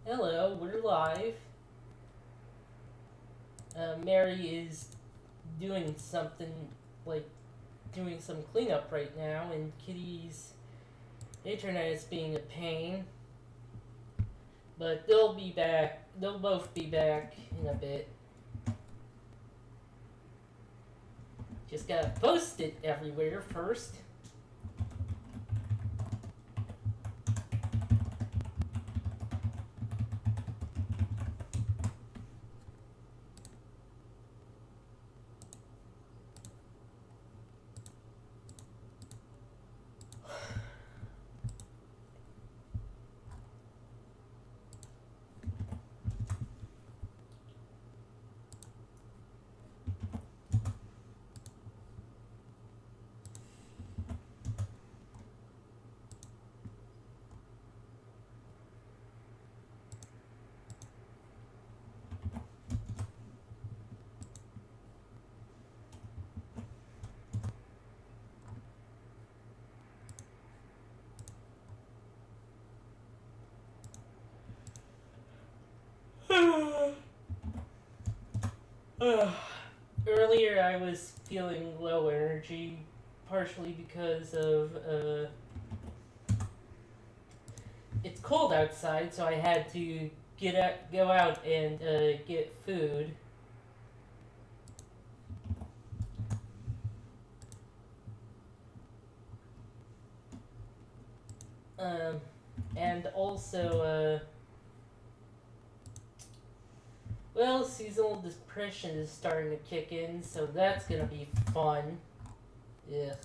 Hello, we're live. Mary is doing something, like doing some cleanup right now, and Kitty's internet is being a pain. But they'll be back. They'll both be back in a bit. Just gotta post it everywhere first. Earlier, I was feeling low energy, partially because of it's cold outside, so I had to go out and get food. Um, and also, well, seasonal depression is starting to kick in, so that's gonna be fun. Ugh.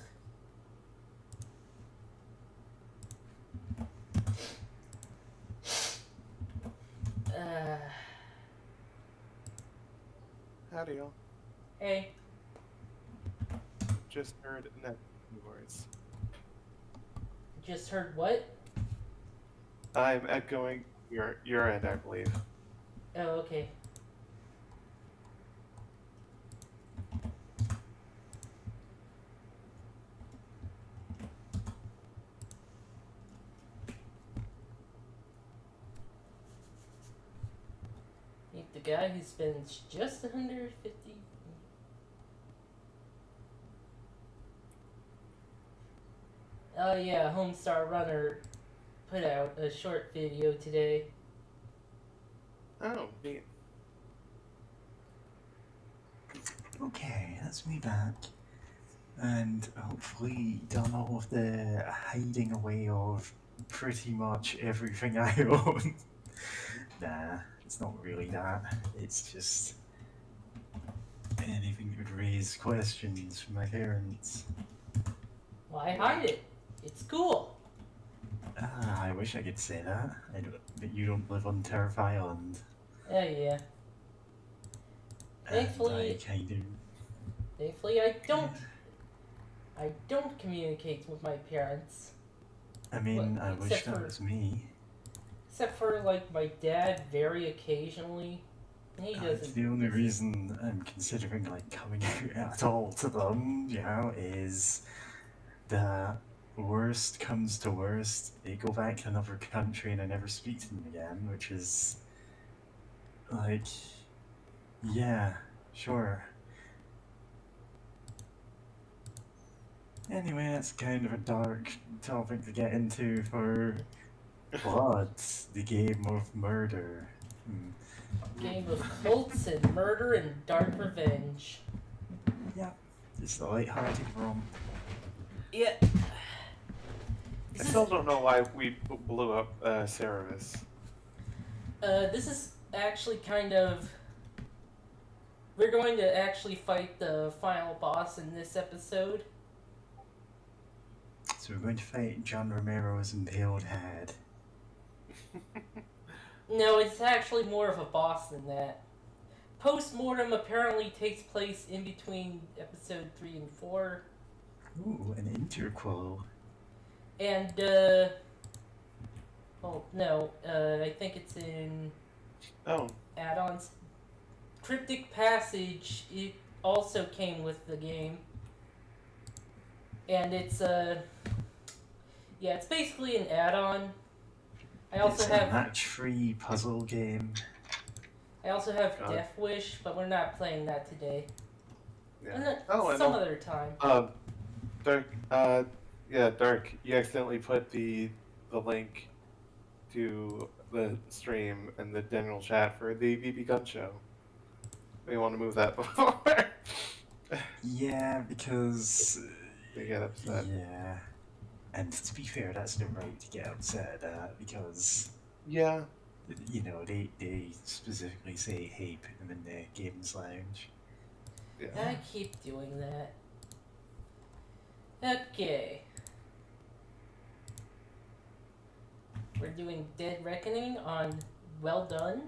Uh, Howdy, y'all. hey, Just heard no words. just heard what? I'm echoing your end, I believe. Oh, okay. Meet the guy who spends just 150. Oh yeah, Homestar Runner put out a short video today. Oh, neat. Okay, that's me back. And hopefully done all of the hiding away of pretty much everything I own. Nah, it's not really that. It's just anything that would raise questions from my parents. Why hide it? It's cool. Ah, I wish I could say that. But you don't live on Turf Island. Oh yeah. And I Thankfully, kind of. thankfully I don't. I don't communicate with my parents. I What, mean, I wish that was me. except for like my dad, very occasionally. He doesn't. The only reason I'm considering like coming out at all to them, is that worst comes to worst, they go back to another country and I never speak to them again, which is like, yeah, sure. Anyway, that's kind of a dark topic to get into for Blood, the game of murder. Game of cults and murder and dark revenge. Yeah, it's a light-hearted romp. Yeah. I still don't know why we blew up Cerebus. This is actually kind of. We're going to actually fight the final boss in this episode. So we're going to fight John Romero's impaled head. No, it's actually more of a boss than that. Post-mortem apparently takes place in between episode 3 and 4. Ooh, an interquel. And, oh, no, I think it's in add-ons. Cryptic Passage, it also came with the game. And it's, yeah, it's basically an add-on. I also It's a have match-free puzzle game. God. Death Wish, but we're not playing that today. And Yeah. Oh, and some other time. Dark. Yeah, Dark. You accidentally put the link to the stream in the general chat for the BB Gun Show. We want to move that before Yeah, because they get upset. yeah, and to be fair, that's not right to get upset at because Yeah. you know they specifically say hey, put them in the games lounge. Yeah. I keep doing that. Okay. We're doing Dead Reckoning on Well Done.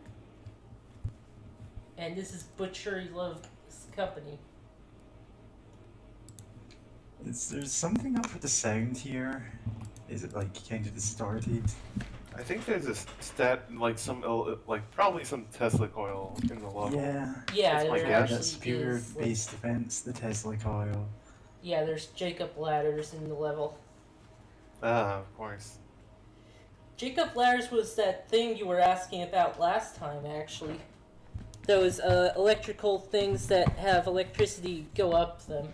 And this is Butchery Love's company. There's something up with the sound here? Is it like kind of distorted? I think there's a stat, like probably some Tesla coil in the level. Yeah. Yeah, That's my there guess. actually That's pure is. base defense, the Tesla coil. Yeah, there's Jacob ladders in the level. Ah, of course. Jacob ladders was that thing you were asking about last time, actually. Those electrical things that have electricity go up them.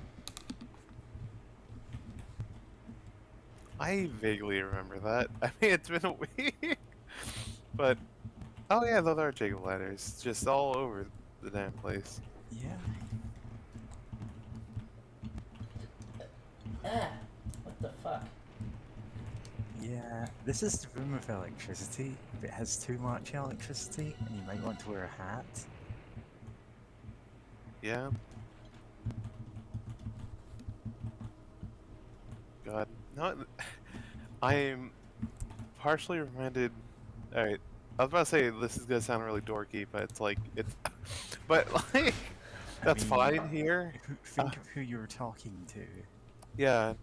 I vaguely remember that. I mean, it's been a week. But, oh yeah, those are Jacob ladders. Just all over the damn place. Yeah. Ah, what the fuck? Yeah, this is the room of electricity. If it has too much electricity, and you might want to wear a hat. Yeah. God. No, I'm partially reminded. Alright. I was about to say this is gonna sound really dorky, but it's like, but like, that's fine here. Think of who you were talking to. Yeah.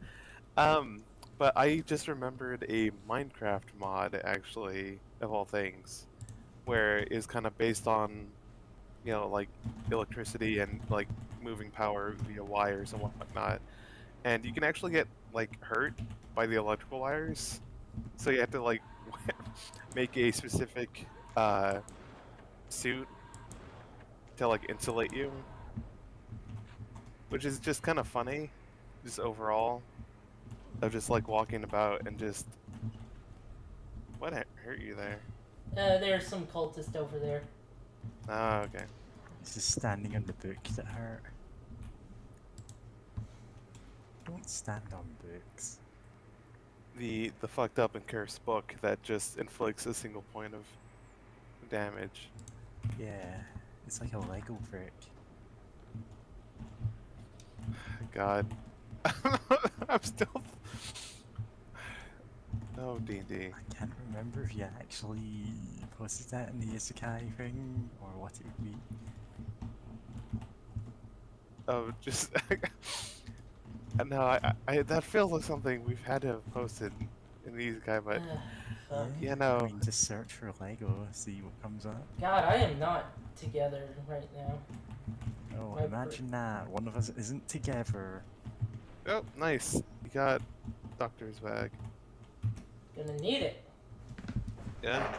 But I just remembered a Minecraft mod, actually, of all things, where it's kind of based on, you know, like electricity and like moving power via wires and whatnot. And you can actually get like hurt by the electrical wires, so you have to like make a specific suit to like insulate you, which is just kind of funny, just overall. Of just like walking about and just what hurt you there? There's some cultist over there. Ah, okay. It's just standing on the book that hurt. Don't stand on books. The fucked up and cursed book that just inflicts a single point of damage. Yeah, it's like a Lego brick. God. I'm still. Oh, D&D. I can't remember if you actually posted that in the Isekai thing, or what it would be. Oh, just. No, I that feels like something we've had to have posted in these guys, but Fuck. yeah, no. I mean, just search for Lego, see what comes up. God, I am not together right now. Oh, My imagine that. One of us isn't together. Oh, nice. You got Doctor's bag. Gonna need it. Yeah.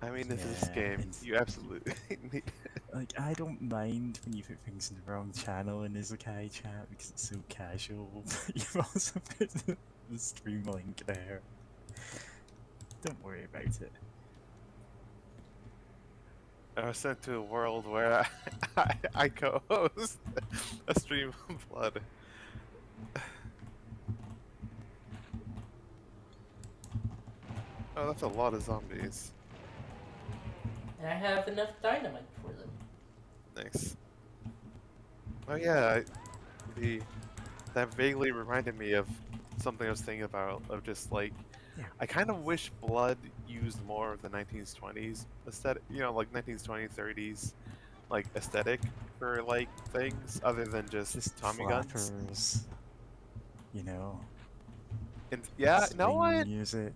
I mean, this is Yeah, game. it's- You absolutely need it. Like, I don't mind when you put things in the wrong channel in Isekai chat because it's so casual, but you've also put the stream link there. Don't worry about it. I was sent to a world where I co-host a stream of blood. Oh, that's a lot of zombies. And I have enough dynamite for them. Nice. Oh yeah, that vaguely reminded me of something I was thinking about, of just like, Yeah. I kind of wish Blood used more of the 1920s aesthetic, you know, like 1920s, 30s, like aesthetic for like things other than just Tommy guns. flappers, you know. And yeah, no swing what? music.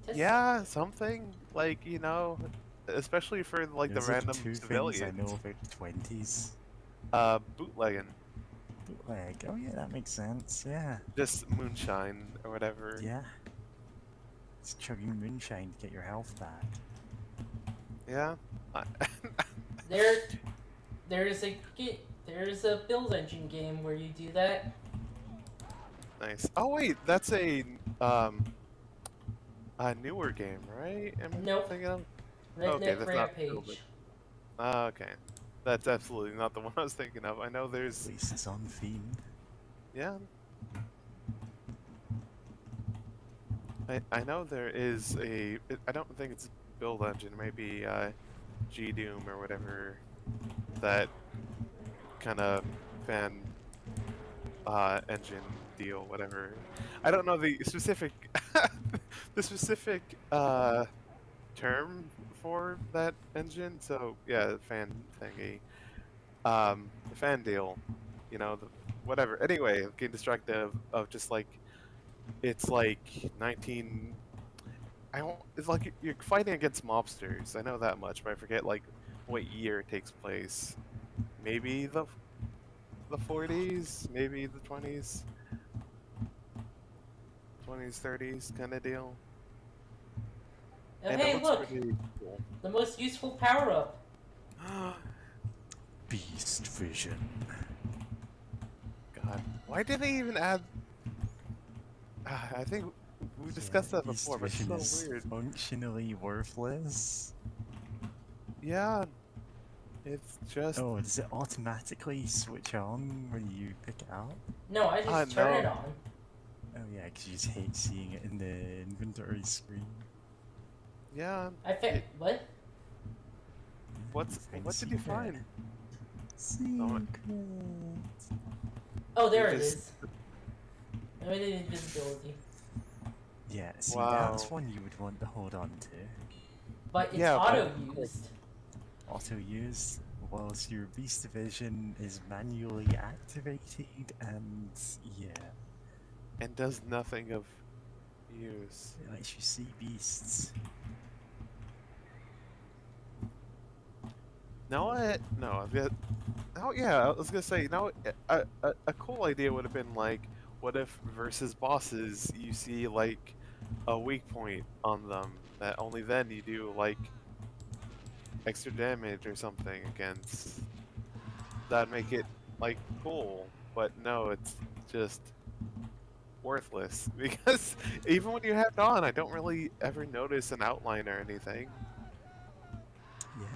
Just- Yeah, something like, you know, especially for like There's the random two civilians. things I know about the 20s. Bootlegging. bootleg. Oh yeah, that makes sense. Yeah. Just moonshine or whatever. Yeah. It's chugging moonshine to get your health back. Yeah. I- There, there's a build engine game where you do that. Nice. Oh wait, that's a newer game, right? Am I Nope. thinking of? Okay, Redneck that's not Build Rampage. Okay. That's absolutely not the one I was thinking of. I know At there's least it's on theme. yeah. I know there is I don't think it's Build Engine, maybe G Doom or whatever that kind of fan engine deal, whatever. I don't know the specific the specific term for that engine. So yeah, fan thingy, the fan deal, whatever. Anyway, getting distracted of just like it's like 19. I don't. It's like you're fighting against mobsters. I know that much, but I forget like what year it takes place. Maybe the 40s, maybe the 20s, 30s kind of deal. Oh, And it hey, looks look! pretty cool. The most useful power up. Beast vision. God, why did they even add? I think we discussed that Beast before, but it's vision so is weird. functionally worthless. Yeah, it's just. Oh, does it automatically switch on when you pick it up? No, I just turn it No. on. Oh yeah, because you just hate seeing it in the inventory screen. Yeah. What? What did you find? Secret. Oh, there You it just- is. Limited invisibility. Yeah, see, Wow. that's one you would want to hold on to. But it's Yeah, but- auto-used. Auto use, whilst your beast division is manually activated, and yeah, And does nothing of use. it lets you see beasts. No, no, oh yeah, I was gonna say, a cool idea would have been like, what if versus bosses you see like a weak point on them that only then you do like extra damage or something against. That'd make it like cool, but no, it's just worthless because even when you have it on, I don't really ever notice an outline or anything. Yeah.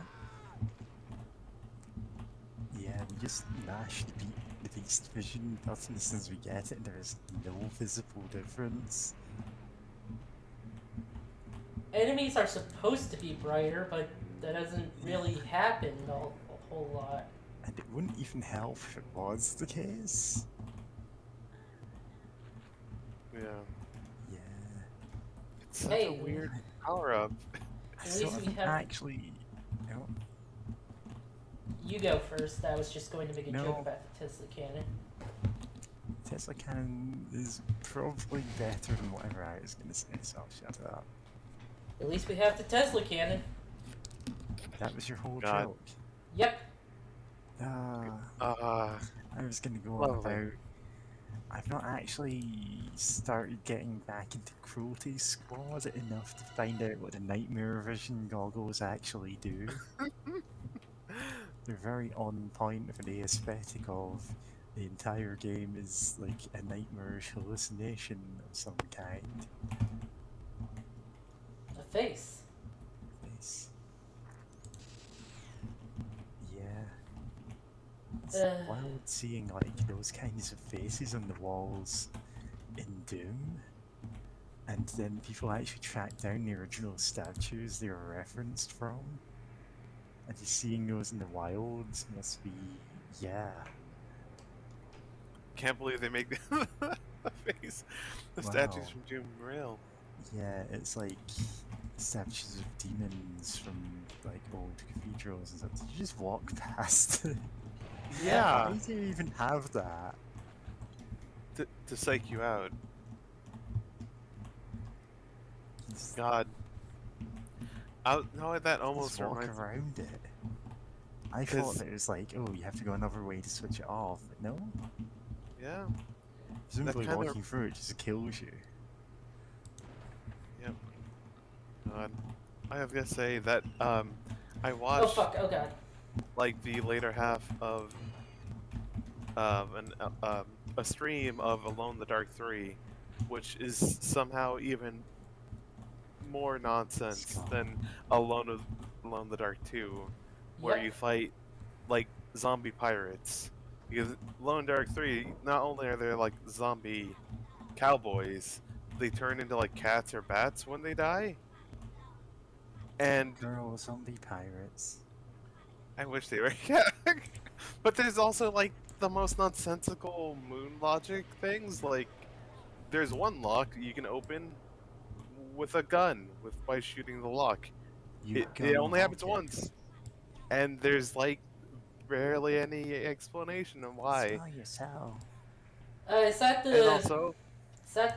Yeah, we just mashed the beast vision button since we get it, and there is no visible difference. Enemies are supposed to be brighter, but that doesn't really happen a whole lot. And it wouldn't even help if it was the case. Yeah, Yeah. it's such Hey, a weird power up. I At still least we haven't have- actually. No, You go first. I was just going to make a No. joke about the Tesla cannon. Tesla Cannon is probably better than whatever I was gonna say, so I'll shut up. At least we have the Tesla cannon. That was your whole God. joke. Yep. Uh, I was gonna go on Lovely. about. I've not actually started getting back into Cruelty Squad enough to find out what the Nightmare Vision goggles actually do. They're very on point for the aesthetic of the entire game is like a nightmarish hallucination of some kind. A face. Nice. Yeah. It's Uh. wild seeing like those kinds of faces on the walls in Doom, and then people actually track down the original statues they were referenced from, and just seeing those in the wilds must be, yeah. can't believe they make the face, the statues Wow. from Doom real. Yeah, it's like statues of demons from like old cathedrals and stuff. Did you just walk past it? Yeah, Why do you even have that? to psych you out. Just, God. No, that almost just walk reminds. around it. I 'Cause- thought that it was like, oh, you have to go another way to switch it off, but no. Yeah. Presumably kinda- walking through it just kills you. Yep. God. I was gonna say that I Oh watched fuck! Oh god. like the later half of a stream of Alone in the Dark 3, which is somehow even more nonsense than Alone in the Dark 2, where Yep. you fight like zombie pirates. Because Alone in the Dark 3, not only are there like zombie cowboys, they turn into like cats or bats when they die. And Girl, zombie pirates. I wish they were yeah. But there's also like the most nonsensical moon logic things. Like there's one lock you can open with a gun by shooting the lock. You It gonna only happens lock it. once, and there's like barely any explanation of why. Smell yourself. Is that And the also,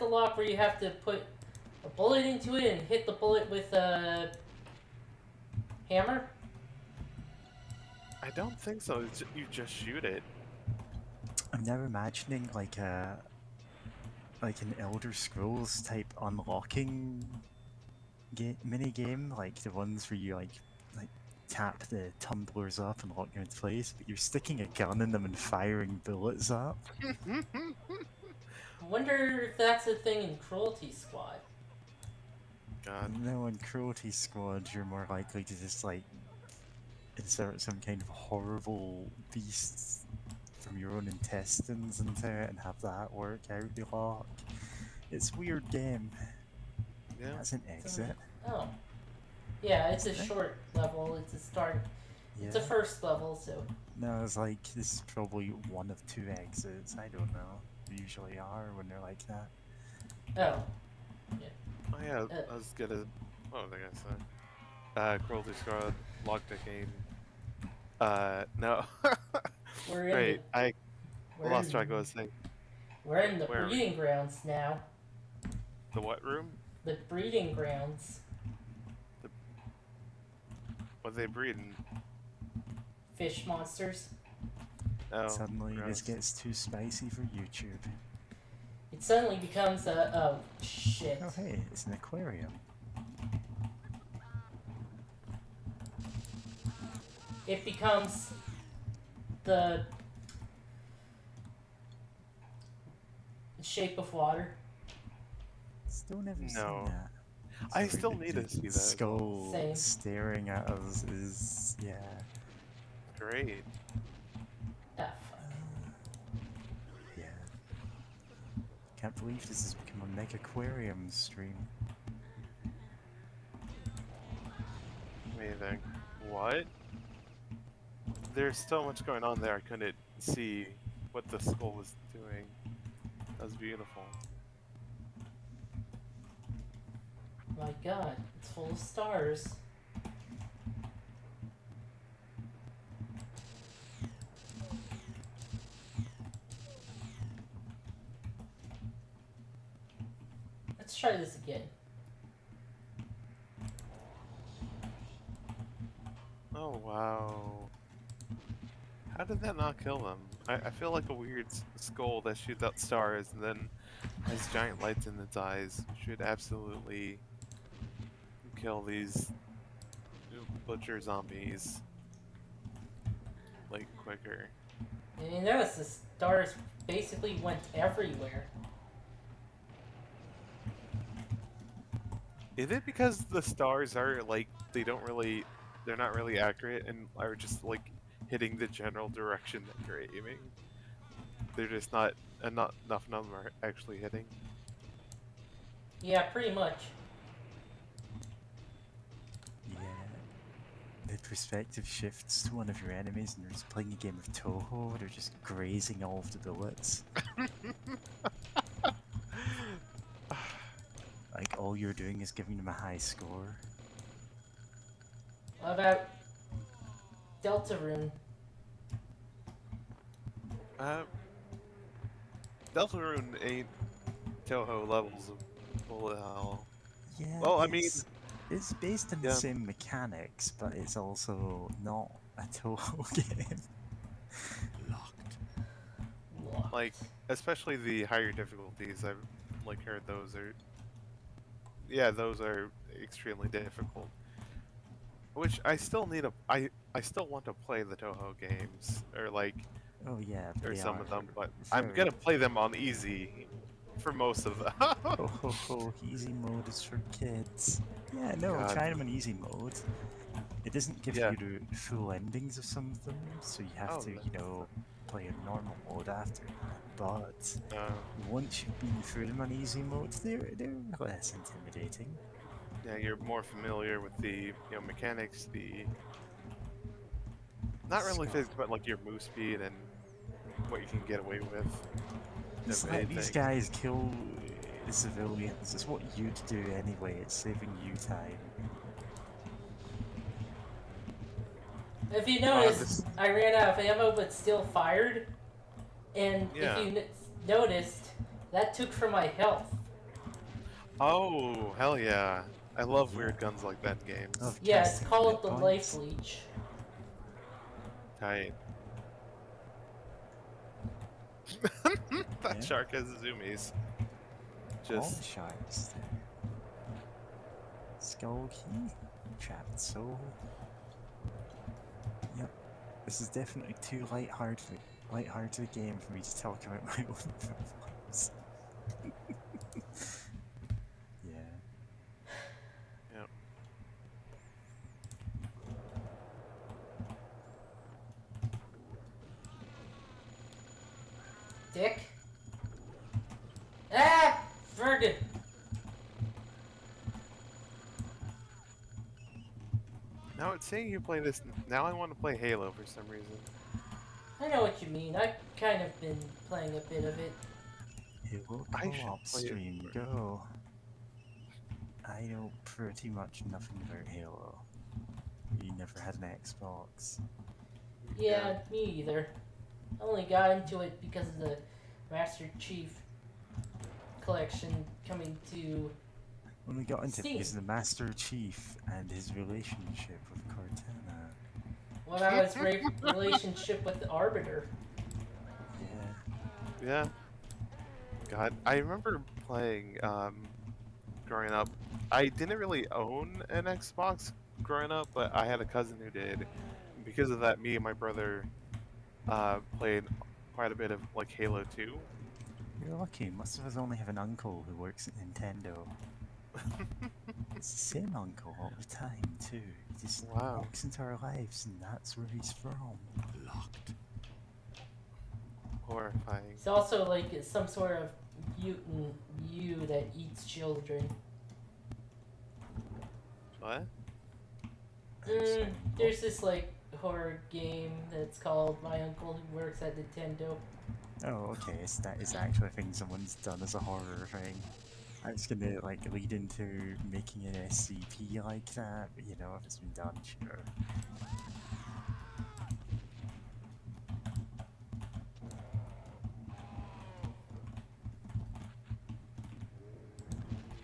lock where you have to put a bullet into it and hit the bullet with a hammer? I don't think so. You just shoot it. I'm now imagining like an Elder Scrolls type unlocking mini game, like the ones where you like tap the tumblers up and lock them into place, but you're sticking a gun in them and firing bullets up. I wonder if that's a thing in Cruelty Squad. God. No, in Cruelty Squad, you're more likely to just like insert some kind of horrible beast from your own intestines into it and have that work out the lock. It's a weird game. Yeah. That's an exit. Oh. Yeah, it's a Isn't it? short level. It's a start. Yeah. It's a first level, so. No, it's like this is probably one of two exits. I don't know. They usually are when they're like that. Oh. Oh yeah, I was gonna. What was I gonna say? Cruelty Squad locked the game. No. We're in Right, I we're lost in, track of what I was saying. We're in the Where are we? breeding grounds now. The what room? The breeding grounds. What are they breeding? Fish monsters. Oh, Suddenly, gross. this gets too spicy for YouTube. It suddenly becomes a. Oh, shit. Oh, hey, it's an aquarium. It becomes the shape of water. Still never No. seen that. I Sorry, still the- need to the see that. Skull Same. staring at us is yeah. Great. Ah, fuck. Yeah. Can't believe this has become a mega aquarium stream. Amazing. What? There's so much going on there. I couldn't see what the skull was doing. That was beautiful. My god, it's full of stars. Let's try this again. Oh wow. How did that not kill them? I feel like a weird skull that shoots out stars and then has giant lights in its eyes should absolutely kill these butcher zombies like quicker. And you notice the stars basically went everywhere. Is it because the stars are like they're not really accurate and are just like hitting the general direction that you're aiming? They're just not enough of them are actually hitting. Yeah, pretty much. Yeah. The perspective shifts to one of your enemies and you're just playing a game of Toho, they're just grazing all of the bullets. Like all you're doing is giving them a high score. What about Deltarune? Deltarune ain't Toho levels of bullet hell. Yeah. Well, I mean, it's based on yeah. the same mechanics, but it's also not a Toho game. Locked. Blocked. Like, especially the higher difficulties, I've like heard those are, yeah, those are extremely difficult. Which I still need I still want to play the Toho games, or like, Oh yeah, or they some are of them, but I'm very. gonna play them on easy for most of them. Ho ho ho! Easy mode is for kids. Yeah, no, God, try them in easy mode. It doesn't give yeah. you the full endings of some of them, so you have Oh, to, you know, play in normal mode after that. But no. once you've been through them on easy mode, they're less intimidating. Yeah, you're more familiar with the mechanics, the not really Skull. physics, but like your move speed and what you can get away with. The Just let main these thing. guys kill the civilians. It's what you'd do anyway. It's saving you time. If you Oh, noticed, I ran out of ammo but still fired. And if yeah. you noticed, that took from my health. Oh, hell yeah. I love Yeah. weird guns like that in games. Of Yeah, it's casting called hit the points. life leech. Tight. That Yeah. shark has zoomies. All the Just sharks there. Skull key. Trapped soul. Yep. This is definitely too light-hearted a game for me to talk about my own films. Yeah. yeah. Dick? Ah! Fergus! Now it's saying you play this. Now I want to play Halo for some reason. I know what you mean. I've kind of been playing a bit of it. Halo I should co-op play it stream, more. go. I know pretty much nothing about Halo. We never had an Xbox. Yeah, me either. I only got into it because of the Master Chief collection coming to Only got into it Steam. because of the Master Chief and his relationship with Cortana. When I was relationship with the Arbiter. Yeah. Yeah. God, I remember playing growing up. I didn't really own an Xbox growing up, but I had a cousin who did. Because of that, me and my brother played quite a bit of like Halo 2. You're lucky. Most of us only have an uncle who works at Nintendo. It's the same uncle all the time, too. He just Wow. walks into our lives, and that's where he's from. Locked. Horrifying. It's also like some sort of mutant you that eats children. What? There's this like horror game that's called My Uncle Who Works at Nintendo. Oh, okay, so that is actually a thing someone's done as a horror thing. I was gonna like lead into making an SCP like that, but you know, if it's been done, sure.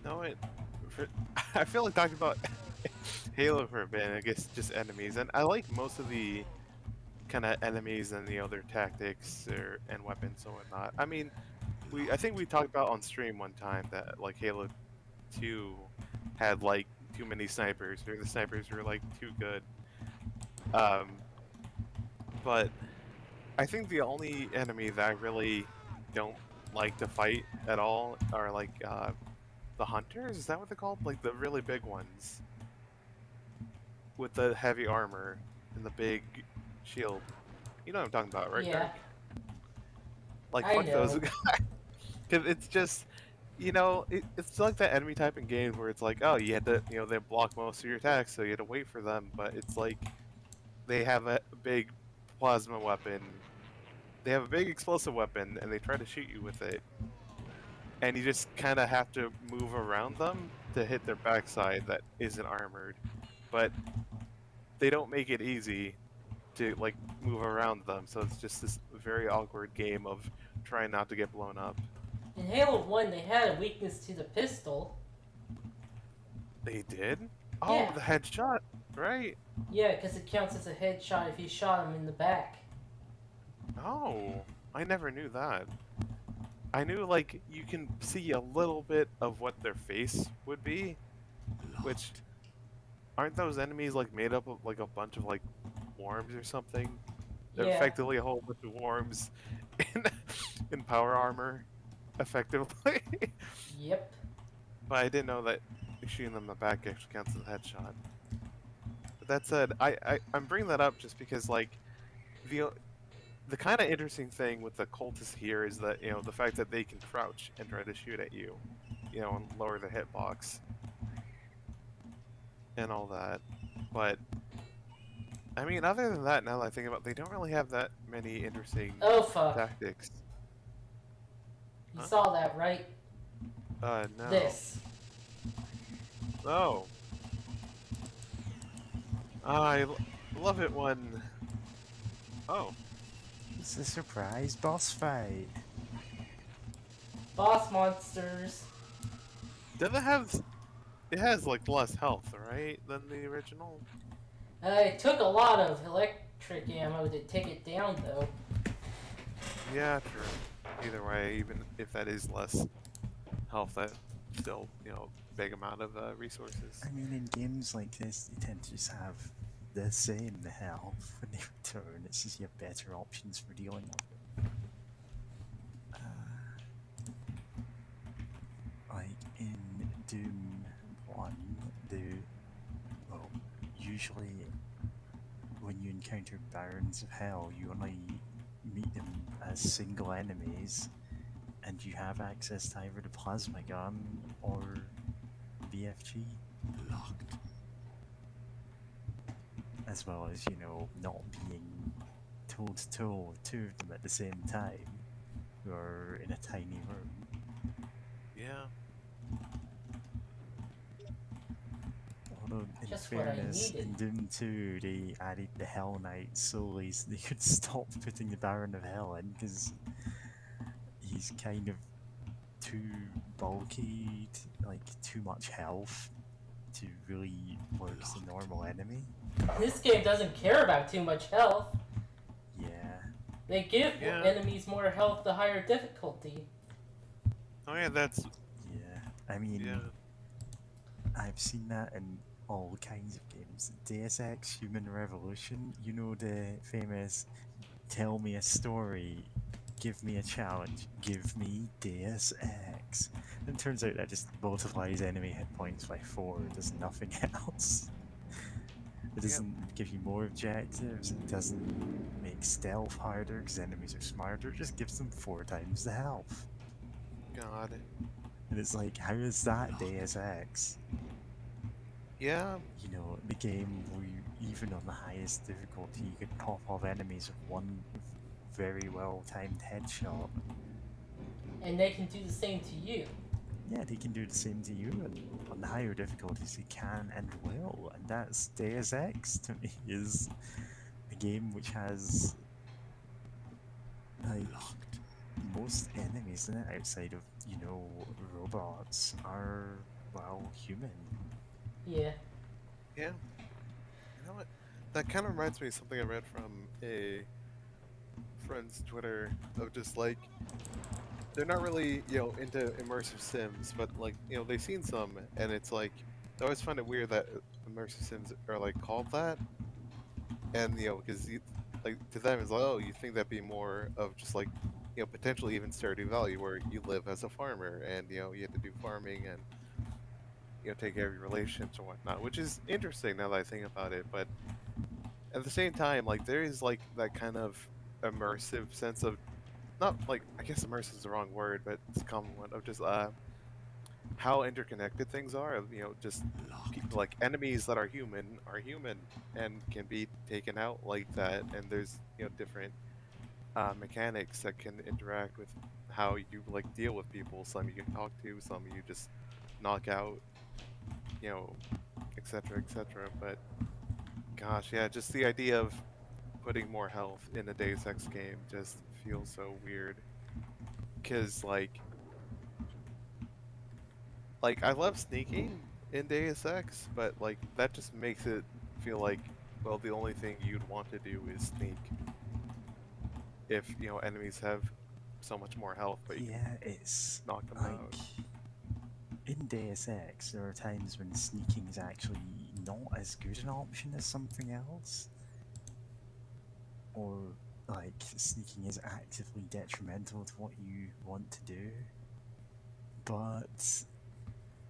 No, I feel like talking about Halo for a bit. I guess just enemies, and I like most of the kind of enemies and their tactics and weapons and whatnot. I mean, I think we talked about on stream one time that like Halo 2 had like too many snipers, or the snipers were like too good. But I think the only enemy that I really don't like to fight at all are like the hunters. Is that what they're called? Like the really big ones with the heavy armor and the big shield. You know what I'm talking about, right? Yeah. Kirk? Like I fuck those know. guys. Cause it's just, it's like that enemy type in games where it's like, oh, you had to, they block most of your attacks, so you had to wait for them. But it's like they have a big plasma weapon. They have a big explosive weapon, and they try to shoot you with it. And you just kind of have to move around them to hit their backside that isn't armored. But they don't make it easy to like move around them, so it's just this very awkward game of trying not to get blown up. In Halo 1, they had a weakness to the pistol. They did? Oh, Yeah. the headshot, right? Yeah, because it counts as a headshot if you shot him in the back. Oh, I never knew that. I knew like you can see a little bit of what their face would be, which aren't those enemies like made up of like a bunch of like worms or something? They're Yeah. effectively a whole bunch of worms in in power armor, effectively. Yep. But I didn't know that shooting them in the back actually counts as a headshot. But that said, I'm bringing that up just because like the kind of interesting thing with the cultists here is that the fact that they can crouch and try to shoot at you, and lower the hitbox and all that. But I mean, other than that, now that I think about it, they don't really have that many interesting Oh fuck. tactics. You Huh? saw that, right? No. This. Oh. Love it when. Oh. It's a surprise boss fight. Boss monsters. Does it have? It has like less health, right, than the original? It took a lot of electric ammo to take it down, though. Yeah, true. Either way, even if that is less health, that still big amount of resources. I mean, in games like this, you tend to just have the same health when they return. It's just you have better options for dealing with it. Like in Doom 1, well, usually when you encounter Barons of Hell, you only meet them as single enemies, and you have access to either the plasma gun or BFG. Locked. As well as, not being toe to toe with two of them at the same time, who are in a tiny room. Yeah. Although, in Just what I fairness, in needed. Doom 2, they added the Hell Knight solely so they could stop putting the Baron of Hell in, because he's kind of too bulky, like too much health to really work as a normal enemy. This game doesn't care about too much health. Yeah. They give Yeah. enemies more health the higher difficulty. Oh yeah, that's. Yeah. I mean, Yeah. I've seen that in all kinds of games. Deus Ex Human Revolution, you know the famous tell me a story, give me a challenge, give me Deus Ex. And it turns out that just multiplies enemy hit points by 4, it does nothing else. It doesn't give you more objectives, it doesn't make stealth harder because enemies are smarter, it just gives them 4 times the health. God. And it's like, how is that Deus Ex? Yeah. The game where you, even on the highest difficulty, you could pop off enemies with one very well timed headshot. And they can do the same to you. Yeah, they can do the same to you, and on the higher difficulties they can and will, and that's Deus Ex to me, is a game which has like most enemies in it outside of, robots are, well, human. Yeah. Yeah. You know what? That kind of reminds me of something I read from a friend's Twitter of just like they're not really into immersive sims, but like they've seen some, and it's like I always find it weird that immersive sims are like called that, and because like to them it's like, oh, you think that'd be more of just like potentially even Stardew Valley where you live as a farmer and you have to do farming and take care of your relationships and whatnot, which is interesting now that I think about it. But at the same time, like there is like that kind of immersive sense of not like I guess immersive is the wrong word, but it's a common one of just how interconnected things are. Just people like enemies that are human and can be taken out like that, and there's different mechanics that can interact with how you like deal with people. Some you can talk to, some you just knock out, etc., etc. But gosh, yeah, just the idea of putting more health in a Deus Ex game just feels so weird. Cause like I love sneaking in Deus Ex, but like that just makes it feel like, well, the only thing you'd want to do is sneak. if enemies have so much more health, but you can Yeah, it's knock them like out. in Deus Ex, there are times when sneaking is actually not as good an option as something else, or like sneaking is actively detrimental to what you want to do. But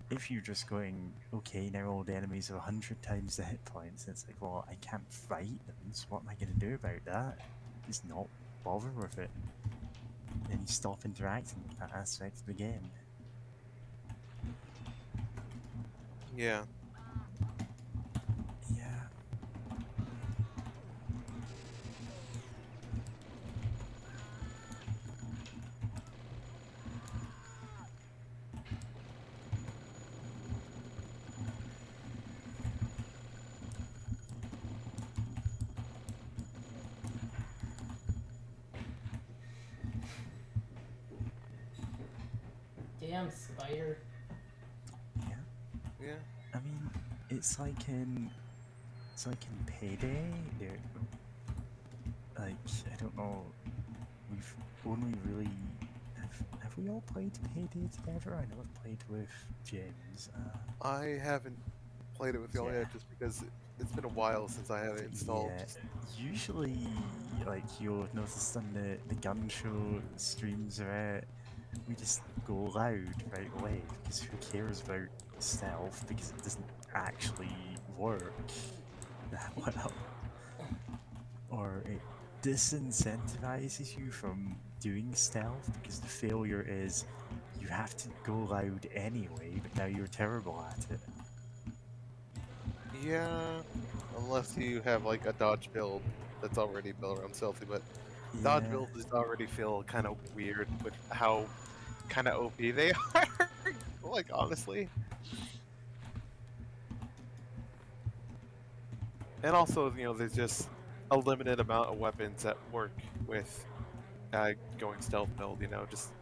if you're just going, okay, now all the enemies are 100 times the hit points, it's like, well, I can't fight them, so what am I going to do about that? Just not bother with it. Then you stop interacting with that aspect of the game. Yeah. Yeah. Damn spider. Yeah. Yeah. I mean, it's like in Payday. There, like I don't know. We've only really have we all played Payday together? I know I've played with James. I haven't played it with y'all Yeah, yet just because it's been a while since I have it installed. yeah. Usually, like you'll notice on the gun show streams are we just go loud right away because who cares about stealth because it doesn't actually work that well. Or it disincentivizes you from doing stealth because the failure is you have to go loud anyway, but now you're terrible at it. Yeah, unless you have like a dodge build that's already built around stealthy, but dodge Yeah, builds already feel kind of weird with how kind of OP they are. Like honestly, and also there's just a limited amount of weapons that work with going stealth build. Just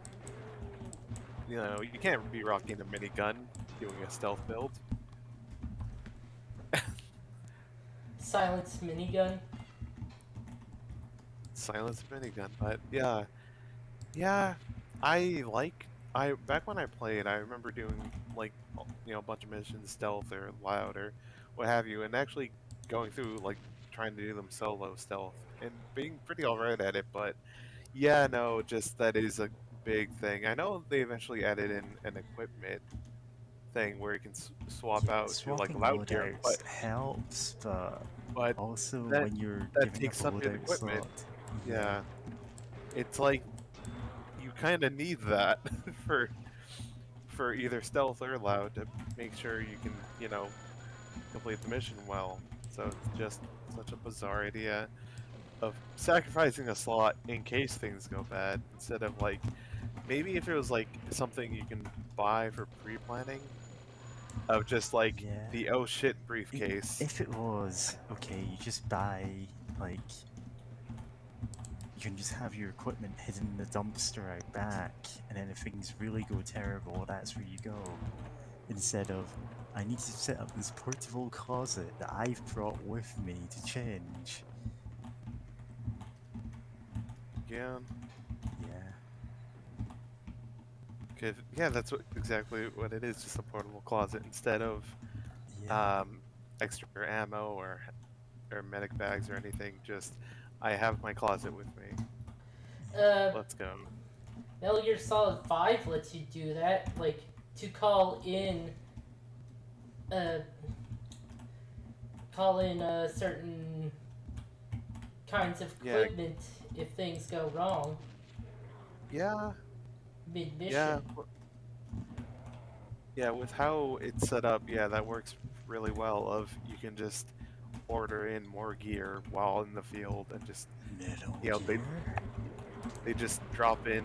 you can't be rocking a minigun doing a stealth build. Silence minigun. Silence minigun, but yeah, yeah, I back when I played, I remember doing like a bunch of missions stealth or loud or what have you, and actually going through like trying to do them solo stealth and being pretty alright at it. But yeah, no, just that is a big thing. I know they eventually added in an equipment thing where you can swap yeah, out to like swapping loud gear, loadouts helps, but also that when you're that giving up a takes some good loadout equipment. slot, yeah, Yeah, it's like you kind of need that for either stealth or loud to make sure you can, complete the mission well. So it's just such a bizarre idea of sacrificing a slot in case things go bad instead of like maybe if it was like something you can buy for pre-planning of just like yeah. the oh shit I briefcase. If it was, okay, you just buy, like, you can just have your equipment hidden in the dumpster out back, and then if things really go terrible, that's where you go. Instead of, I need to set up this portable closet that I've brought with me to change. Yeah, Yeah, yeah, that's exactly what it is, just a portable closet instead of yeah, um, extra ammo or medic bags or anything. Just I have my closet with me. Uh, Let's go. Metal Gear Solid 5 lets you do that. Like, to uh, call in certain kinds of Yeah, equipment if things go wrong yeah, mid yeah, mission. yeah. With how it's set up, yeah, that works really well. Of you can just order in more gear while in the field and just Metal you know they Gear? they just drop in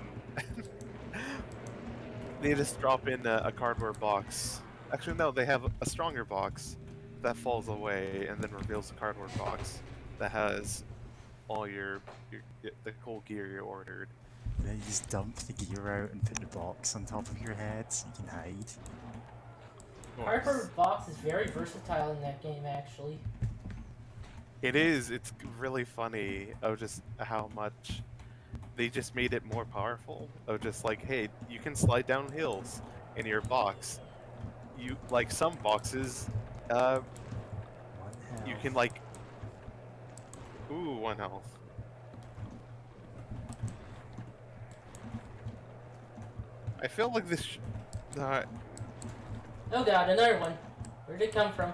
they just drop in a cardboard box. Actually, no, they have a stronger box that falls away and then reveals a cardboard box that has all the cool gear you ordered. And then you just dump the gear out and put the box on top of your head so you can hide. Of course. Cardboard Box is very versatile in that game, actually. It is. It's really funny of just how much they just made it more powerful. Of just like, hey, you can slide down hills in your box. You like some boxes, One you health. can like, ooh, 1 health. I feel like this. Oh god, another one. Where did it come from?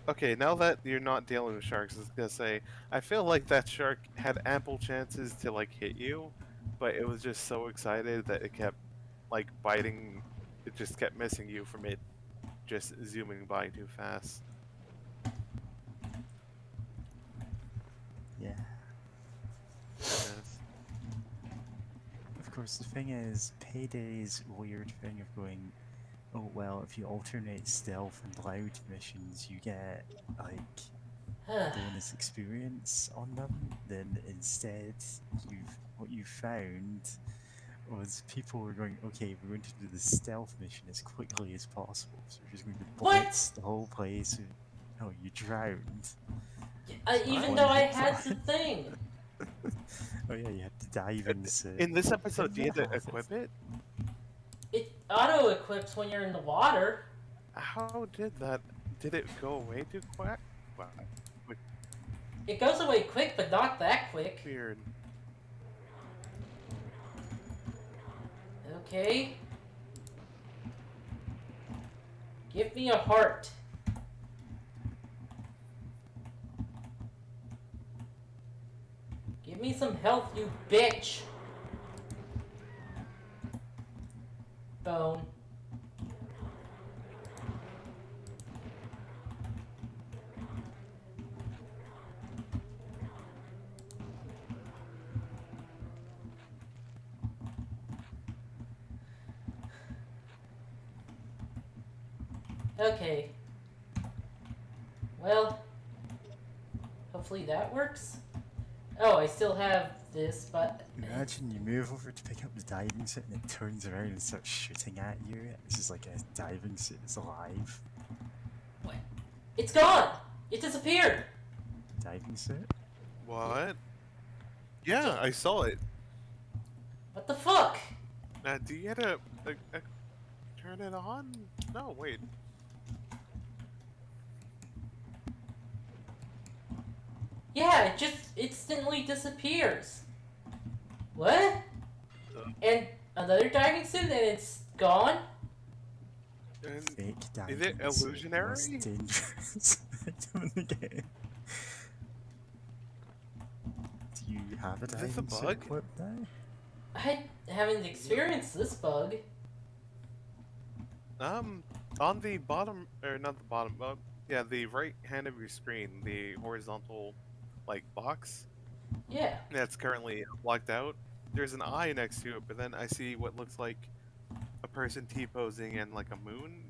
Okay, now that you're not dealing with sharks, I was gonna say, I feel like that shark had ample chances to like hit you, but it was just so excited that it kept like biting. It just kept missing you from it just zooming by too fast. Yeah. Yes. Of course, the thing is, Payday's weird thing of going, oh well, if you alternate stealth and loud missions, you get like bonus experience on them. Then instead, what you found was people were going, okay, we're going to do the stealth mission as quickly as possible. So we're just going to What? blitz the whole place. Oh, you drowned. Even One though I hit had point. the thing. Oh yeah, you had to dive in suit. In this episode, do you Didn't have to it have equip it? It auto-equips when you're in the water. How did that? Did it go away too quick? Wow, It goes away quick, but not that quick. weird. Okay. Give me a heart. Give me some health, you bitch. Bone. Okay. Well, hopefully that works. Oh, I still have this, but... Imagine you move over to pick up the diving suit and it turns around and starts shooting at you. It's just like a diving suit that's alive. What? It's gone! It disappeared! Diving suit? What? Yeah, I saw it. What the fuck? Do you have to turn it on? No, wait. Yeah, it just instantly disappears. What? And another diving suit and it's gone? And Fake diving is it suit. illusionary? Most dangerous item in the game. Do you have a Is this a diving suit bug? equipped now? I haven't experienced this bug. On the bottom, or not the bottom, yeah, the right hand of your screen, the horizontal, like, box Yeah. that's currently blocked out, there's an eye next to it, but then I see what looks like a person T-posing and, like, a moon.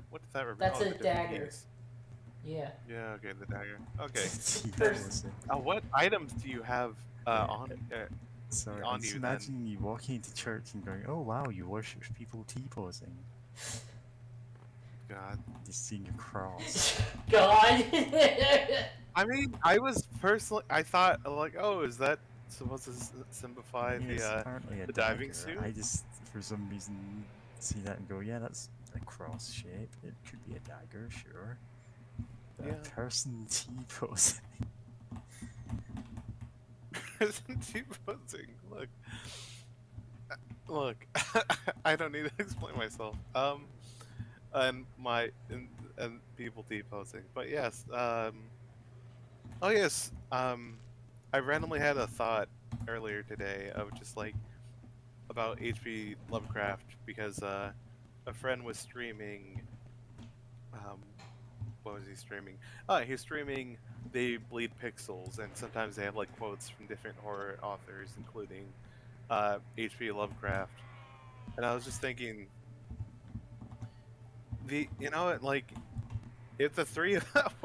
What does that represent? That's Oh, a the different dagger. keys. Yeah. Yeah, okay, the dagger. Okay. Person. What items do you have, on, Sorry, on I'm just you, then? imagining you walking into church and going, oh wow, you worship people T-posing. God. Just seeing a cross. God. I mean, I was personally, I thought, like, oh, is that supposed to simplify Yeah, it's the apparently a the diving dagger. suit? I just, for some reason, see that and go, yeah, that's a cross shape. It could be a dagger, sure. But Yeah. a person T-posing. Isn't he posing? Look, I don't need to explain myself. And and people T-posing, but yes, oh yes, I randomly had a thought earlier today of just like about H.P. Lovecraft because a friend was streaming. What was he streaming? He was streaming They Bleed Pixels, and sometimes they have like quotes from different horror authors, including H.P. Lovecraft. And I was just thinking, like if the three of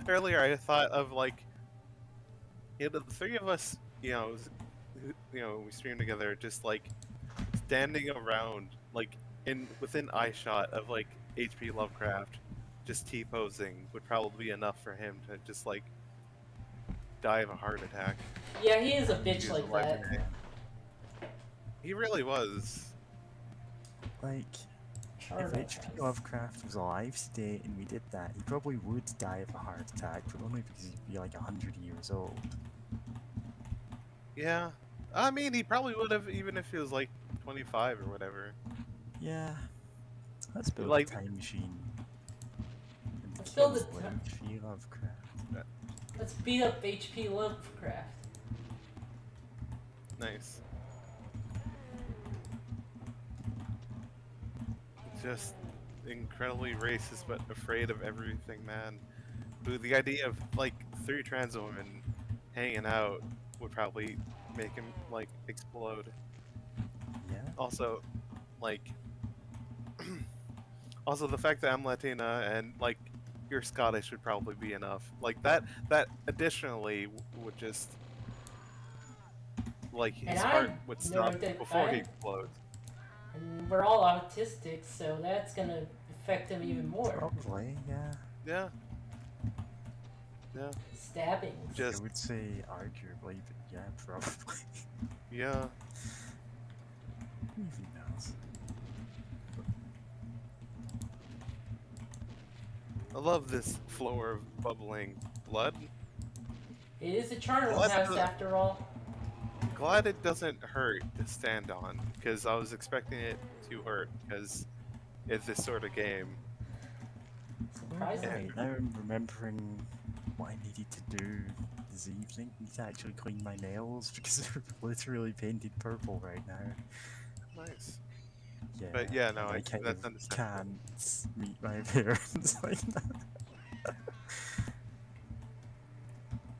earlier I thought of like the three of us, we stream together, just like standing around, like within eyeshot of like H.P. Lovecraft, just T-posing would probably be enough for him to just like die of a heart attack. Yeah, he is a He bitch was like alive that. today. He really was. Like, Charlotte if H.P. has. Lovecraft was alive today and we did that, he probably would die of a heart attack, but only because he'd be like 100 years old. Yeah. I mean, he probably would have, even if he was like 25 or whatever. Yeah. Let's build Like- a time machine. And Let's build kill a ti- H.P. Lovecraft. Let's beat up HP Lovecraft. Nice. Just incredibly racist, but afraid of everything, man. Who the idea of like 3 trans women hanging out would probably make him like explode. Yeah. Also, like, also the fact that I'm Latina and like you're Scottish would probably be enough. Like that additionally would just like And his I heart would know stop that before he I- explodes. And we're all autistic, so that's gonna affect him even more. Probably, yeah. Yeah. Yeah. Stabbings. Just I would say arguably, but yeah, probably. yeah. Who even knows? I love this floor of bubbling blood. It is a charnel Well, that's house the- after all. Glad it doesn't hurt to stand on, because I was expecting it to hurt, because it's this sort of game. Surprisingly. Right, now I'm remembering what I needed to do this evening. I need to actually clean my nails because they're literally painted purple right now. Nice. Yeah, But yeah, no, and I- kind that's of understandable. can't meet my parents like that.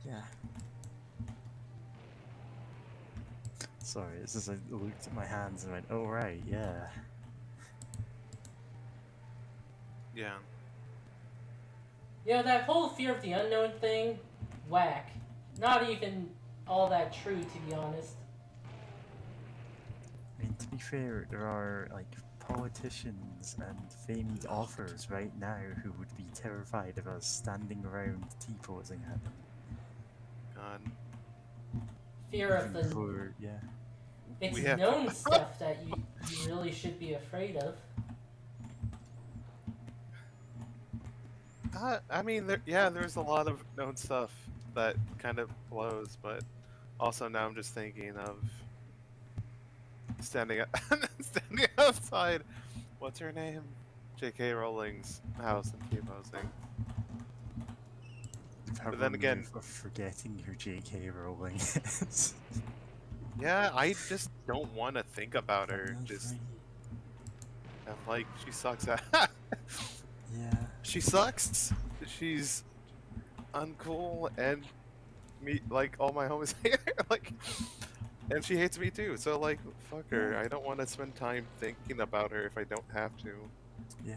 Yeah. Sorry, it's just I looked at my hands and went, oh right, yeah. Yeah. Yeah, that whole fear of the unknown thing, whack. Not even all that true, to be honest. I mean, to be fair, there are like politicians and famed authors right now who would be terrified of us standing around T-posing at them. God. Fear of Even the for, yeah. it's we have- known stuff that you really should be afraid of. I mean, there's a lot of known stuff that kind of blows, but also now I'm just thinking of standing standing outside. What's her name? J.K. Rowling's house and T-posing. But then again- of forgetting who J.K. Rowling is. Yeah, I just don't want to think about her. Lovely. Just I'm like she sucks at. Yeah. She sucks. She's uncool and me like all my homies hate her. Like, and she hates me too. So like, fuck her. I don't want to spend time thinking about her if I don't have to. Yeah.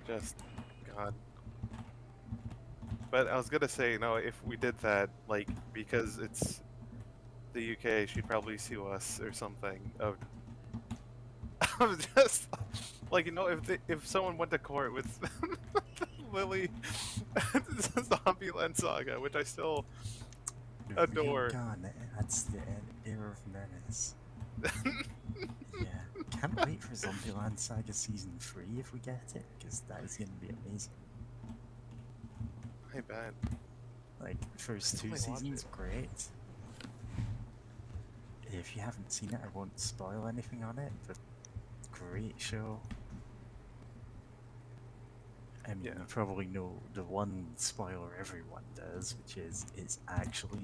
Just God. But I was gonna say, no, if we did that, like, because it's the UK, she'd probably sue us or something. Of just like, you know, if someone went to court with Lily Zombieland Saga, which I still The Adore. real gun adds the air of menace. Yeah. Can't wait for Zombieland Saga Season 3 if we get it, because that is going to be amazing. I bet. Like, the first two Definitely watch seasons, it. great. If you haven't seen it, I won't spoil anything on it, but great show. I mean, Yeah. you probably know the one spoiler everyone does, which is it's actually,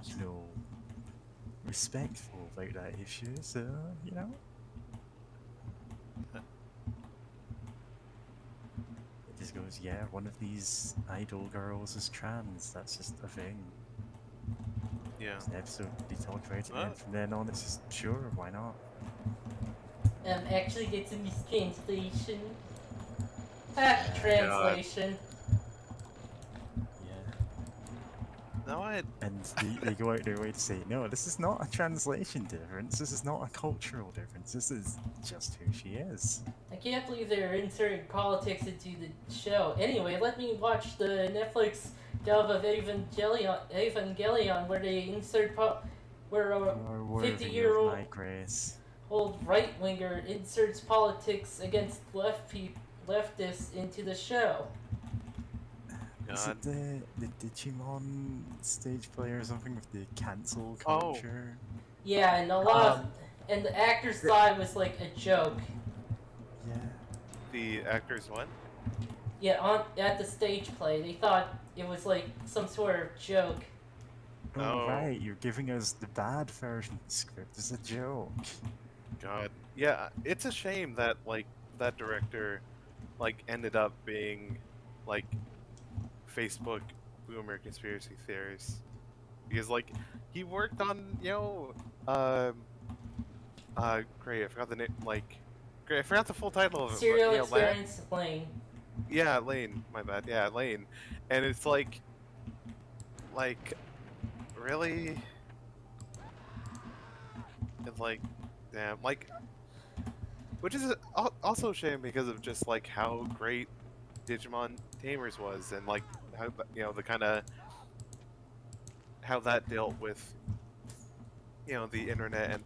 you know, respectful about that issue, so, you know. It just goes, yeah, one of these idol girls is trans, that's just a thing. Yeah. There's an episode they talk about it, Ah. and from then on it's just, sure, why not? Actually, it's a mistranslation. Ah, translation. Yeah. No, And they go out their way to say, no, this is not a translation difference, this is not a cultural difference, this is just who she is. Like, can't believe they're inserting politics into the show. Anyway, let me watch the Netflix dub of Evangelion where they insert where You a are worthy 50-year-old of my grace. right winger inserts politics against leftists into the show. Is God. it the Digimon stage play or something with the cancel Oh. culture? Yeah, and a lot of Um, and the actors thought it was like a joke. Yeah. The actors what? Yeah, on at the stage play, they thought it was like some sort of joke. Oh, Oh. right, you're giving us the bad version of the script as a joke. God. Yeah, it's a shame that like that director like ended up being like Facebook boomer conspiracy theories. Because like he worked on, great, I forgot the name great, I forgot the full title of it, but Serial Lan Experience Lane. yeah, Lane, my bad. Yeah, Lane. And it's like really it's like damn, like which is also a shame because of just like how great Digimon Tamers was and like how the kind of how that dealt with the internet and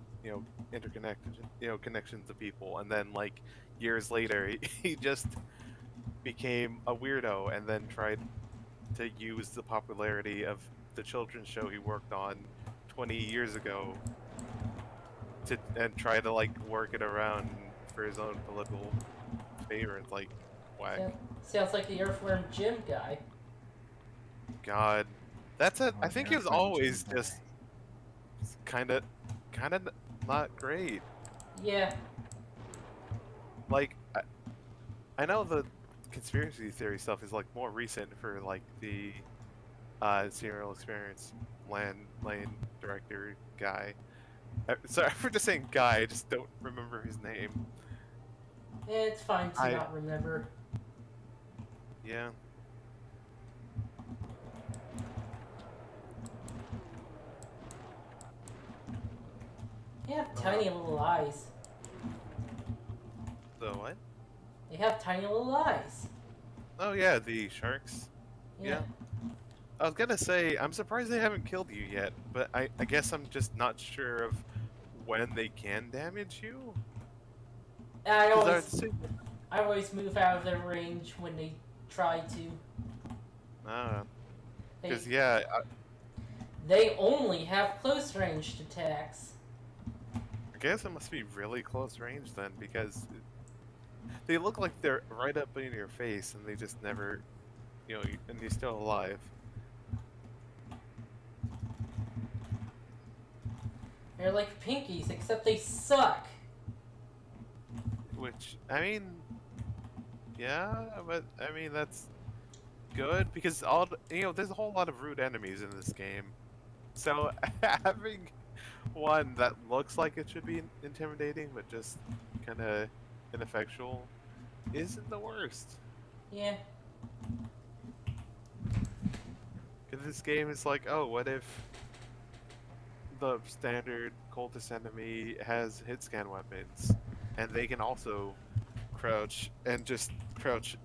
interconnected connections of people, and then like years later he just became a weirdo and then tried to use the popularity of the children's show he worked on 20 years ago to and try to like work it around for his own political favor. It's like whack. Sounds like the Earthworm Jim guy. God, that's it. I Oh, think the he was Earthworm Jim always guy. just kind of not great. Yeah, Like I know the conspiracy theory stuff is like more recent for like the serial experience lane director guy. Sorry for just saying guy. I just don't remember his name. it's fine to I not remember. yeah. They have tiny little eyes. The what? They have tiny little eyes. Oh yeah, the sharks. Yeah. I was gonna say I'm surprised they haven't killed you yet, but I guess I'm just not sure of when they can damage you. And I 'Cause always move out of their range when they try to. They, because yeah, they only have close ranged attacks. I guess it must be really close range then, because they look like they're right up in your face, and they just never, and you're still alive. They're like pinkies, except they suck. Which I mean, yeah, but I mean that's good because there's a whole lot of rude enemies in this game. So having one that looks like it should be intimidating, but just kind of ineffectual, isn't the worst. Yeah. Because this game is like, oh, what if the standard cultist enemy has hit scan weapons, and they can also crouch and just crouch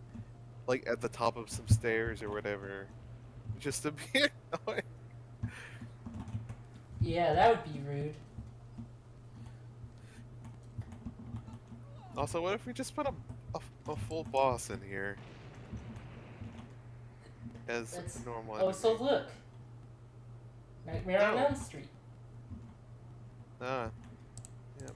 like at the top of some stairs or whatever, just to be annoying. Yeah, that would be rude. Also, what if we just put a full boss in here as That's normal? Oh, so enemy? look. Nightmare on Oh. Elm Street. Ah, yep.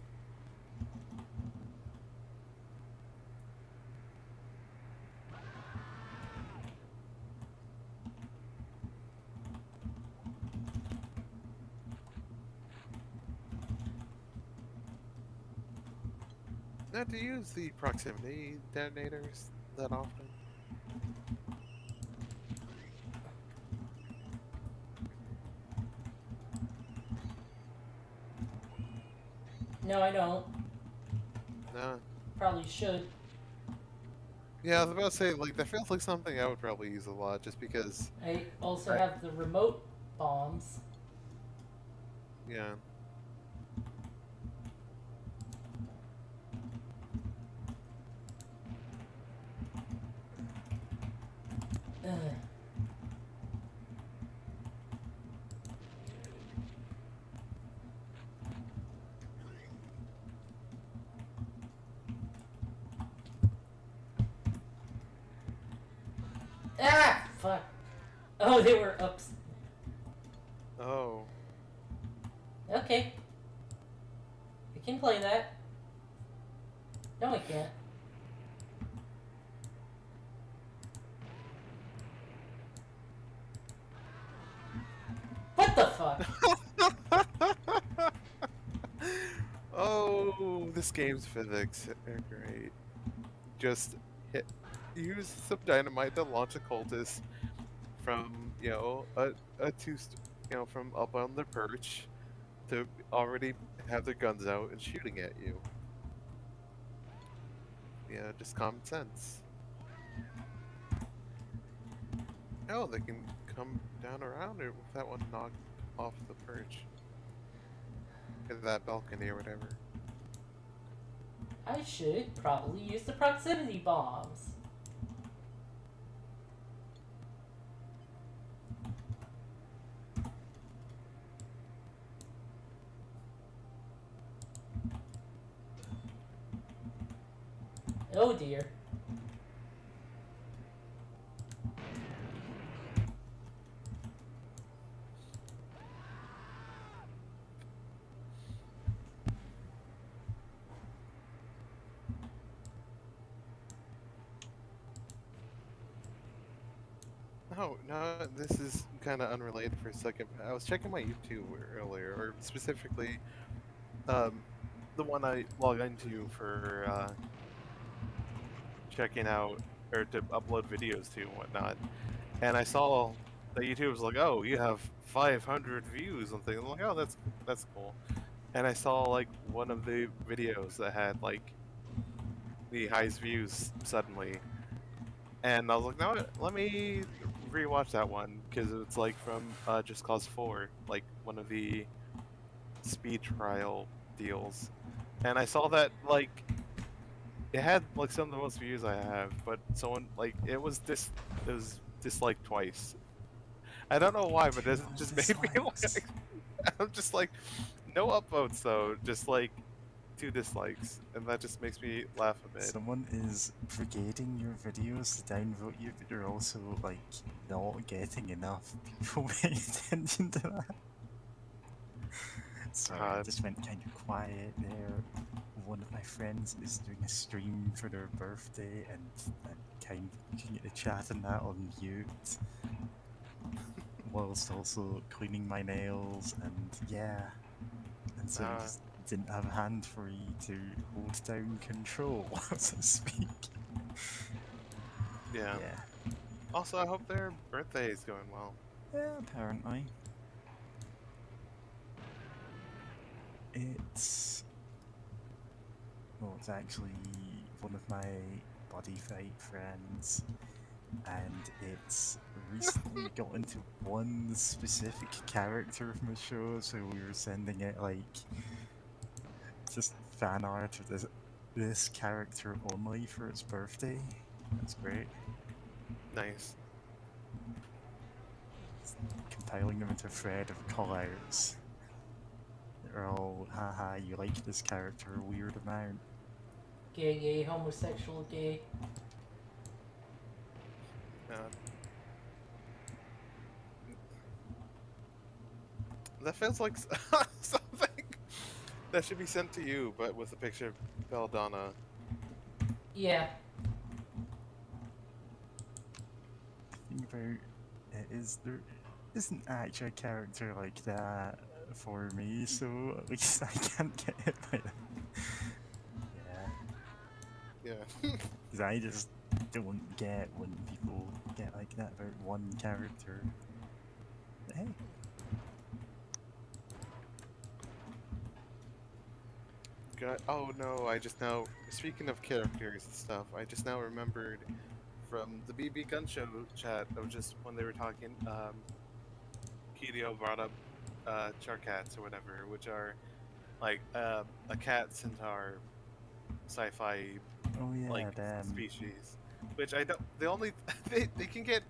Not to use the proximity detonators that often. No, I don't. No. Probably should. Yeah, I was about to say, like, that feels like something I would probably use a lot, just because, I also Right. have the remote bombs. yeah. Ugh. Ah! Fuck. Oh, they were up. Oh. Okay. We can play that. No, we can't. What the fuck? Oh, this game's physics are great. Just use some dynamite to launch a cultist from, a from up on the perch to already have their guns out and shooting at you. Yeah, just common sense. Oh, they can come down around it with that one knocked off the perch. Or that balcony or whatever. I should probably use the proximity bombs. Oh dear. No, no, this is kind of unrelated for a second. I was checking my YouTube earlier, or specifically, the one I log into for checking out or to upload videos to and whatnot. And I saw that YouTube was like, "Oh, you have 500 views and things." I'm like, "Oh, that's cool." And I saw like one of the videos that had like the highest views suddenly, and I was like, "No, let me rewatch that one because it's like from Just Cause 4, like one of the speed trial deals." And I saw that like it had like some of the most views I have, but someone like it was disliked twice. I don't know why, but it Two just made me dislikes. like I'm just like no upvotes though, just like 2 dislikes, and that just makes me laugh a bit. Someone is brigading your videos to downvote you, but you're also like not getting enough people paying attention to that. Sorry, I Uh, just went kind of quiet there. One of my friends is doing a stream for their birthday, and I'm kind of looking at the chat and that on mute, whilst also cleaning my nails, and yeah. And so you uh, just didn't have a hand free to hold down control, so to speak. yeah. Yeah. Also, I hope their birthday is going well. Yeah, apparently. It's... Well, it's actually one of my body fight friends, and it's recently got into one specific character from a show, so we were sending it like just fan art of this character only for its birthday. That's great. Nice. Compiling them into a thread of callouts. They're all, haha, you like this character a weird amount. Gay, gay, homosexual, gay. Uh, that feels like something that should be sent to you, but with a picture of Belladonna. Yeah. The thing about it is there isn't actually a character like that for me, so at least I can't get hit by them. Yeah. Yeah. Because I just don't get when people get like that about one character. But hey, God, oh no, I just now, speaking of characters and stuff, I just now remembered from the BB Gun Show chat of just when they were talking, Kirio brought up Charcats or whatever, which are like a cat centaur sci-fi oh like yeah, them. species. which I don't. The only they can get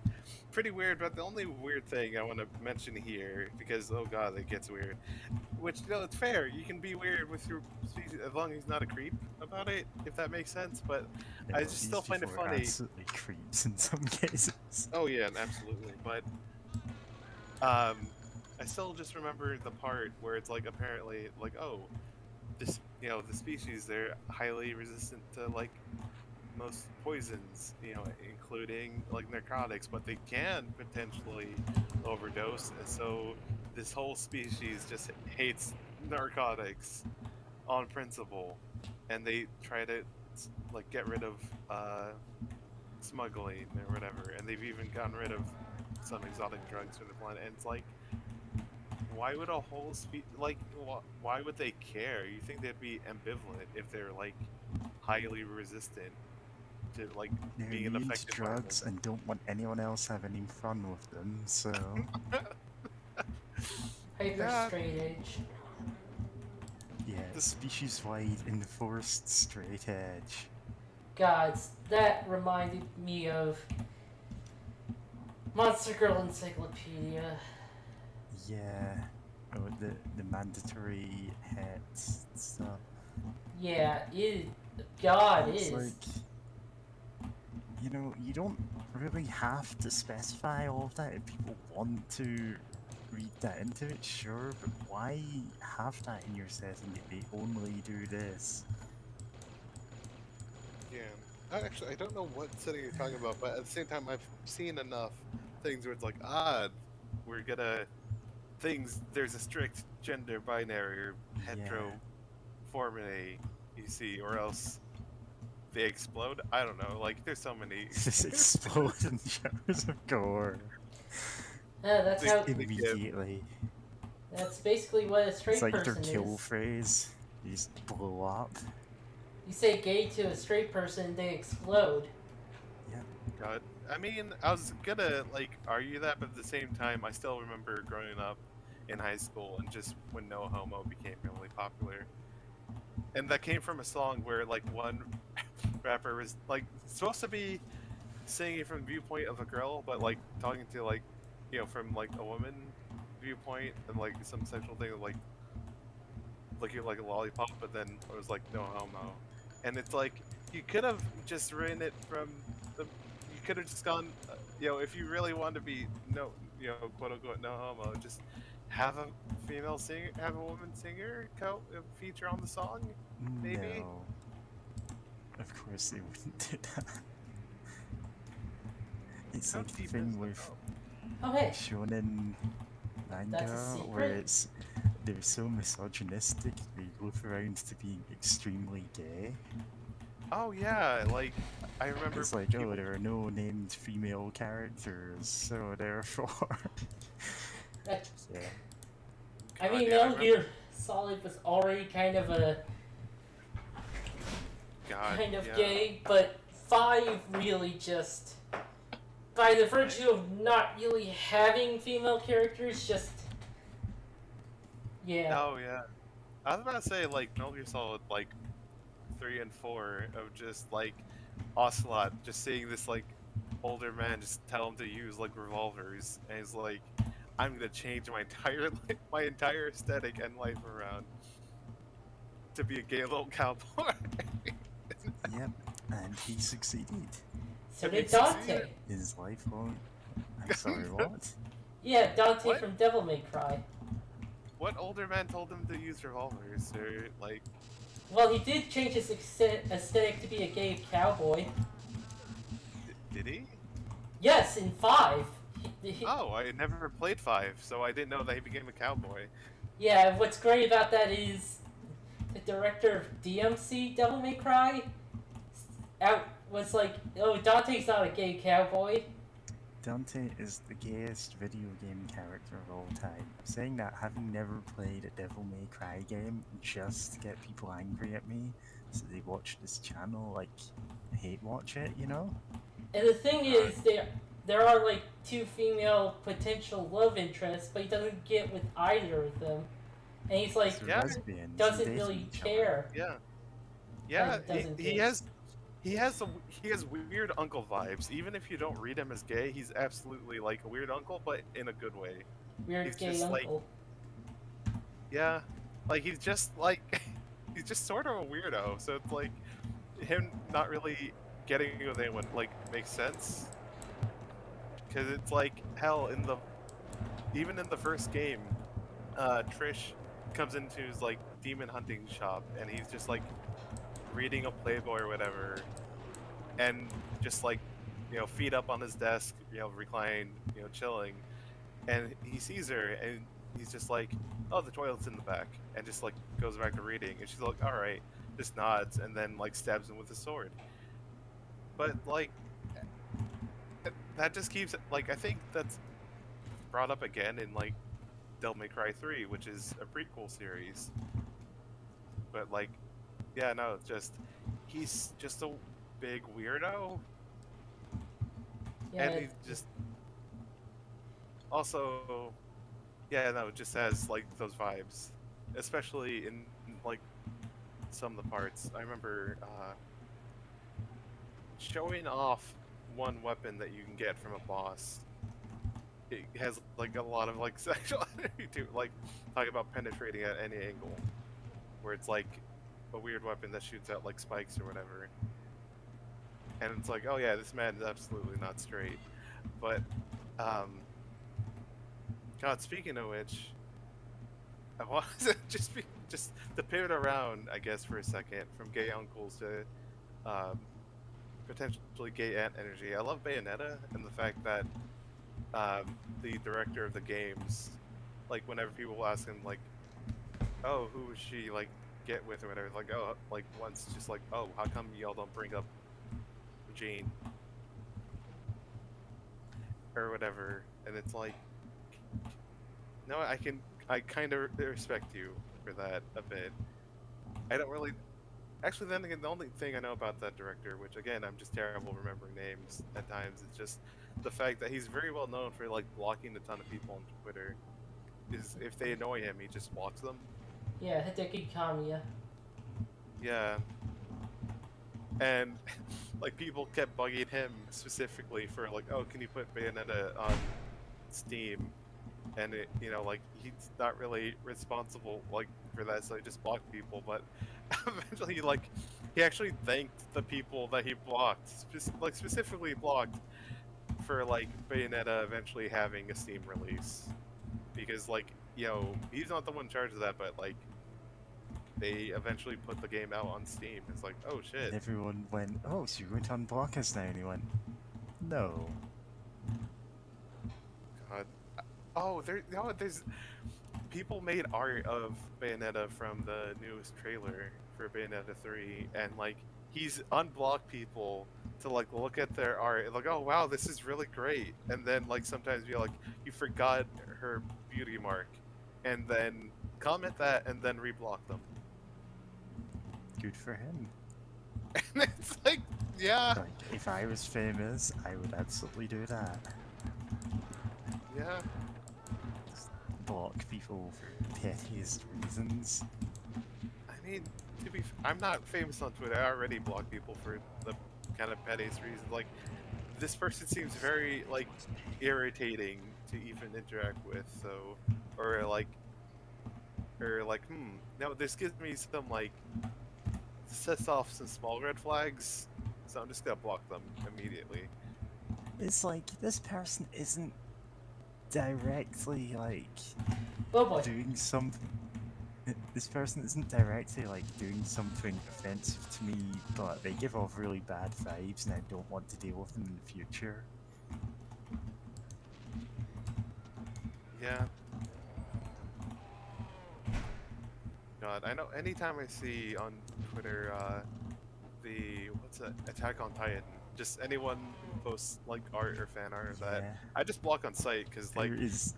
pretty weird, but the only weird thing I want to mention here, because oh god, it gets weird. Which it's fair. You can be weird with your species as long as he's not a creep about it, if that makes sense. But I Well, just these still find it people are funny. absolutely creeps in some cases. Oh yeah, absolutely. But I still just remember the part where it's like apparently like this the species they're highly resistant to like most poisons, including like narcotics, but they can potentially overdose. And so this whole species just hates narcotics on principle, and they try to like get rid of smuggling or whatever, and they've even gotten rid of some exotic drugs from the planet. And it's like, why would a whole why would they care? You think they'd be ambivalent if they're like highly resistant to like They're being immune to affected by drugs them. and don't want anyone else having fun with them, so... Hyper Yeah. straight edge. Yeah, species-wide enforced straight edge. Gods, that reminded me of Monster Girl Encyclopedia. Yeah. Oh, the mandatory hats stuff. Yeah, God It's is. like, you don't really have to specify all of that. If people want to read that into it, sure, but why have that in your setting if they only do this? Yeah. Actually, I don't know what setting you're talking about, but at the same time, I've seen enough things where it's like, we're gonna there's a strict gender binary or heteroformity, you see, or else they explode. I don't know. Like, there's so many. Just explode in showers of gore. That's how. Immediately. That's basically what a straight It's like their person kill is. phrase. You just blow up. You say gay to a straight person, they explode. Yeah. God, I mean, I was gonna like argue that, but at the same time, I still remember growing up in high school and just when No Homo became really popular, and that came from a song where like one rapper was like supposed to be singing from the viewpoint of a girl, but like talking to like from like a woman viewpoint and like some sexual thing like a lollipop, but then it was like no homo, and it's like you could have just written it from you could have just gone if you really wanted to be quote unquote no homo, just have a female singer, have a woman singer feature on the song, maybe. No. Of course they wouldn't do that. It's How like the deep thing is with Oh hey, shonen That's a manga where secret? they're so misogynistic they go around to being extremely gay. Oh yeah, like I remember It's like, people. oh, there are no named female characters, so therefore... That, yeah. I mean, yeah, I Metal Gear Solid was already kind of yeah. gay, but 5 really just, by the virtue of not really having female characters, just yeah. Oh yeah. I was about to say like Metal Gear Solid like 3 and 4 of just like Ocelot just seeing this like older man just tell him to use like revolvers, and he's like, I'm gonna change my entire my entire aesthetic and life around to be a gay little cowboy. Yep, and he succeeded. So Have did you Dante. succeeded? His lifelong... I'm sorry, what? Yeah, Dante What? from Devil May Cry. What older man told him to use revolvers or like? Well, he did change his aesthetic to be a gay cowboy. Did he? Yes, in 5. Oh, I never played 5, so I didn't know that he became a cowboy. Yeah, what's great about that is the director of DMC Devil May Cry was like, oh, Dante's not a gay cowboy. Dante is the gayest video game character of all time. Saying that, having never played a Devil May Cry game just to get people angry at me, so they watch this channel, like, hate watch it, you know? And the thing is, there are like 2 female potential love interests, but he doesn't get with either of them. And he's like, They're Yeah. lesbians, doesn't they date really each other. care. Yeah. Yeah, Doesn't he get- he has weird uncle vibes. Even if you don't read him as gay, he's absolutely like a weird uncle, but in a good way. Weird He's gay just like uncle. yeah, like he's just like he's just sort of a weirdo. So it's like him not really getting with anyone like makes sense because it's like hell in the even in the first game, Trish comes into his like demon hunting shop and he's just like reading a Playboy or whatever, and just like feet up on his desk, reclined, chilling, and he sees her and he's just like, oh, the toilet's in the back, and just like goes back to reading, and she's like, all right, just nods and then like stabs him with a sword. But like that just keeps like I think that's brought up again in like Devil May Cry 3, which is a prequel series. But like, yeah, no, it's just he's just a big weirdo, Yeah, and he's just also, yeah, no, it just has like those vibes, especially in like some of the parts. I remember showing off one weapon that you can get from a boss. It has like a lot of like sexual energy to like talking about penetrating at any angle, where it's like a weird weapon that shoots out like spikes or whatever. And it's like, oh yeah, this man is absolutely not straight. But God, speaking of which, I want to just to pivot around, I guess, for a second from gay uncles to um, potentially gay aunt energy. I love Bayonetta and the fact that the director of the games, like whenever people ask him like, oh, who would she like get with or whatever, like, oh, like once just like, oh, how come y'all don't bring up Jane or whatever, and it's like, no, I kind of respect you for that a bit. I don't really, actually, then again, the only thing I know about that director, which again, I'm just terrible remembering names at times, is just the fact that he's very well known for like blocking a ton of people on Twitter. Is if they annoy him, he just blocks them. yeah, Hideki Kamiya. Yeah, and like people kept bugging him specifically for like, oh, can you put Bayonetta on Steam? And it, like he's not really responsible like for that, so he just blocked people. But eventually, like, he actually thanked the people that he blocked, specifically blocked for like Bayonetta eventually having a Steam release, because like he's not the one in charge of that, but like they eventually put the game out on Steam. It's like, oh shit. And everyone went, oh, so you're going to unblock us now? And he went, no. God. Oh, there's people made art of Bayonetta from the newest trailer for Bayonetta 3, and like he's unblocked people to like look at their art and like, oh wow, this is really great, and then like sometimes be like, you forgot her beauty mark, and then comment that and then reblock them. Good for him. And it's like, yeah, Like, if I was famous, I would absolutely do that. yeah. Just block people for pettiest reasons. I mean, I'm not famous on Twitter. I already block people for the kind of pettiest reasons. Like, this person seems very like irritating to even interact with. So, or like, no, this gives me some like sets off some small red flags. So I'm just gonna block them immediately. It's like, this person isn't directly, like, Oh boy. doing something. This person isn't directly, like, doing something offensive to me, but they give off really bad vibes and I don't want to deal with them in the future. Yeah. God, I know. Anytime I see on Twitter, what's that? Attack on Titan. Just anyone who posts like art or fan art of that, Yeah. I just block on sight because like, There is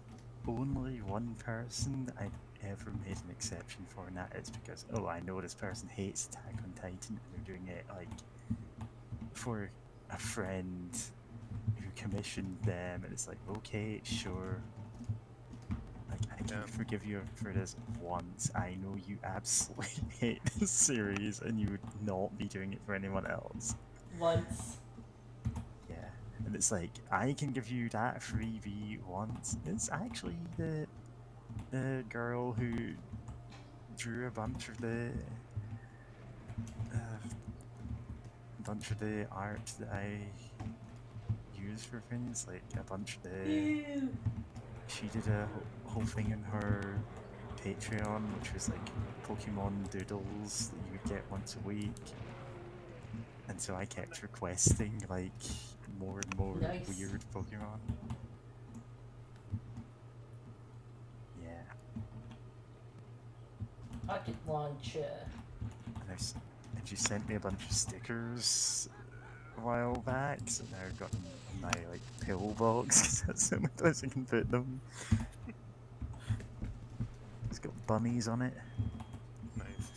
only one person I've ever made an exception for, and that is because, oh, I know this person hates Attack on Titan, and they're doing it, like, for a friend who commissioned them, and it's like, okay, sure. Like, I can Yeah. forgive you for this once. I know you absolutely hate this series, and you would not be doing it for anyone else. once. Yeah, and it's like I can give you that freebie once. It's actually the girl who drew a bunch of the art that I use for things, like a bunch of the. Ew. She did a whole thing in her Patreon, which was like Pokemon doodles that you would get once a week. And so I kept requesting like more and more Nice. weird Pokemon. Yeah, Rocket launcher. and she sent me a bunch of stickers a while back, so now I've got them in my like pillbox because that's the only place I can put them. It's got bunnies on it. Nice.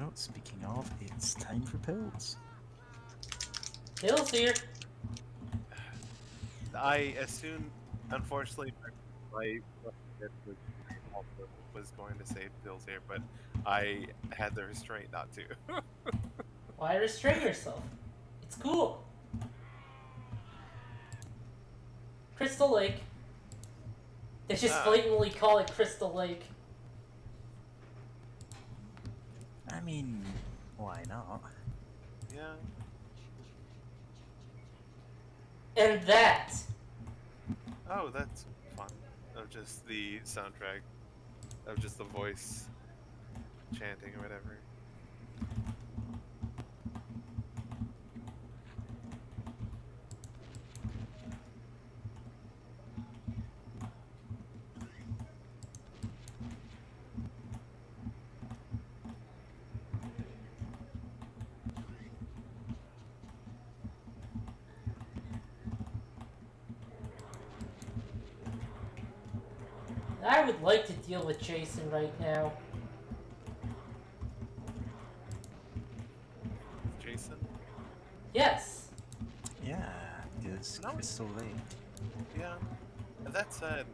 Oh, speaking of, it's time for pills. Bill's here. I unfortunately, my also was going to say Bill's here, but I had the restraint not to. Why restrain yourself? It's cool. Crystal Lake. They just blatantly call it Crystal Lake. I mean, why not? Yeah. And that. Oh, that's fun. Of just the soundtrack, of just the voice chanting or whatever. I would like to deal with Jason right now. Jason? Yes. Yeah, it's No. Crystal Lake. Yeah. And that said,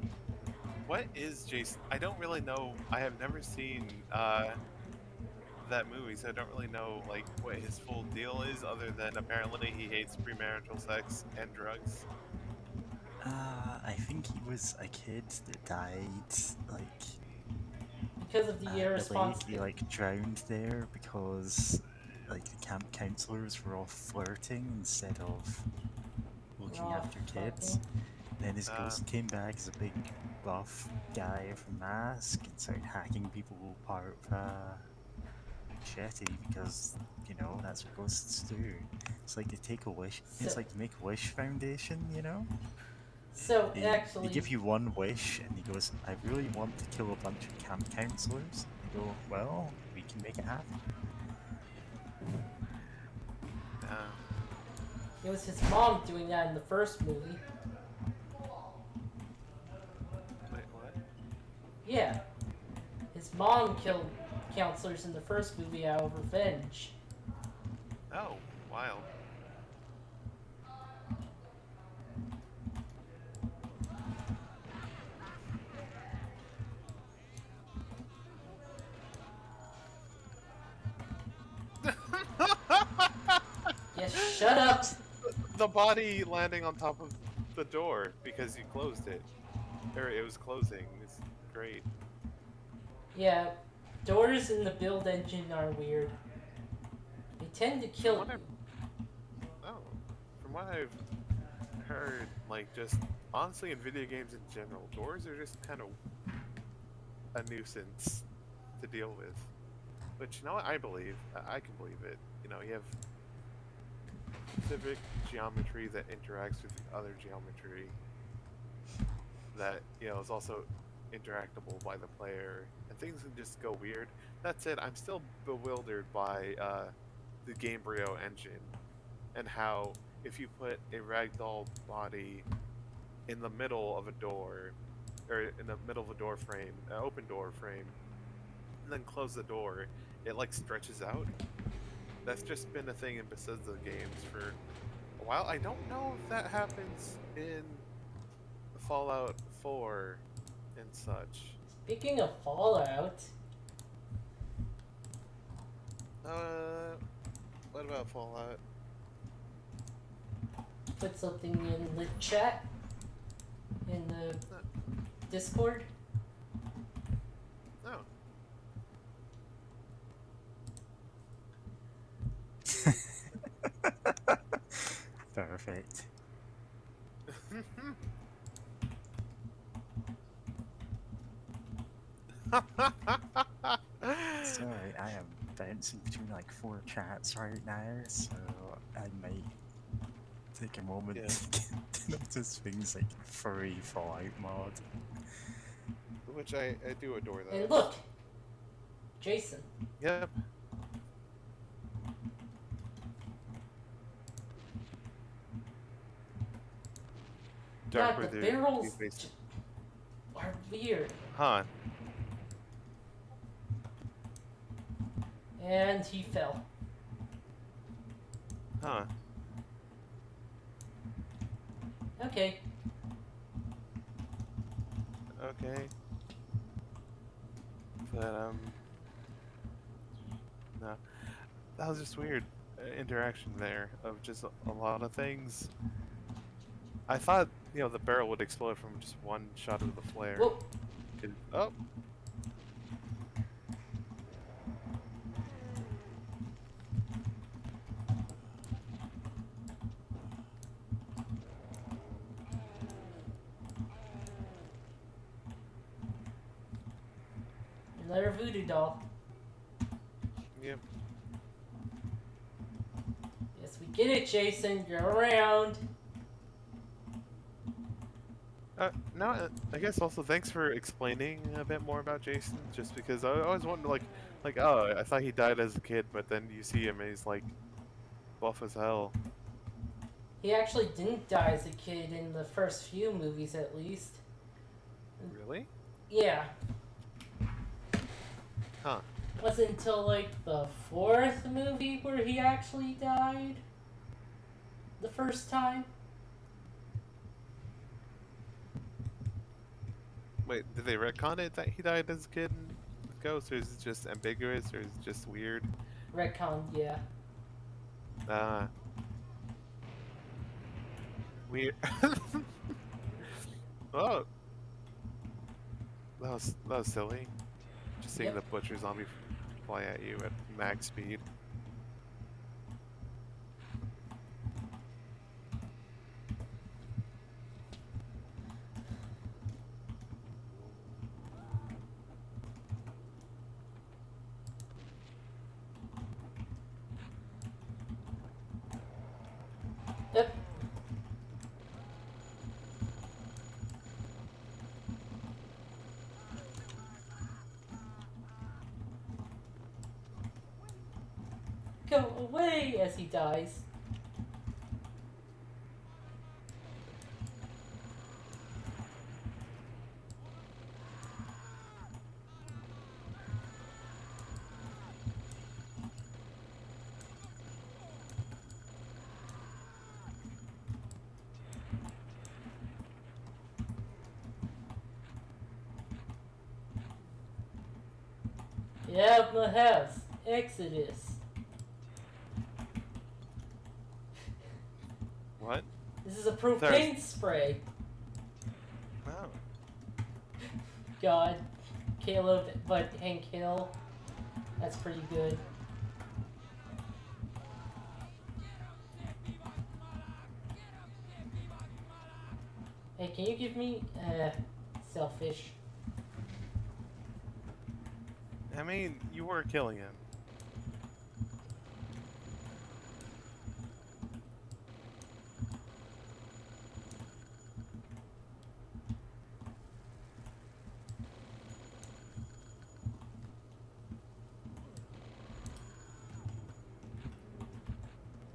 what is Jason? I don't really know. I have never seen that movie, so I don't really know like what his full deal is, other than apparently he hates premarital sex and drugs. I think he was a kid that died, like, Because of the at the lake. He, irresponsibility. like, drowned there because, like, the camp counselors were all flirting instead of looking after kids. Then his ghost came back as a big buff guy with a mask and started hacking people apart with a machete because, you know, that's what ghosts do. It's like they take a wish. It's like the Make-A-Wish Foundation, you know? So They actually, give you one wish, and he goes, I really want to kill a bunch of camp counselors. And they go, well, we can make it happen. it was his mom doing that in the first movie. Wait, what? Yeah. His mom killed counselors in the first movie out of revenge. Oh, wild. Yes, shut up. The body landing on top of the door because you closed it. Or it was closing. It's great. Yeah, doors in the build engine are weird. They tend to kill you. Oh, from what I've heard, like just honestly in video games in general, doors are just kind of a nuisance to deal with. Which, you know what, I believe. I can believe it. You know, you have specific geometry that interacts with other geometry that, you know, is also interactable by the player, and things can just go weird. That said, I'm still bewildered by the Gamebryo engine and how if you put a ragdoll body in the middle of a door, or in the middle of a door frame, an open door frame, and then close the door, it like stretches out. That's just been a thing in Bethesda games for a while. I don't know if that happens in Fallout 4 and such. Speaking of Fallout, What about Fallout? put something in the chat, in the Discord. Oh. Perfect. Sorry, I am bouncing between like 4 chats right now, so I might take a moment Yeah. to notice things like furry Fallout mod. Which I do adore those. And look, Jason. Yep. Dark God, the Wither barrels Two-Faced. are weird. Huh. And he fell. Huh. Okay. Okay. But no, that was just weird interaction there of just a lot of things. I thought the barrel would explode from just one shot of the flare. Whoa. Oh. Another voodoo doll. Yep. Yes, we get it, Jason. You're around. No, I guess also thanks for explaining a bit more about Jason. Just because I always wanted like oh, I thought he died as a kid, but then you see him and he's like buff as hell. He actually didn't die as a kid in the first few movies, at least. Really? Yeah. Huh. Wasn't until like the fourth movie where he actually died. The first time. Wait, did they retcon it that he died as a kid in Ghost, or is it just ambiguous, or is it just weird? Retcon, yeah. Weird. Oh, that was silly. Just seeing Yep. the butcher zombie fly at you at max speed. Yep. Go away as he dies. Yeah, perhaps. Exodus. What? This is a propane spray. Wow. God. Caleb, but Hank Hill. That's pretty good. Hey, can you give me, selfish? I mean, you were killing him.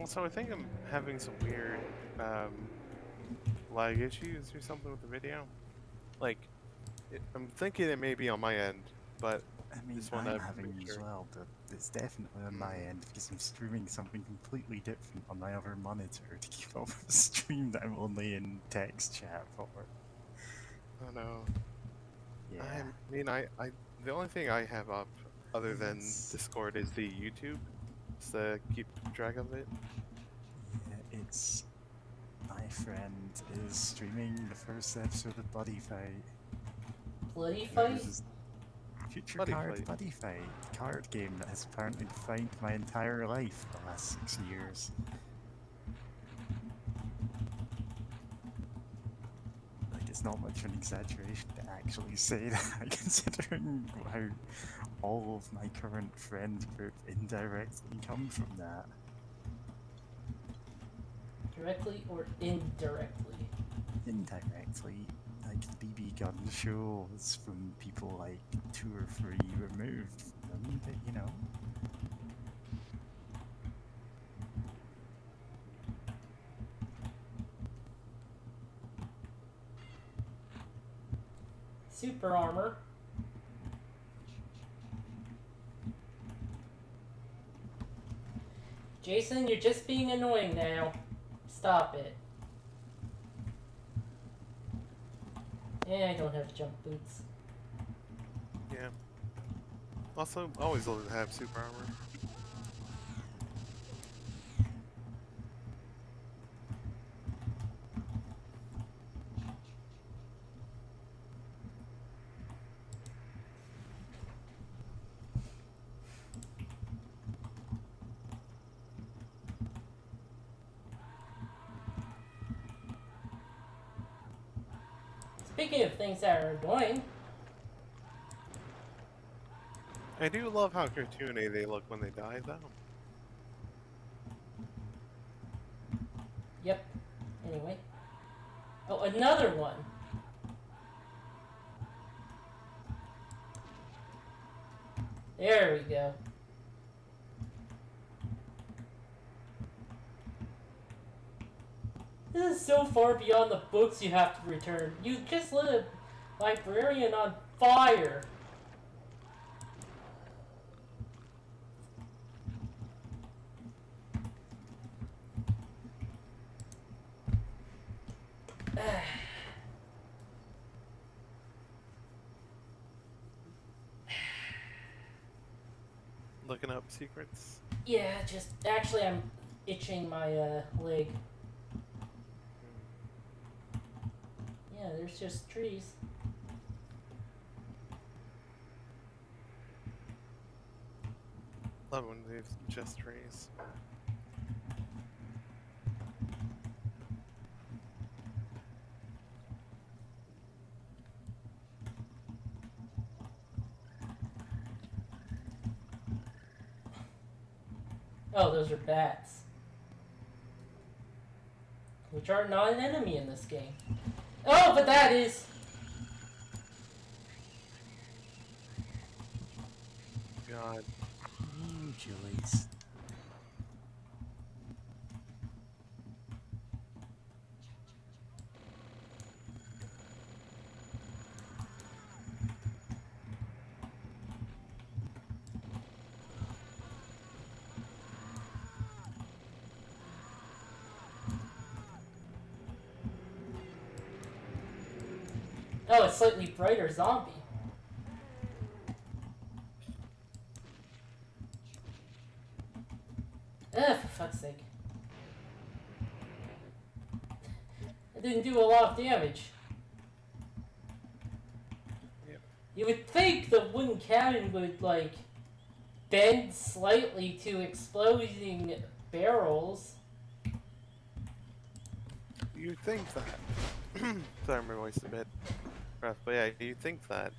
Also, I think I'm having some weird lag issues or something with the video. Like, I'm thinking it may be on my end, but I mean, just want to I'm having make as sure. well, but it's definitely on my end because I'm streaming something completely different on my other monitor to keep up with the stream that I'm only in text chat for. Oh no. Yeah. I mean, the only thing I have up other than It's- Discord is the YouTube, just to keep track of it. Yeah, it's. I my friend is streaming the first episode of Buddy Fight. Bloody He fight? uses Future Buddy Card Fight. Buddy Fight, card game that has apparently defined my entire life for the last 6 years. Like, it's not much of an exaggeration to actually say that, considering how all of my current friend group indirectly come from that. Directly or indirectly? Indirectly, like the BB gun show is from people like 2 or 3 removed from them, but you know. Super armor. Jason, you're just being annoying now. Stop it. I don't have jump boots. Yeah. Also, always love to have super armor. Speaking of things that are annoying, I do love how cartoony they look when they die, though. yep. Anyway. Oh, another one. There we go. This is so far beyond the books you have to return. You just lit a librarian on fire. Looking up secrets. Yeah, just actually I'm itching my leg. Yeah, there's just trees. Love when they've just trees. Oh, those are bats. Which are not an enemy in this game. Oh, but that is... God. Julies. Oh, a slightly brighter zombie. Ugh, for fuck's sake. It didn't do a lot of damage. Yep. You would think the wooden cannon would, like, bend slightly to exploding barrels. You'd think that. Sorry, my voice is a bit rough, but yeah, you'd think that.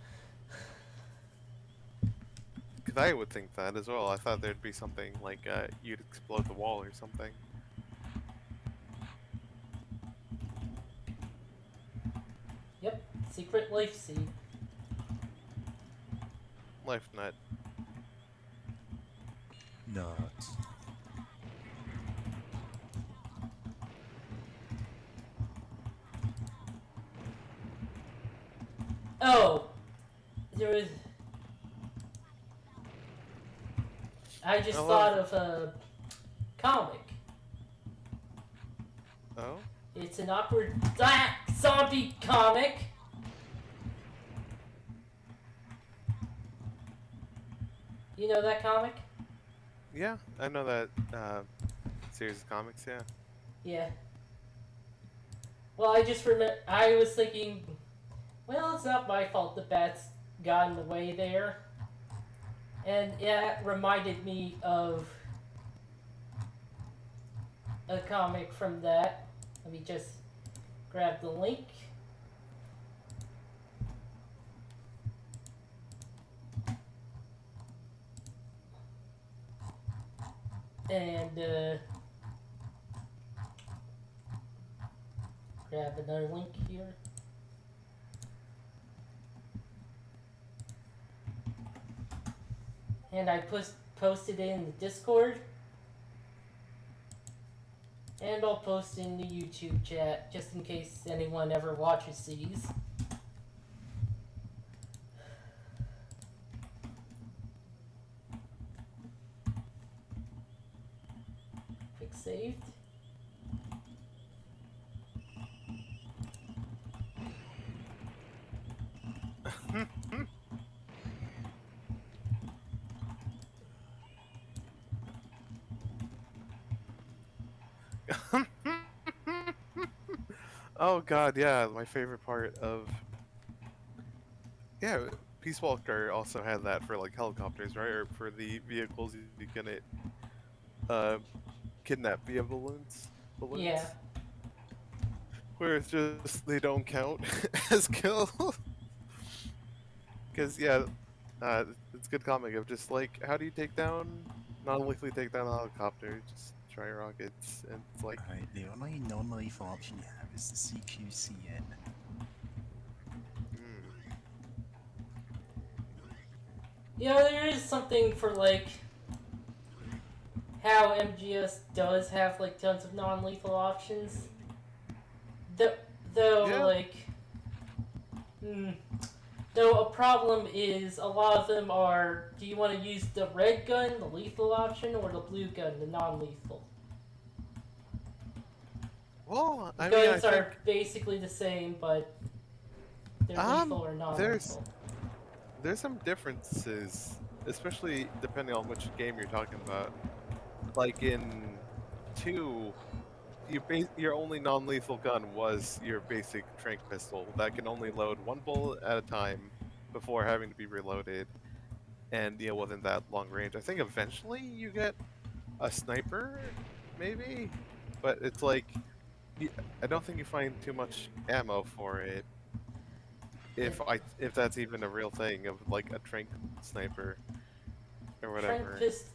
Because I would think that as well. I thought there'd be something like you'd explode the wall or something. Yep, secret life seed. Life nut. Not. Oh! There was... I just thought of a comic. Oh? It's an awkward zombie comic. You know that comic? Yeah, I know that series of comics, yeah. Yeah. Well, I just remember. I was thinking, well, it's not my fault the bats got in the way there, and it reminded me of a comic from that. Let me just grab the link. And grab another link here. And I posted it in the Discord. And I'll post in the YouTube chat just in case anyone ever watches these. Quick saved. Oh god, yeah, my favorite part of yeah, Peace Walker also had that for like helicopters, right? Or for the vehicles you can uh kidnap via balloons. Yeah. Where it's just they don't count as kills. Because yeah, it's a good comic of just like how do you take down non-lethally take down a helicopter? Just try rockets, and it's like Right, the only non-lethal option you have is the CQC it. mm, Yeah, there is something for like how MGS does have like tons of non-lethal options. Though yeah. like, though a problem is a lot of them are. Do you want to use the red gun, the lethal option, or the blue gun, the non-lethal? Well, The I mean, I guns think are basically the same, but they're lethal or non-lethal. there's some differences, especially depending on which game you're talking about. Like in two, your only non-lethal gun was your basic trank pistol that can only load one bullet at a time before having to be reloaded, and wasn't that long range. I think eventually you get a sniper, maybe, but it's like I don't think you find too much ammo for it. It, If that's even a real thing of like a trank sniper or trank whatever. pistol.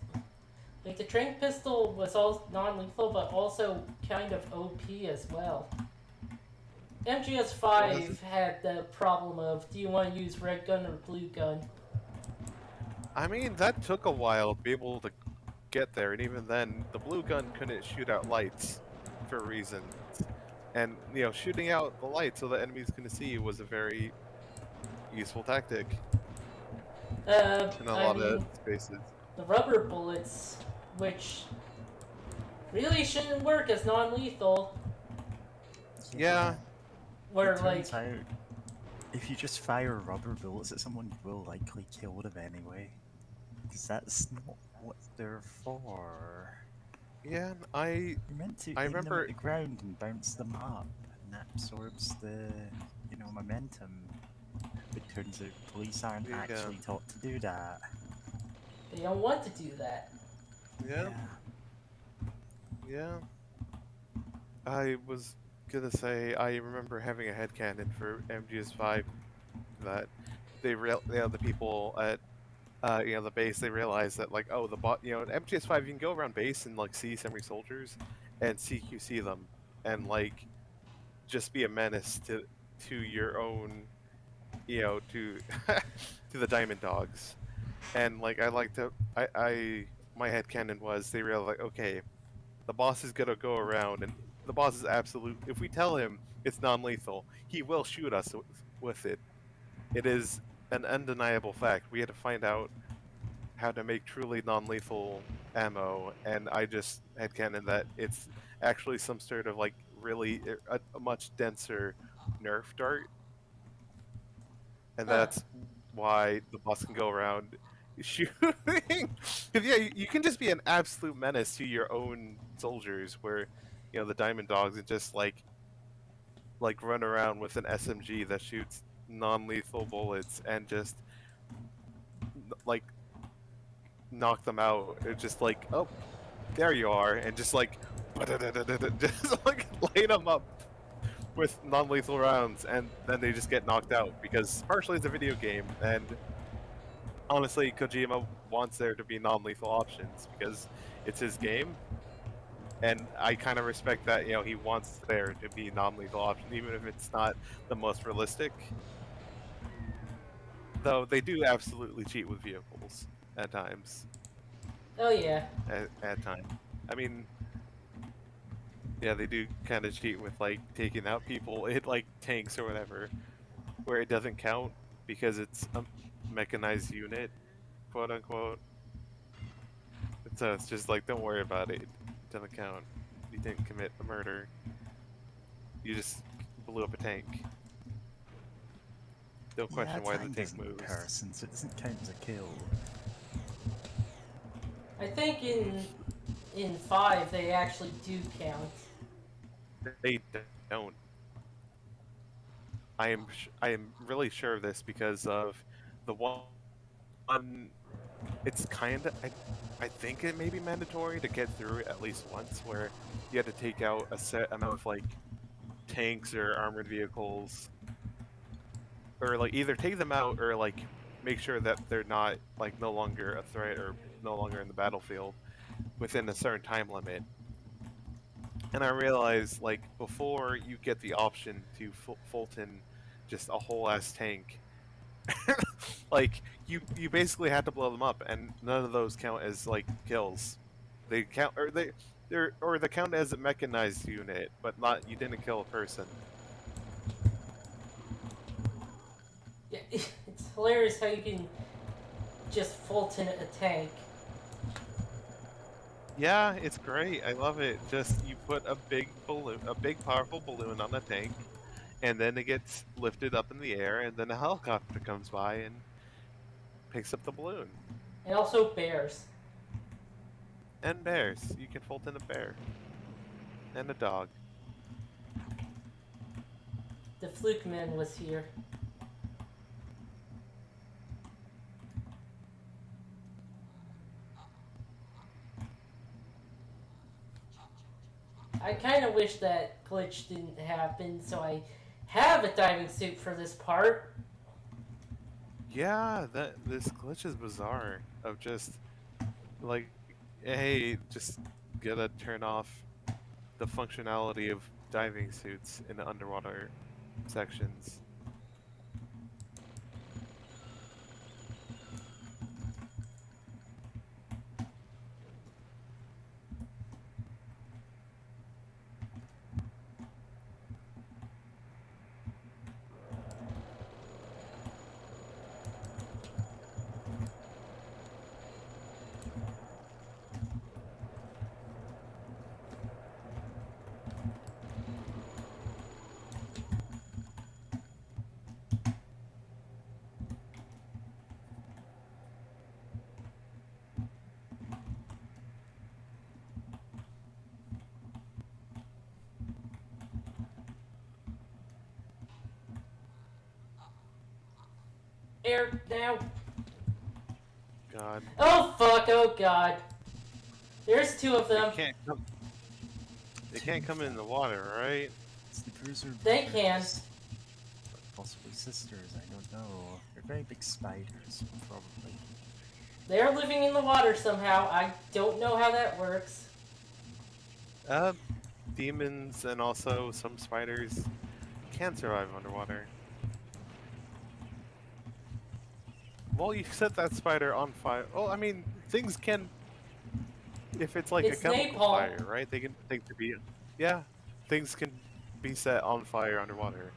Like the trank pistol was all non-lethal, but also kind of OP as well. MGS Well, has 5 had the problem of do you want to use red gun or blue gun? I mean, that took a while to be able to get there, and even then, the blue gun couldn't shoot out lights for reasons. And, shooting out the light so the enemies couldn't see you was a very useful tactic in a I lot of mean, spaces. the rubber bullets, which really shouldn't work as non-lethal, Yeah, were It like, turns out, if you just fire rubber bullets at someone, you will likely kill them anyway. Because that's not what they're for. yeah, I You're meant to I aim them at remember, the ground and bounce them up, and that absorbs the, momentum. But turns out police aren't yeah, actually taught to do that. they don't want to do that. yeah, yeah. I was gonna say I remember having a headcanon for MGS5 that the people at the base, they realized that like, oh, the bot, in MGS5 you can go around base and like see sentry soldiers and CQC them and like just be a menace to your own, to to the Diamond Dogs. And like I like to I my headcanon was they realized like, okay, the boss is gonna go around and the boss is absolute, if we tell him it's non-lethal, he will shoot us with it. It is an undeniable fact. We had to find out how to make truly non-lethal ammo, and I just headcanon that it's actually some sort of like really a much denser Nerf dart, and Huh. that's why the boss can go around shooting. Because yeah, you can just be an absolute menace to your own soldiers, where the Diamond Dogs and just like like run around with an SMG that shoots non-lethal bullets and just like knock them out. It's just like, oh, there you are, and just like just like light them up with non-lethal rounds, and then they just get knocked out because partially it's a video game, and honestly, Kojima wants there to be non-lethal options because it's his game, and I kind of respect that. You know, he wants there to be non-lethal options, even if it's not the most realistic. Though they do absolutely cheat with vehicles at times. Oh yeah. At times, I mean, yeah, they do kind of cheat with like taking out people in like tanks or whatever, where it doesn't count because it's a mechanized unit, quote unquote. So it's just like, don't worry about it. It doesn't count. You didn't commit a murder. You just blew up a tank. Don't Yeah, question a why the tank tank isn't a moves. person, so it doesn't count as a kill. I think in 5 they actually do count. They don't. I am really sure of this because of the one. It's kind of I think it may be mandatory to get through it at least once, where you had to take out a set amount of like tanks or armored vehicles, or like either take them out or like make sure that they're not like no longer a threat or no longer in the battlefield within a certain time limit. And I realized like before you get the option to Fulton just a whole ass tank, like you basically had to blow them up, and none of those count as like kills. They count or they count as a mechanized unit, but not you didn't kill a person. Yeah, it's hilarious how you can just Fulton a tank. Yeah, it's great. I love it. Just you put a big balloon, a big powerful balloon on the tank, and then it gets lifted up in the air, and then a helicopter comes by and picks up the balloon. And also bears. And bears. You can fold in a bear. And a dog. The Fluke Man was here. I kind of wish that glitch didn't happen, so I have a diving suit for this part. Yeah, this glitch is bizarre. Of just like, hey, just gotta turn off the functionality of diving suits in the underwater sections. Air now. God. Oh fuck, oh god. There's 2 of them. They can't come in the water, right? Slippers or They can. brothers? Possibly sisters, I don't know. They're very big spiders, probably. They're living in the water somehow. I don't know how that works. Demons and also some spiders can survive underwater. Well, you set that spider on fire. Well, I mean, things can, if it's like It's a chemical napalm. fire, right? They can be, yeah, things can be set on fire underwater.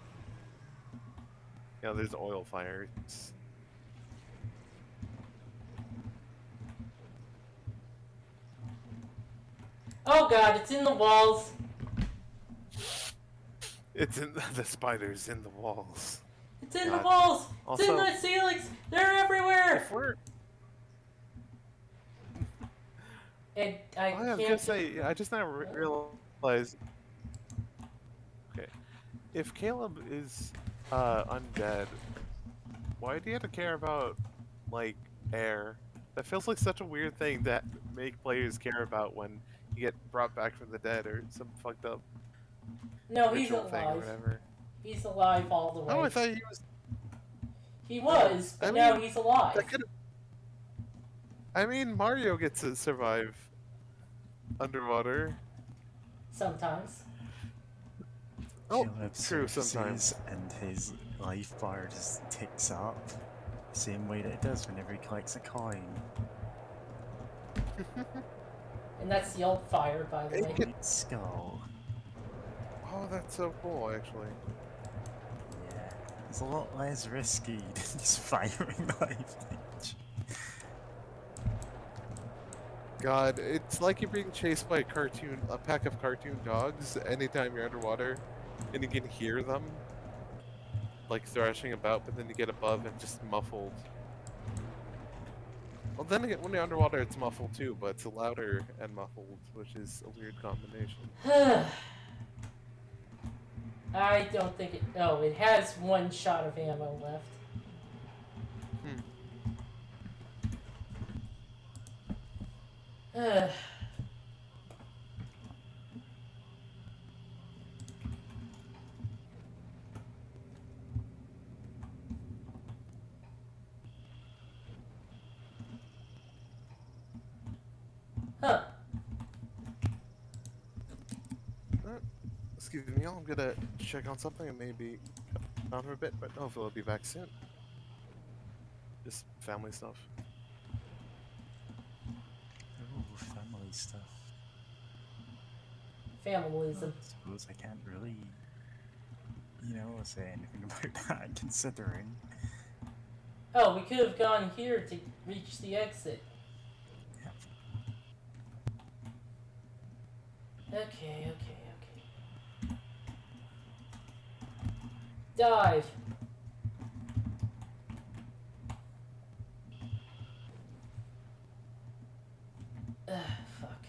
You know, there's oil fires. Oh god, it's in the walls. It's in the spiders in the walls. It's in God. the walls. It's in Also, the ceilings. They're everywhere. if we're, And I was can't. gonna say, I just now realized. Okay, if Caleb is undead, why do you have to care about like air? That feels like such a weird thing that make players care about when you get brought back from the dead or some fucked up No, he's ritual thing or alive. whatever. He's alive all the Oh, I way. thought he was. He Oh, was, I but now mean, he's alive. that could. I mean, Mario gets to survive underwater. Sometimes. Oh, Caleb true. surfaces Sometimes. and his life bar just ticks up, the same way that it does whenever he collects a coin. And that's the old fire, by the way. Great skull. Oh, that's so cool, actually. Yeah, it's a lot less risky than just firing life damage. God, it's like you're being chased by a pack of cartoon dogs anytime you're underwater, and you can hear them, like thrashing about, but then you get above and just muffled. Well, then again, when you're underwater, it's muffled too, but it's louder and muffled, which is a weird combination. I don't think it. Oh, it has one shot of ammo left. Huh. Excuse me, y'all. I'm gonna check on something and maybe out for a bit, but hopefully I'll be back soon. Just family stuff. Oh, family stuff. Familism. I suppose I can't really, say anything about that, considering. Oh, we could have gone here to reach the exit. Yeah. Okay. Dive. Fuck.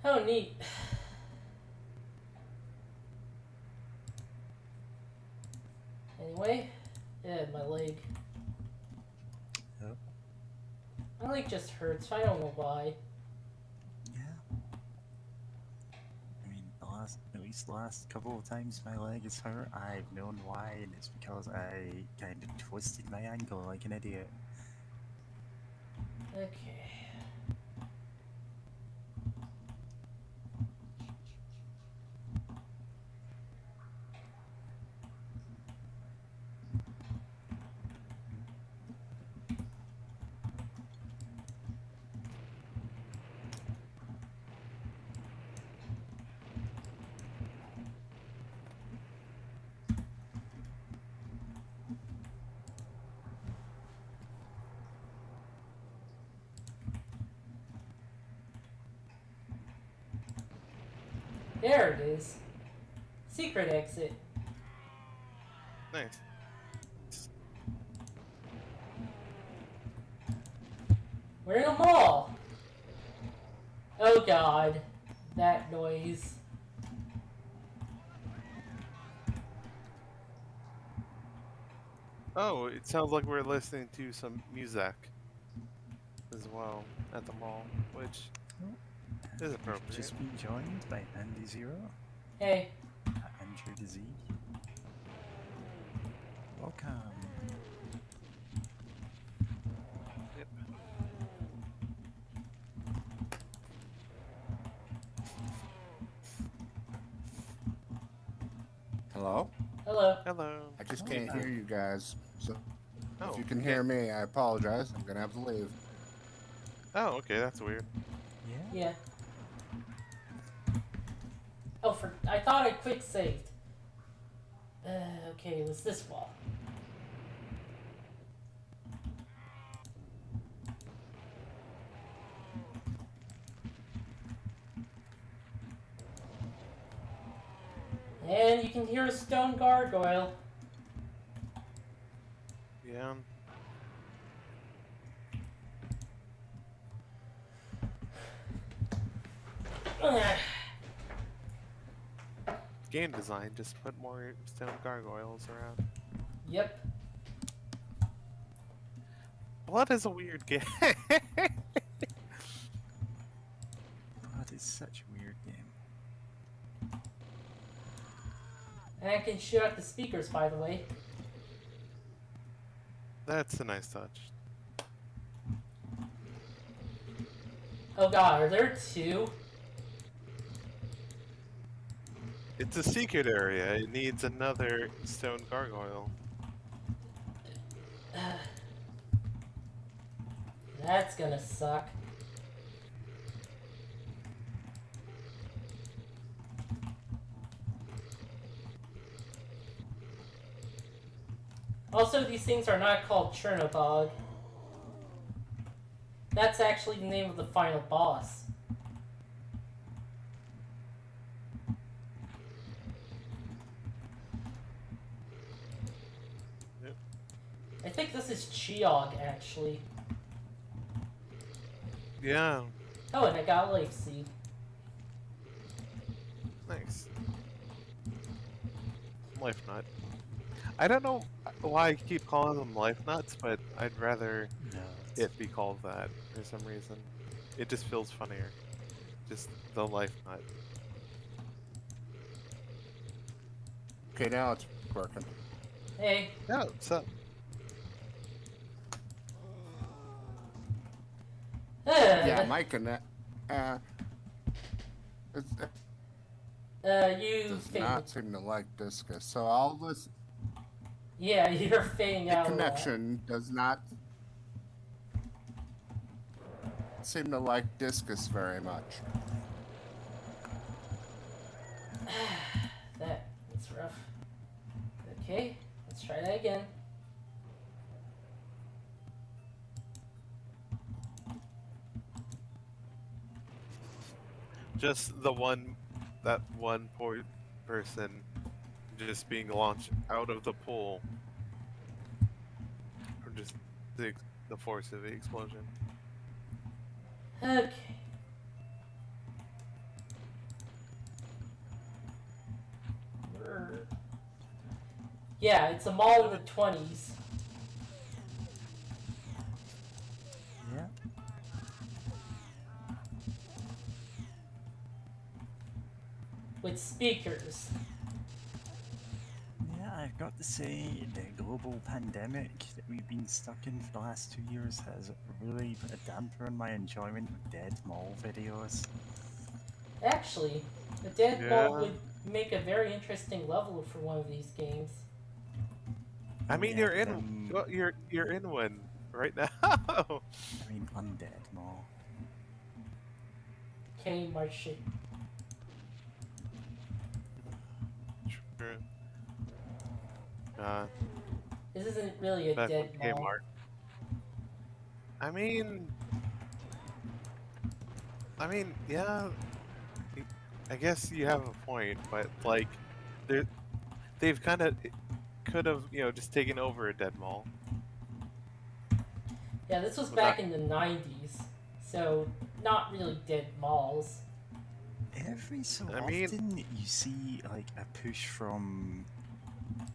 Oh, neat. Anyway, yeah, my leg. Yep. My leg just hurts. I don't know why. Yeah. I mean, at least the last couple of times my leg is hurt, I've known why, and it's because I kind of twisted my ankle like an idiot. Okay. There it is. Secret exit. Nice. We're in a mall. Oh god. That noise. Oh, it sounds like we're listening to some music as well at the mall, which is You've appropriate. just been joined by Andy Zero, Hey. Andrew Disease. Welcome. Yep. Hello? Hello. Hello. I just Oh, can't hi. hear you guys. So Oh, if you can hear me, I apologize. I'm gonna have to leave. Oh, okay, that's weird. Yeah. Yeah. Oh, I thought I quick saved. Okay, it was this wall. And you can hear a stone gargoyle. Yeah. Game design, just put more stone gargoyles around. Yep. Blood is a weird game. Blood is such a weird game. And I can shoot out the speakers, by the way. That's a nice touch. Oh god, are there two? It's a secret area. It needs another stone gargoyle. That's gonna suck. Also, these things are not called Chernobog. That's actually the name of the final boss. Yep. I think this is Chiog, actually. Yeah, Oh, and I got a life seed. nice. Life nut. I don't know why I keep calling them life nuts, but I'd rather No. it be called that for some reason. It just feels funnier. Just the life nut. Okay, now it's working. Hey, Yeah, what's up? Yeah, my connect. It you does fade. not seem to like Discus. So all this Yeah, you're fading the out. connection does not seem to like Discus very much. That's rough. Okay, let's try that again. Just that one poor person just being launched out of the pool. Or just the force of the explosion. Okay. Yeah, it's a mall in the 20s. Yeah. With speakers. Yeah, I've got to say, the global pandemic that we've been stuck in for the last 2 years has really put a damper on my enjoyment of dead mall videos. Actually, the dead Yeah. mall would make a very interesting level for one of these games. I mean, Yeah, you're in. 'cause Well, you're in one right now. I mean, undead mall. Okay, my shit. True. This isn't really a Back dead with mall. Kmart. I mean, yeah. I guess you have a point, but like, they've kind of could have, just taken over a dead mall. Yeah, this was Well, back that- in the 90s, so not really dead malls. Every so I mean- often you see like a push from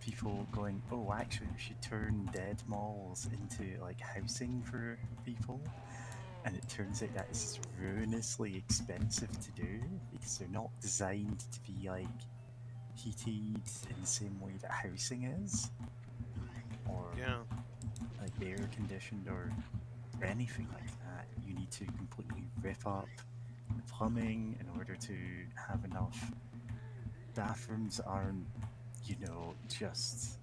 people going, oh, actually we should turn dead malls into like housing for people. And it turns out that is ruinously expensive to do because they're not designed to be like heated in the same way that housing is, or Yeah. like air conditioned or anything like that. You need to completely rip up the plumbing in order to have enough bathrooms that aren't, just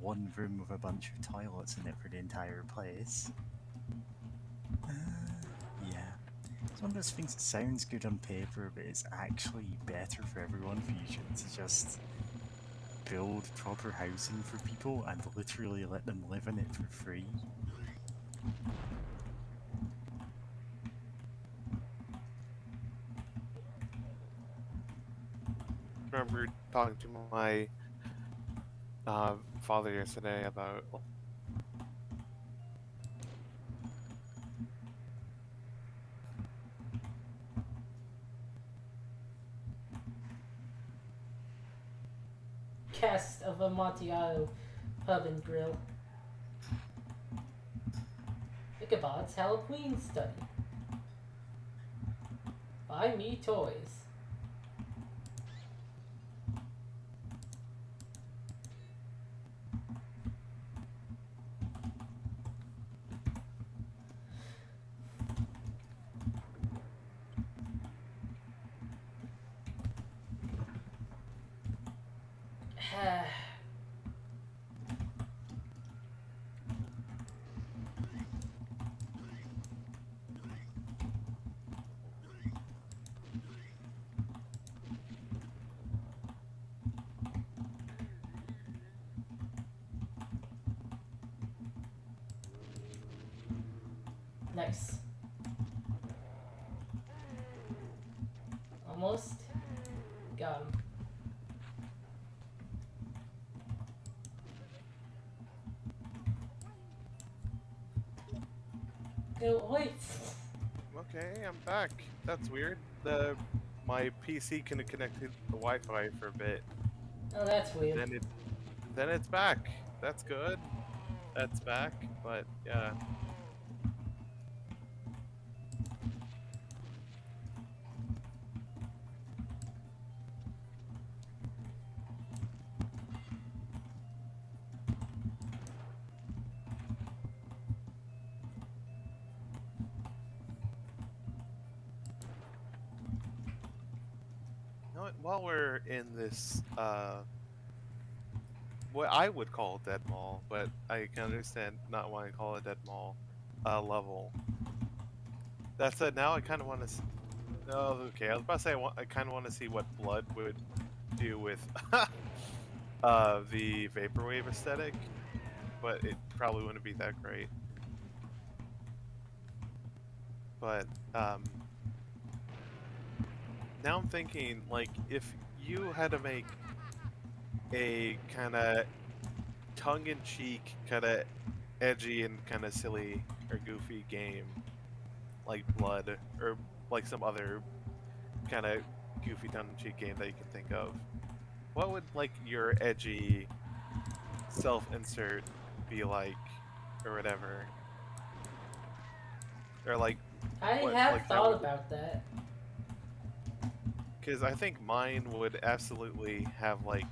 one room with a bunch of toilets in it for the entire place. Yeah. It's one of those things that sounds good on paper, but it's actually better for everyone for you to just build proper housing for people and literally let them live in it for free. Remember talking to my father yesterday about cast of Amontillado Pub and Grill. Ichabod's Halloween Study. Buy me toys. Nice. Almost. Got him. Go away. Okay, I'm back. That's weird. My PC couldn't connect to the Wi-Fi for a bit. Oh, that's weird. Then it's back. That's good. That's back, but yeah. You know what? While we're in this, what I would call a dead mall, but I can understand not wanting to call it a dead mall, level. That said, now I kind of want to. Oh, okay. I was about to say I kind of want to see what Blood would do with the vaporwave aesthetic, but it probably wouldn't be that great. But now I'm thinking, like, if you had to make a kind of tongue-in-cheek, kind of edgy and kind of silly or goofy game, like Blood, or like some other kind of goofy tongue-in-cheek game that you can think of, what would like your edgy self-insert be like, or whatever? Or like, I what, have like, thought about that. because I think mine would absolutely have like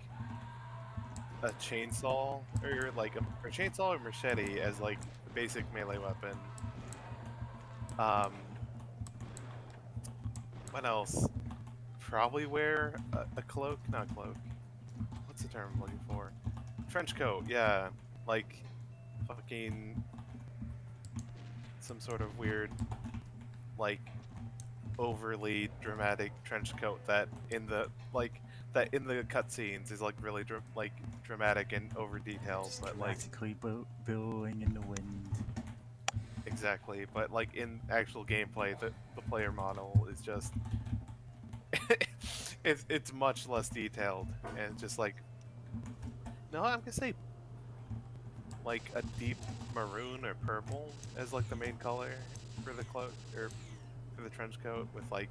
a chainsaw, or like a chainsaw or machete as like the basic melee weapon. What else? Probably wear a cloak, not cloak. What's the term I'm looking for? Trench coat, yeah. Like fucking some sort of weird, like overly dramatic trench coat that in the cutscenes is like really dramatic and over detailed, Just but like dramatically billowing in the wind. exactly. But like in actual gameplay, the player model is just it's much less detailed and it's just like no, I'm gonna say like a deep maroon or purple as like the main color for the cloak or for the trench coat with like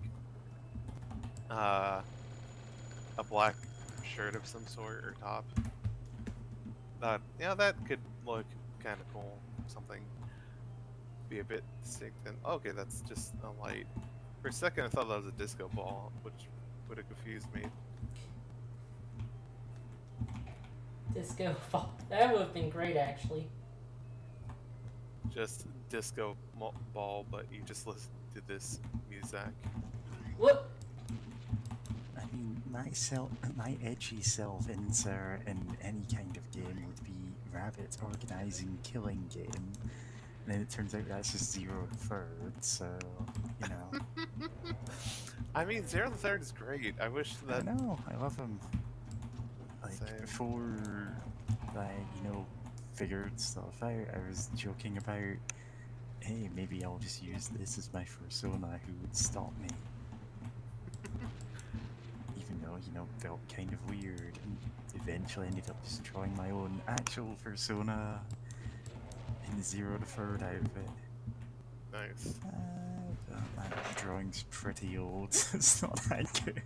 a black shirt of some sort or top. Yeah, that could look kind of cool. Something be a bit distinct. And okay, that's just a light. For a second, I thought that was a disco ball, which would have confused me. Disco ball. That would have been great, actually. Just disco ball, but you just listen to this music. What? I mean, my edgy self-insert in any kind of game would be Rabbit organizing killing game. And then it turns out that's just 0 to 3rd, so, you know. I mean, 0 to 3rd is great. I wish that. I know, I love him. Like, Same. before I, figured stuff out, I was joking about, hey, maybe I'll just use this as my persona who would stop me. Even though, felt kind of weird, and eventually ended up just drawing my own actual persona in the 0 to 3rd outfit. Nice. That drawing's pretty old, so it's not that good.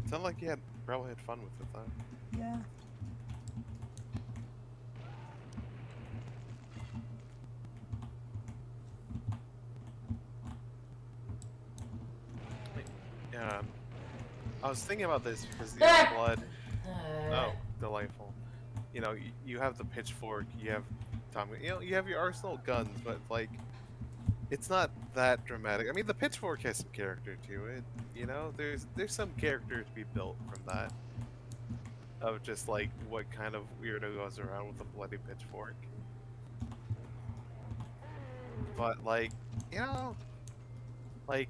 Sounded like you had Probably had fun with it though. Yeah. Yeah. I was thinking about this because the other blood. Oh, delightful. You know, you have the pitchfork, you have you have your arsenal of guns, but like, it's not that dramatic. I mean, the pitchfork has some character to it. You know, there's some character to be built from that. Of just like what kind of weirdo goes around with a bloody pitchfork. But like, you know, like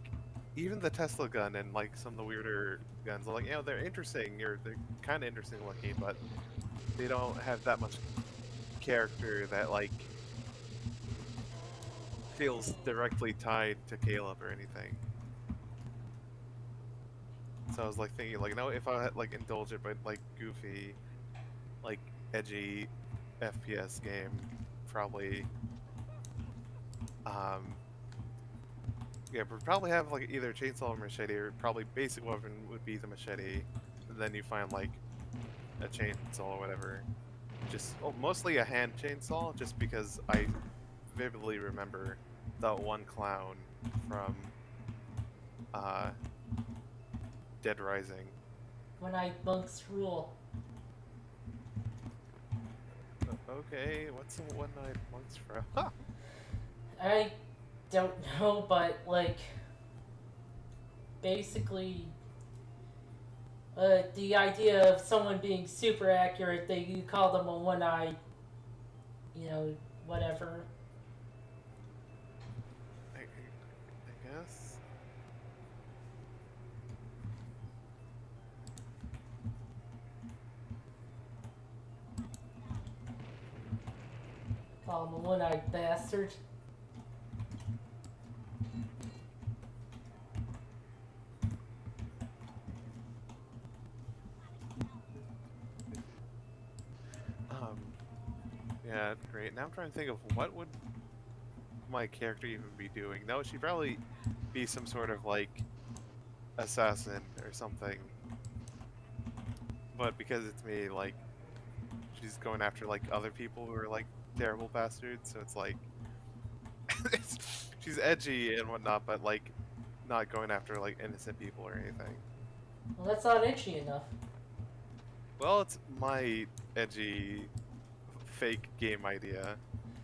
even the Tesla gun and like some of the weirder guns, like they're interesting or they're kind of interesting looking, but they don't have that much character that like feels directly tied to Caleb or anything. So I was like thinking like, no, if I had like indulge it, but like goofy, like edgy FPS game, probably yeah, but probably have like either chainsaw or machete, or probably basic weapon would be the machete, and then you find like a chainsaw or whatever. Just mostly a hand chainsaw, just because I vividly remember that one clown from Dead Rising. One-eyed monks rule. Okay, what's the one-eyed monks from? I don't know, but like basically the idea of someone being super accurate, you call them a one-eyed, whatever. I guess. Call them a one-eyed bastard. Yeah, great. Now I'm trying to think of what would my character even be doing. No, she'd probably be some sort of like assassin or something. But because it's me, like she's going after like other people who are like terrible bastards, so it's like she's edgy and whatnot, but like not going after like innocent people or anything. Well, that's not itchy enough. Well, it's my edgy fake game idea,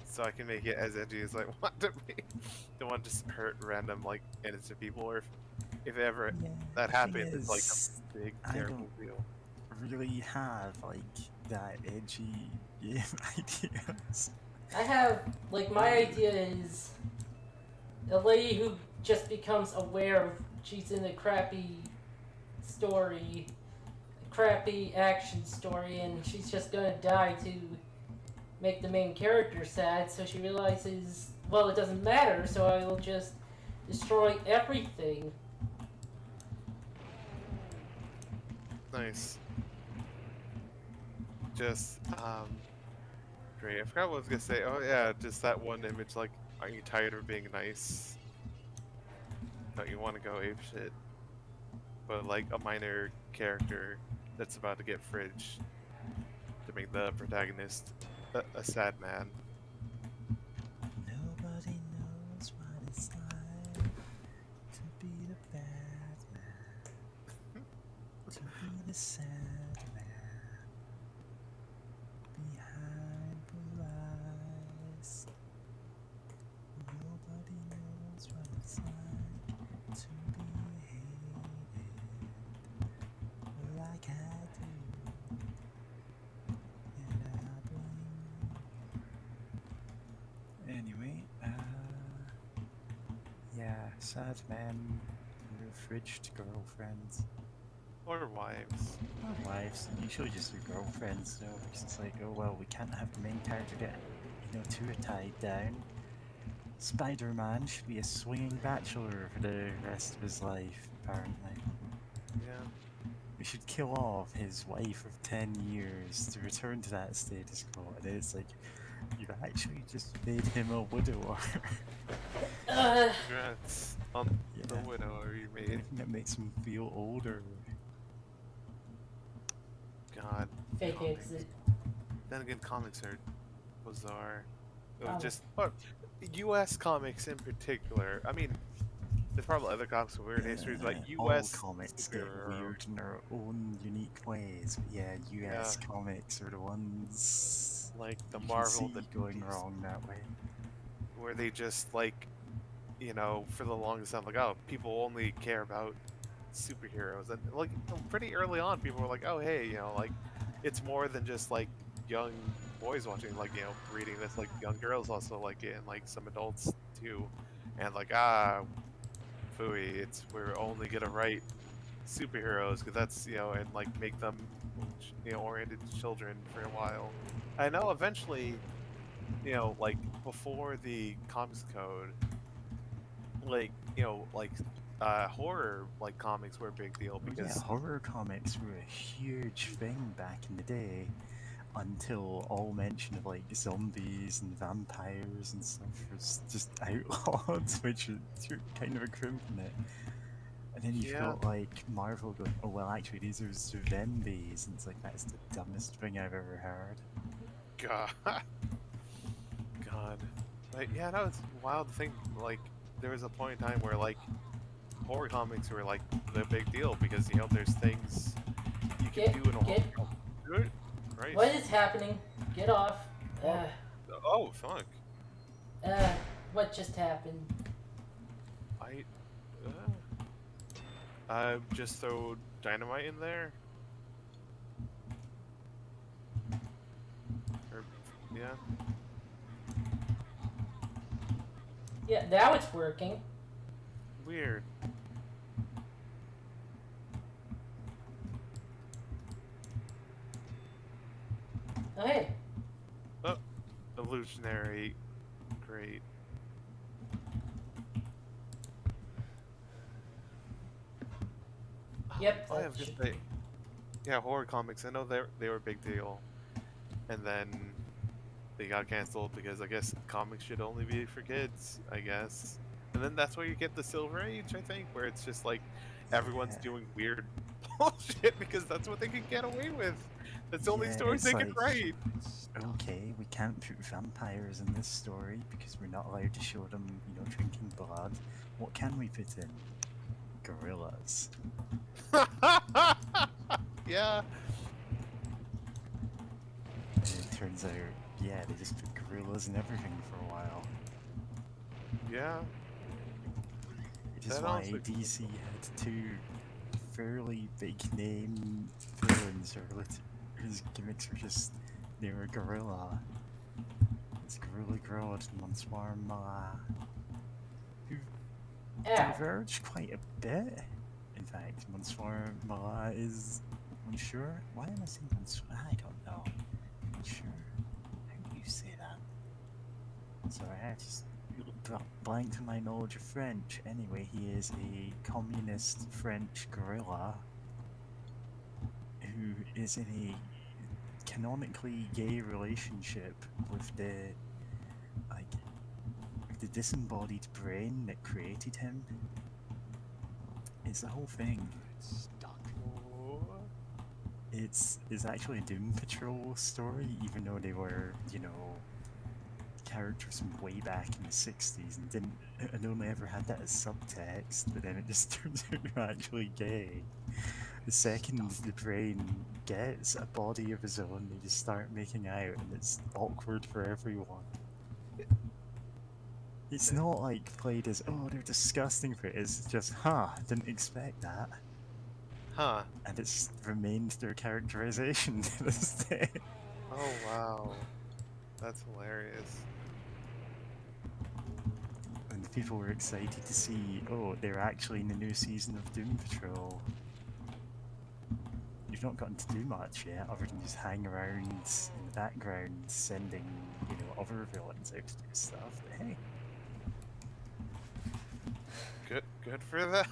so I can make it as edgy as I want to be. Don't want to just hurt random like innocent people, or if ever that happens, it's like a big terrible deal. Really have like that edgy game ideas. I have, like, my idea is a lady who just becomes aware of she's in a crappy story, a crappy action story, and she's just gonna die to make the main character sad, so she realizes, well, it doesn't matter, so I will just destroy everything. Nice. Just, great. I forgot what I was gonna say. Oh yeah, just that one image, like, aren't you tired of being nice? Don't you want to go apeshit? But like a minor character that's about to get fridged to make the protagonist a sad man. Nobody knows what it's like to be the bad man, to be the sad man behind blue eyes. Nobody knows what it's like to be hated like I do. And I blame you. Anyway, yeah, sad men with fridged girlfriends. Or wives. Or wives, usually just your girlfriends, though, because it's like, oh well, we can't have the main character get, too tied down. Spider-Man should be a swinging bachelor for the rest of his life, apparently. Yeah. We should kill off his wife of 10 years to return to that status quo, and then it's like, you've actually just made him a widower. Congrats on the widower you made. That makes him feel older. God. Fake Comics. exit. Then again, comics are bizarre. Oh. Just U.S. comics in particular. I mean, there's probably other comics with weird histories, but All U.S. comics get superhero. weird in their own unique ways. But yeah, US comics are the ones Like the you Marvel, can the see going wrong that way. where they just like, you know, for the longest time, like, oh, people only care about superheroes, and like pretty early on, people were like, oh, hey, you know, like it's more than just like young boys watching, like, you know, reading this, like young girls also like it, and like some adults too, and like phooey, it's we're only gonna write superheroes because that's, you know, and like make them, you know, oriented to children for a while. I know eventually, you know, like before the comics code, like, you know, like horror like comics were a big deal Oh, yeah, because horror comics were a huge thing back in the day until all mention of like zombies and vampires and stuff was just outlawed, which is kind of a crimp in it. And then you've yeah, got like Marvel going, oh well, actually these are zombies, and it's like that's the dumbest thing I've ever heard. God, God, but yeah, no, it's wild to think like there was a point in time where like horror comics were like the big deal because, you know, there's things you can do in a horror comic. Right. What is happening? Get off. Oh, fuck. What just happened? Just throw dynamite in there. Or, yeah. Yeah, now it's working. Weird. Oh, hey. Oh, illusionary. Great. Yep. Oh, I was gonna say, yeah, horror comics. I know they were a big deal, and then they got canceled because I guess comics should only be for kids, I guess. And then that's where you get the Silver Age, I think, where it's just like everyone's Yeah. doing weird bullshit because that's what they can get away with. That's the only Yeah, stories it's they can like, write. okay, we can't put vampires in this story because we're not allowed to show them, you know, drinking blood. What can we put in? Gorillas. Yeah. And it turns out, yeah, they just put gorillas in everything for a while. Yeah. Which is That why also- DC had two fairly big name villains whose gimmicks were just, they were gorilla. It's Gorilla Grodd and Monsieur Mala, who Ow. diverged quite a bit. In fact, Monsieur Mala is Monsieur. Why am I saying Monsieur? I don't know. Monsieur. How do you say that? Sorry, I just blanked on my knowledge of French. Anyway, he is a communist French guerrilla who is in a canonically gay relationship with the disembodied brain that created him. It's the whole thing. It's actually a Doom Patrol story, even though they were, you know, characters from way back in the 60s and only ever had that as subtext, but then it just turns out they're actually gay. The second the brain gets a body of his own, they just start making out, and it's awkward for everyone. It's not like played as, oh, they're disgusting for it, it's just, didn't expect that. Huh. And it's remained their characterization to this day. Oh, wow. That's hilarious. And people were excited to see, oh, they're actually in the new season of Doom Patrol. You've not gotten to do much yet, other than just hang around in the background, sending, you know, other villains out to do stuff, but hey. Good for that.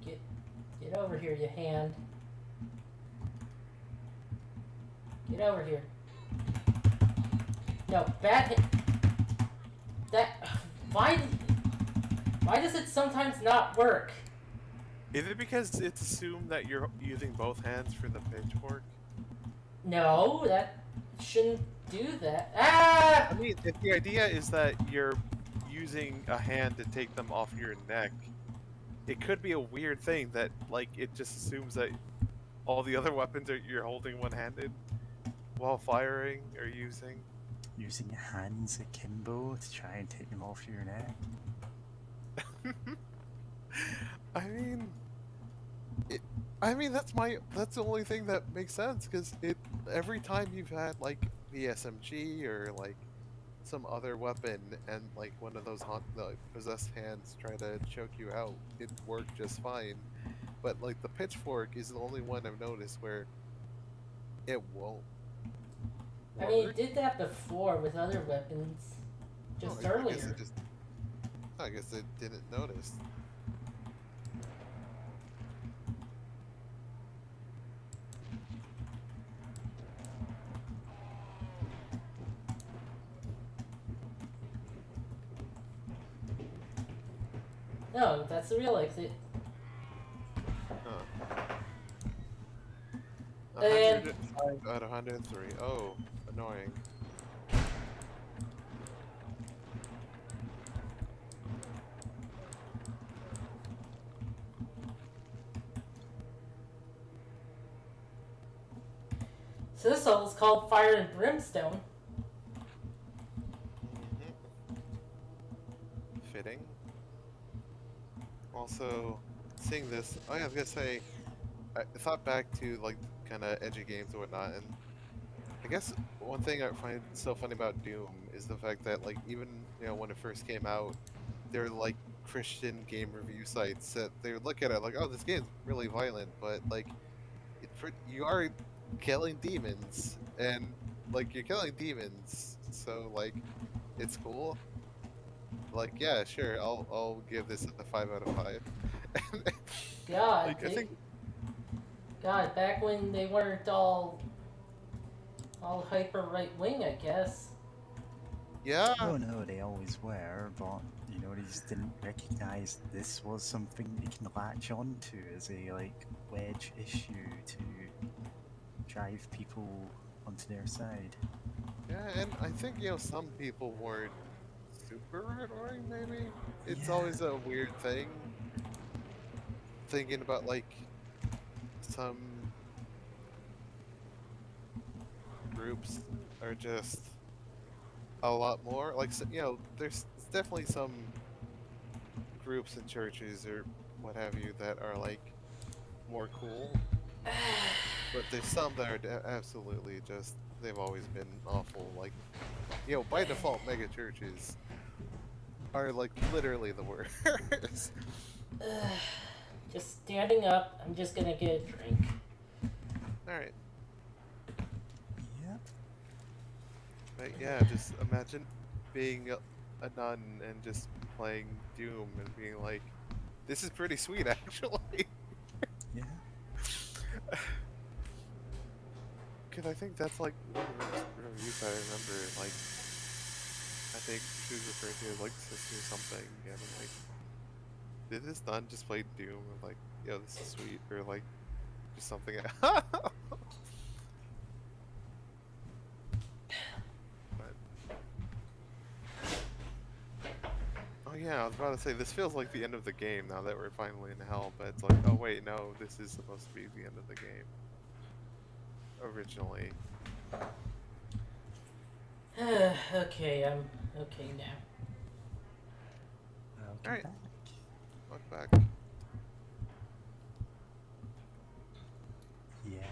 Get over here, you hand. Get over here. No, bad hit. Why does it sometimes not work? Is it because it's assumed that you're using both hands for the pitchfork? No, that shouldn't do that. Ah! I mean, if the idea is that you're using a hand to take them off your neck, it could be a weird thing that, like, it just assumes that all the other weapons you're holding one-handed while firing or using. Using hands akimbo to try and take them off your neck. I mean, that's the only thing that makes sense, because every time you've had like the SMG or like some other weapon and like one of those possessed hands try to choke you out, it worked just fine. But like the pitchfork is the only one I've noticed where it won't work. I mean, it did that before with other weapons. Just earlier. I guess it didn't notice. No, that's the real exit. Huh. And 105 out of 103. Oh, annoying. so this level's called Fire and Brimstone. Fitting. Also, seeing this, I was gonna say, I thought back to like kind of edgy games and whatnot, and I guess one thing I find so funny about Doom is the fact that like even when it first came out, there were like Christian game review sites that they would look at it like, oh, this game's really violent, but like you are killing demons, and like you're killing demons, so like it's cool. Like, yeah, sure, I'll give this a 5 out of 5. God, like, I think God, back when they weren't all hyper right wing, I guess. yeah. Oh no, they always were, but they just didn't recognise this was something they can latch onto as a like wedge issue to drive people onto their side. Yeah, and I think some people weren't super right-wing. Maybe it's Yeah. always a weird thing. Thinking about like some groups are just a lot more like there's definitely some groups and churches or what have you that are like more cool, but there's some that are absolutely just they've always been awful. Like by default, mega churches are like literally the worst. Just standing up, I'm just gonna get a drink. Alright. Yep. But yeah, just imagine being a nun and just playing Doom and being like, this is pretty sweet actually. Yeah. Cause I think that's like one of the reviews I remember, like, I think she was referring to as like sister something, and I'm like, did this nun just play Doom? And like, yo, this is sweet, or like, just something. But, oh yeah, I was about to say, this feels like the end of the game now that we're finally in hell, but it's like, oh wait, no, this is supposed to be the end of the game. Originally. Okay, I'm okay now. Welcome Alright. back. Look back. Yeah,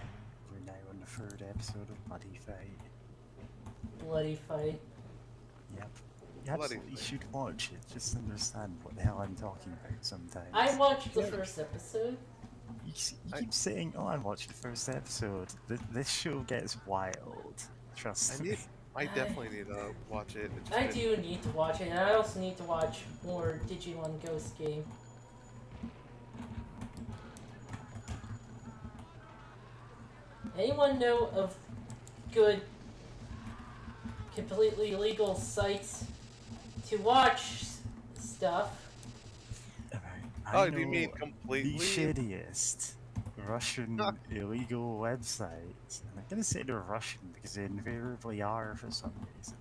we're now on the third episode of Bloody Fight. Bloody fight. Yep. You absolutely should watch it, just to understand what the hell I'm talking about sometimes. I watched the first episode. You keep saying, oh, I watched the first episode. This show gets wild. Trust me. I definitely need to watch it. I do need to watch it, and I also need to watch more Digimon Ghost Game. Anyone know of good, completely legal sites to watch stuff? Alright. Oh, I do you mean know the completely? shittiest Russian illegal websites. And I'm gonna say they're Russian because they invariably are for some reason.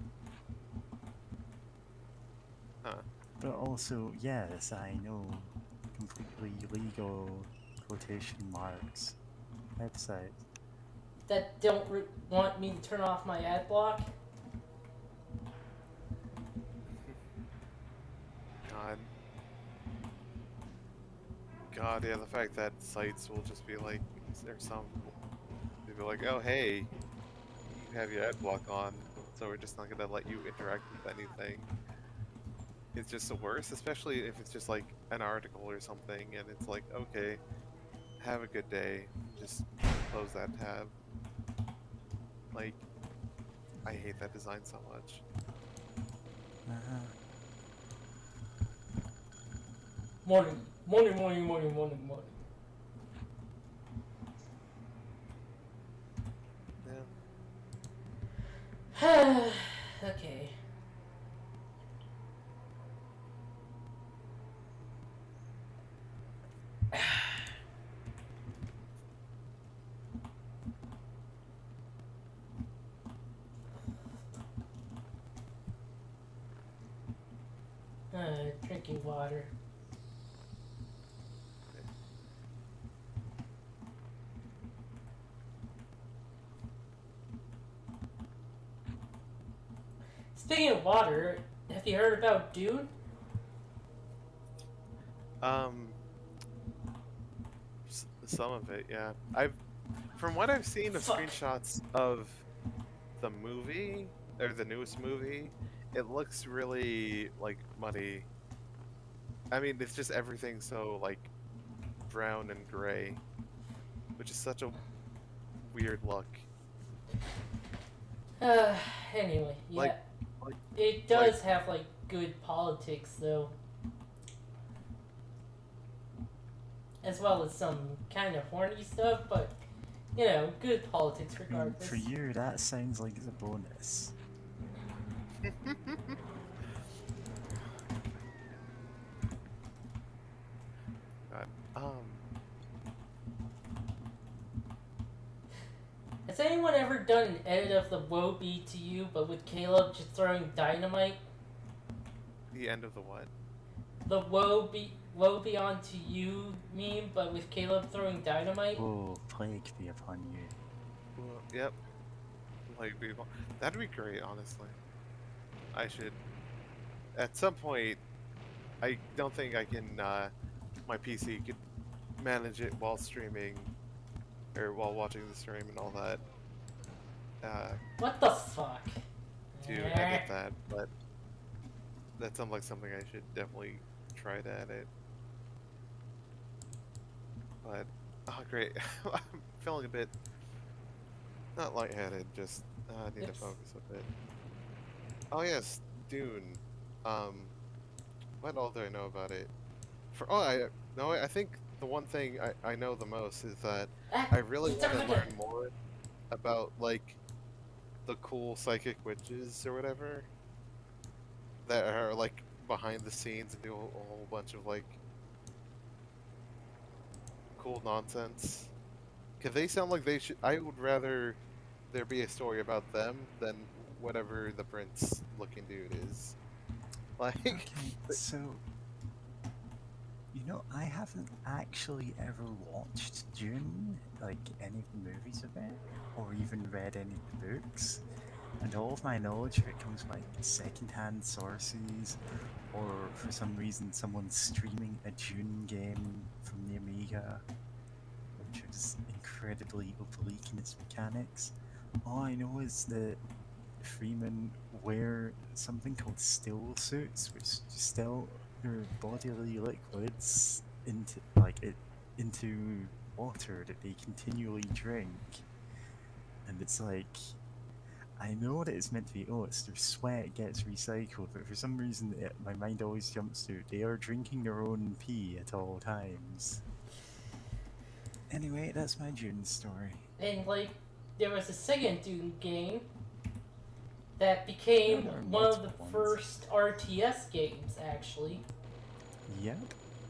Huh. But also, yes, I know completely legal quotation marks websites. That don't want me to turn off my ad block. God. God, yeah, the fact that sites will just be like, there's some, they'll be like, oh, hey, you have your ad block on, so we're just not gonna let you interact with anything. It's just the worst, especially if it's just like an article or something, and it's like, okay, have a good day, just close that tab. Like, I hate that design so much. Uh-huh. Morning, morning, morning, morning, morning, morning. Yeah. Okay. Drinking water. Speaking of water, have you heard about Dune? Some of it, yeah. From what I've seen of Fuck. screenshots of the movie, or the newest movie, it looks really, like, muddy. I mean, it's just everything so, like, brown and gray, which is such a weird look. Anyway, yeah. Like, like, It does have, like, good politics, though. As well as some kind of horny stuff, but, you know, good politics I mean, regardless. for you, that sounds like it's a bonus. God. Has anyone ever done an edit of the Woe Be to You, but with Caleb just throwing dynamite? The end of the what? The Woe Be onto You meme, but with Caleb throwing dynamite? Oh, plague be upon you. Well, yep. Like, that'd be great, honestly. I should. At some point, I don't think I can, my PC could manage it while streaming, or while watching the stream and all that, What the fuck? to edit that, but that sounds like something I should definitely try to edit. But, oh great, I'm feeling a bit, not lightheaded, just, I need to focus a bit. Oh yes, Dune. What all do I know about it? I think the one thing I know the most is that I really want to learn more about, like, the cool psychic witches or whatever that are, like, behind the scenes and do a whole bunch of, like, cool nonsense. Cause they sound like they should. I would rather there be a story about them than whatever the prince-looking dude is. Like, Okay, so you know, I haven't actually ever watched Dune, like any of the movies of it, or even read any of the books. And all of my knowledge of it comes from like secondhand sources, or for some reason someone's streaming a Dune game from the Amiga, which is incredibly oblique in its mechanics. All I know is that Freeman wear something called still suits, which distill their bodily liquids into water that they continually drink. And it's like, I know that it's meant to be, oh, it's their sweat gets recycled, but for some reason my mind always jumps to, they are drinking their own pee at all times. Anyway, that's my Dune story. And, like, there was a second Dune game that became one of the first RTS games, actually. Yep,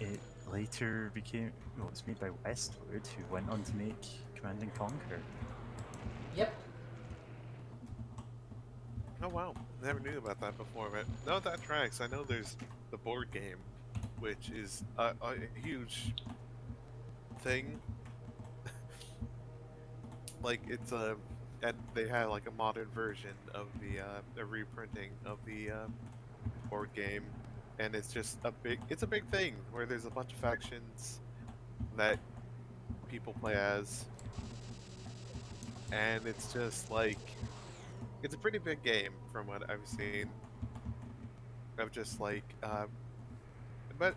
it later became, well, it was made by Westwood, who went on to make Command and Conquer. Yep. Oh wow, never knew about that before. But no, that tracks. I know there's the board game, which is a huge thing. Like it's a, and they had like a modern version of the reprinting of the board game, and it's just it's a big thing where there's a bunch of factions that people play as, and it's just like it's a pretty big game from what I've seen. Of just like, but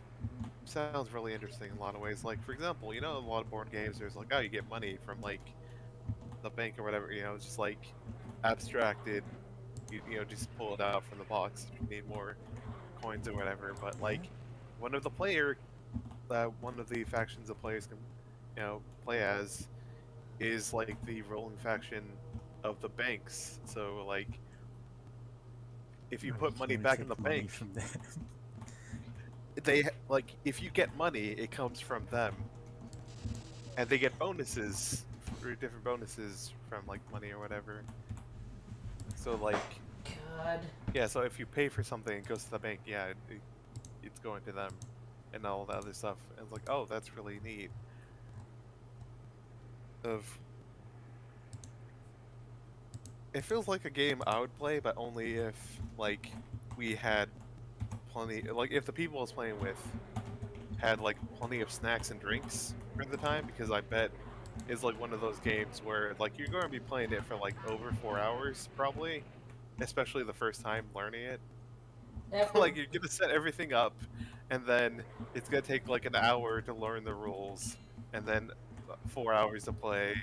sounds really interesting in a lot of ways. Like for example, you know, a lot of board games, there's like, oh, you get money from like the bank or whatever. You know, it's just like abstracted. You know, just pull it out from the box if you need more coins or whatever. But like, one of the one of the factions the players can, you know, play as is like the ruling faction of the banks. So like, if you Oh, put you money can only back in the take money bank, from them. they like if you get money, it comes from them, and they get bonuses for different bonuses from like money or whatever. So like, God. yeah. So if you pay for something, it goes to the bank. Yeah, it's going to them, and all the other stuff. And it's like, oh, that's really neat. Of it feels like a game I would play, but only if like we had plenty. Like if the people I was playing with had like plenty of snacks and drinks for the time, because I bet it's like one of those games where like you're going to be playing it for like over 4 hours probably, especially the first time learning it. After Like you're gonna set everything up, and then it's gonna take like an hour to learn the rules, and then 4 hours to play,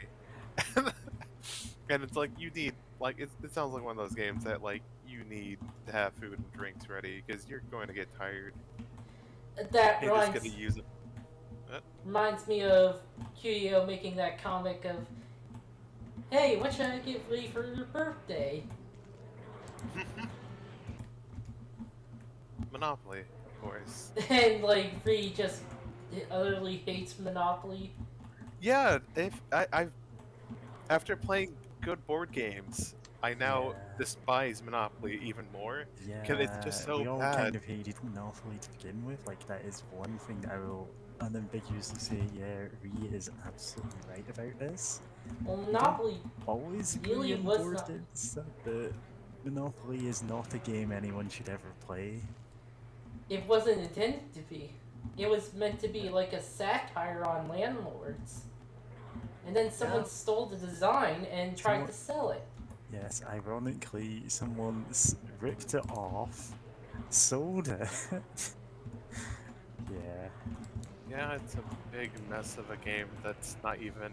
and it's like you need like it sounds like one of those games that like you need to have food and drinks ready because you're going to get tired. that You're just gonna use it. reminds me of QEO making that comic of, hey, what should I get for you for your birthday? Monopoly, of course. And like Free just utterly hates Monopoly. Yeah, if I've after playing good board games, I now Yeah. despise Monopoly even more because it's just Yeah, so we all bad. kind of hated Monopoly to begin with. Like, that is one thing that I will unambiguously say, yeah, Ree is absolutely right about this. Well, We don't Monopoly always really agree on was board not. games and stuff, but Monopoly is not a game anyone should ever play. It wasn't intended to be. It was meant to be like a satire on landlords. And then someone Yeah. stole the design and tried to sell it. Yes, ironically, someone ripped it off, sold it. Yeah. Yeah, it's a big mess of a game that's not even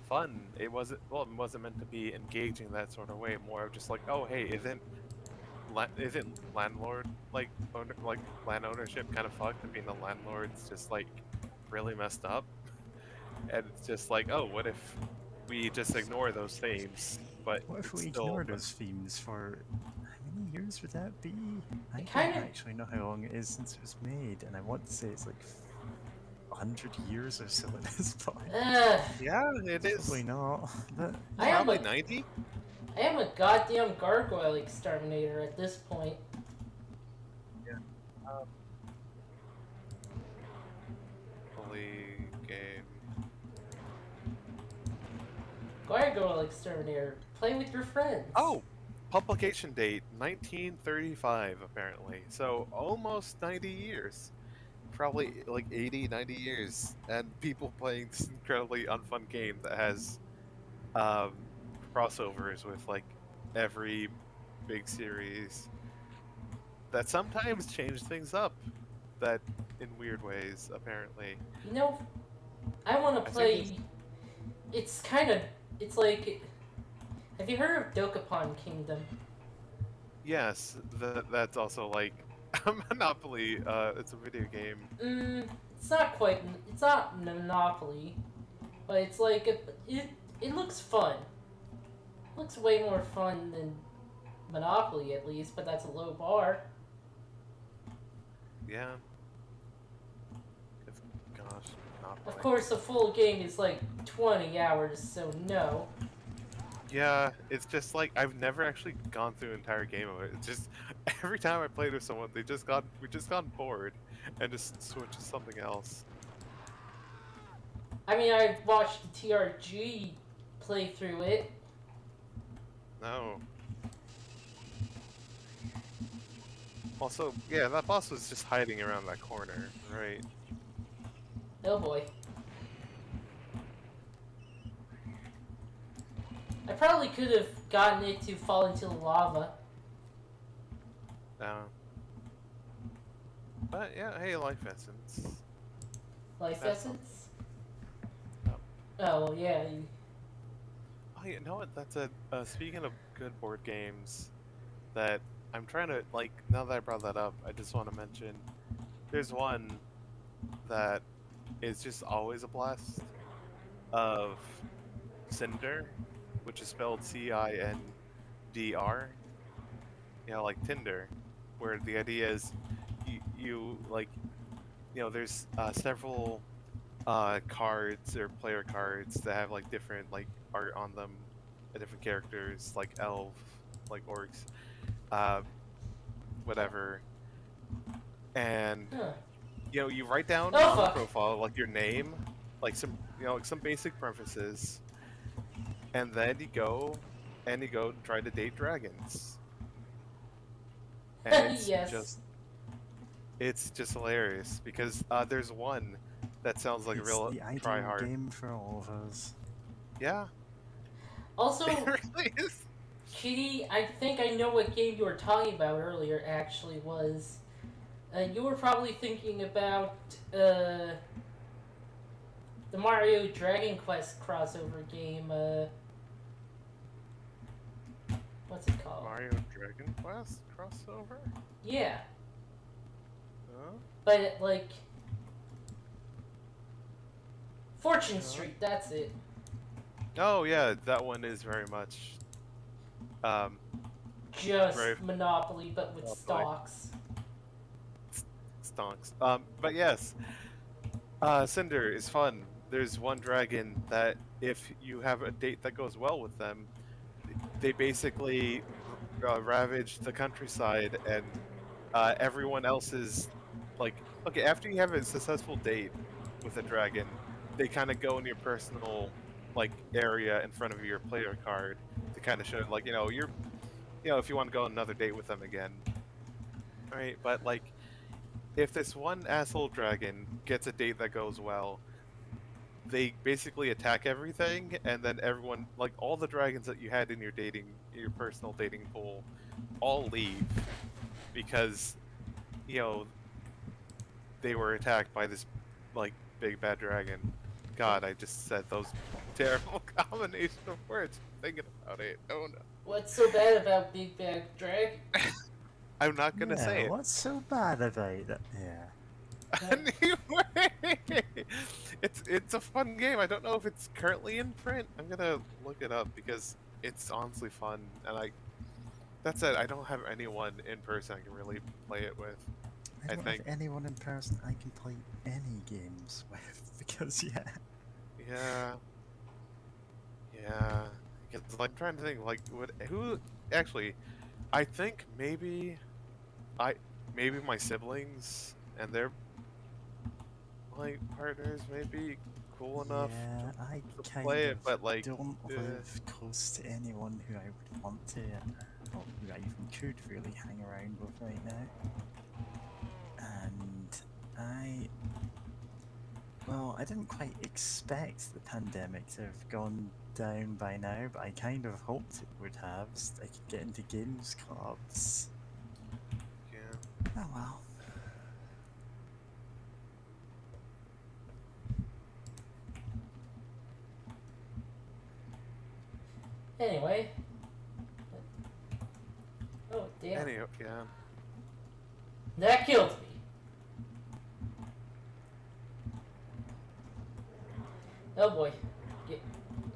fun. It wasn't it wasn't meant to be engaging that sort of way. More of just like, oh hey, isn't landlord like like land ownership kind of fucked, and being the landlord's just like really messed up? And it's just like, oh, what if we just ignore those themes? But What if it's we still ignore those themes for how many years would that be? I It don't kind of- actually know how long it is since it was made, and I want to say it's like 100 years or so at this point. yeah, it is. Probably not, but I am Probably a 90. I am a goddamn gargoyle exterminator at this point. Holy game. Gargoyle exterminator. Play with your friends. Oh, publication date 1935 apparently. So almost 90 years. Probably like 80, 90 years, and people playing this incredibly unfun game that has um, crossovers with like every big series that sometimes change things up that in weird ways apparently. You know, I want I to think play. It's kind of. It's like. Have you heard of Dokapon Kingdom? Yes, that's also like Monopoly. It's a video game. It's not quite. It's not Monopoly, but it's like it looks fun. It looks way more fun than Monopoly, at least, but that's a low bar. Yeah. Monopoly. Of course, a full game is like 20 hours, so no. Yeah, it's just like I've never actually gone through an entire game of it. It's just every time I played with someone, we just got bored and just switched to something else. I mean, I watched the TRG play through it. No. Also, yeah, that boss was just hiding around that corner, right? Oh boy. I probably could have gotten it to fall into the lava. No. But yeah, hey, life essence. Life That's essence? Oh. Oh, well, yeah. Oh, you know what? That's a speaking of good board games that I'm trying to like. Now that I brought that up, I just want to mention. There's one that is just always a blast of Cinder, which is spelled Cindr. You know, like Tinder, where the idea is you like there's several cards or player cards that have like different like art on them, different characters like elf, like orcs, uh, whatever, and Huh. you write down Oh, on the fuck. profile like your name, like some like some basic preferences, and then you go try to date dragons, and Yes. it's just hilarious because there's one that sounds like a It's real the try ideal hard. game for all of us. Yeah, Also, it really is. Kitty, I think I know what game you were talking about earlier, actually, was... you were probably thinking about, the Mario Dragon Quest crossover game, what's it called? Mario Dragon Quest crossover? Yeah, Huh? but, like... Fortune Yeah. Street, that's it. Oh yeah, that one is very much Just very Monopoly, but with Monopoly. stocks. stonks. But yes, Cinder is fun. There's one dragon that if you have a date that goes well with them, they basically ravage the countryside and everyone else is like, okay, after you have a successful date with a dragon, they kind of go in your personal like area in front of your player card to kind of show like if you want to go on another date with them again, right? But like if this one asshole dragon gets a date that goes well, they basically attack everything, and then everyone, like all the dragons that you had in your personal dating pool, all leave because they were attacked by this like big bad dragon. God, I just said those terrible combination of words thinking about it. Oh no. What's so bad about Big Bad Dragon? I'm not gonna Yeah, say it. what's so bad about that? Yeah. Anyway, it's a fun game. I don't know if it's currently in print. I'm gonna look it up because it's honestly fun, and that's it. I don't have anyone in person I can really play it with. I I don't think. have anyone in person I can play any games with because Yeah. Yeah. Because like, I'm trying to think like who actually. I think maybe my siblings and their like partners may be cool enough yeah, I to kind play of it, but like don't live close to anyone who I would want to, or who I even could really hang around with right now. And well, I didn't quite expect the pandemic to have gone down by now, but I kind of hoped it would have, so I could get into games clubs. yeah. Oh well. Anyway. Oh, damn. Anyway, yeah. That killed me. Oh boy.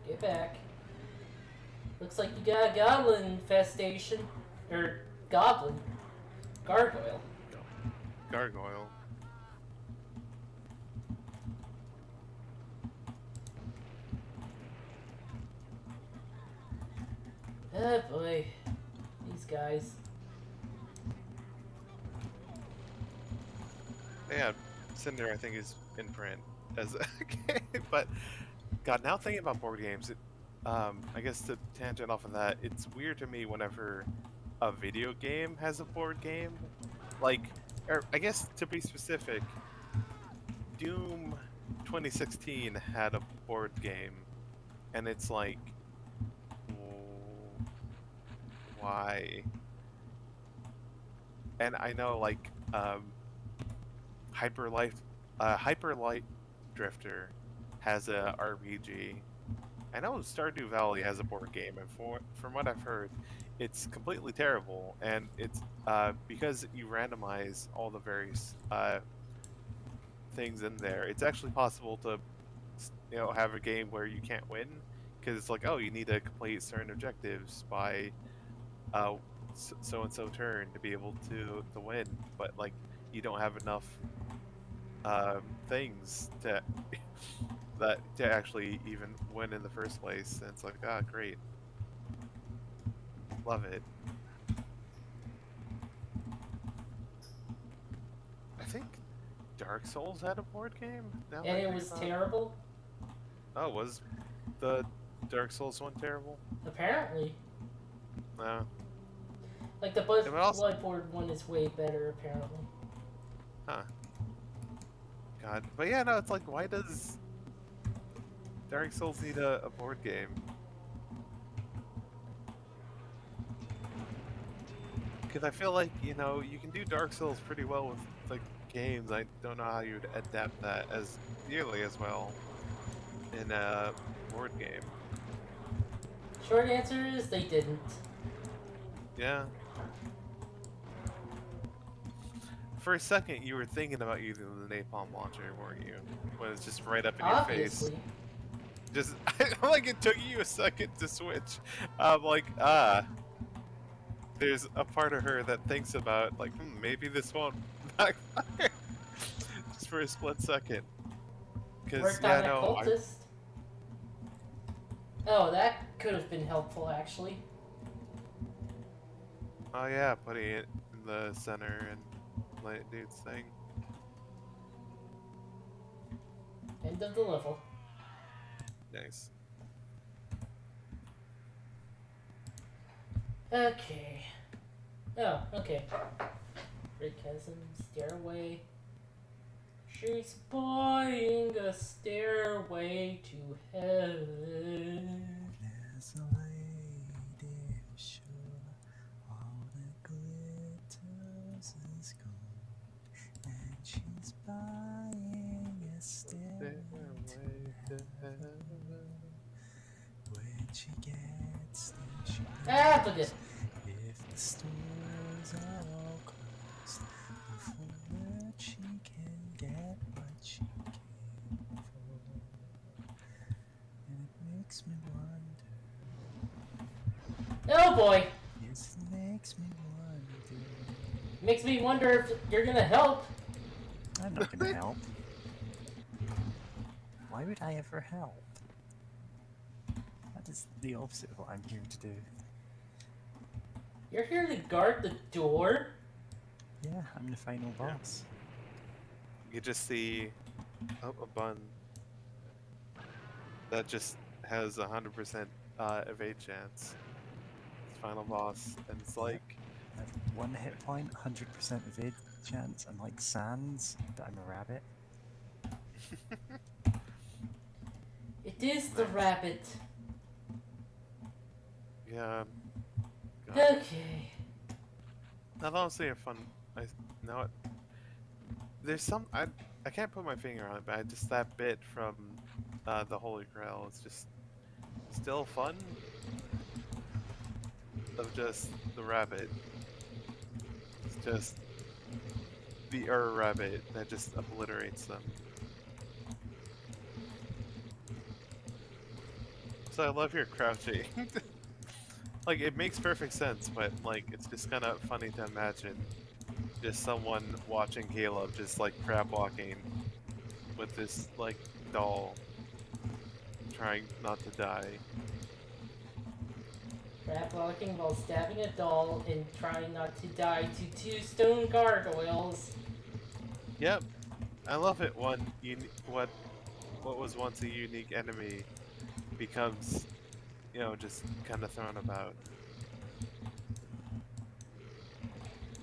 Get back. Looks like you got a goblin infestation. Or goblin. Gargoyle. Gargoyle. Oh boy, these guys. Yeah, Cinder I think is in print as a game, but God, now thinking about board games, I guess to tangent off of that, it's weird to me whenever a video game has a board game. Like, or I guess to be specific, Doom 2016 had a board game, and it's like, why? And I know like Hyper Light Drifter has a RPG. I know Stardew Valley has a board game, and from what I've heard, it's completely terrible. And it's because you randomize all the various things in there. It's actually possible to, have a game where you can't win because it's like, oh, you need to complete certain objectives by so and so turn to be able to win, but like you don't have enough things to that to actually even win in the first place. And it's like, ah, great, love it. I think Dark Souls had a board game. Now that And I it think was about it. terrible? Oh, was the Dark Souls one terrible? Apparently. No. Like the It also- Bloodborne one is way better, apparently. Huh. God. But yeah, no, it's like, why does Dark Souls need a board game? Because I feel like, you can do Dark Souls pretty well with like games. I don't know how you'd adapt that as nearly as well in a board game. Short answer is they didn't. Yeah. For a second, you were thinking about using the napalm launcher, weren't you? When it's just right up in your face. Obviously. Just like it took you a second to switch. I'm like, there's a part of her that thinks about like, maybe this won't backfire. Just for a split second. Because Worked yeah, on a no, cultist. Oh, that could have been helpful, actually. oh yeah, putting it in the center and let it do its thing. End of the level. Nice. Okay. Oh, okay. Great chasm, stairway. She's buying a stairway to heaven. There's a lady sure all the glitters is gold, and she's buying a stairway to heaven. When she gets there, she Ah, forget. knows if the stores are all closed, before she can get what she came for. And it makes me wonder, Oh boy. yes, it makes me wonder. Makes me wonder if you're gonna help. I'm not gonna help. Why would I ever help? That is the opposite of what I'm here to do. You're here to guard the door? Yeah, I'm the final Yeah. boss. You just see a bun that just has 100% evade chance. It's final boss, and it's like, I have 1 hit point, 100% evade chance, and like Sans, but I'm a rabbit. It is the rabbit. yeah. God. Okay. Now that I'm saying fun, know it. There's some I can't put my finger on it, but just that bit from the Holy Grail is just still fun. Of just the rabbit. It's just the rabbit that just obliterates them. So I love your crouching. Like, it makes perfect sense, but like it's just kind of funny to imagine just someone watching Caleb just like crab walking with this like doll trying not to die. Trap locking while stabbing a doll and trying not to die to 2 stone gargoyles. Yep, I love it when what was once a unique enemy becomes, just kind of thrown about.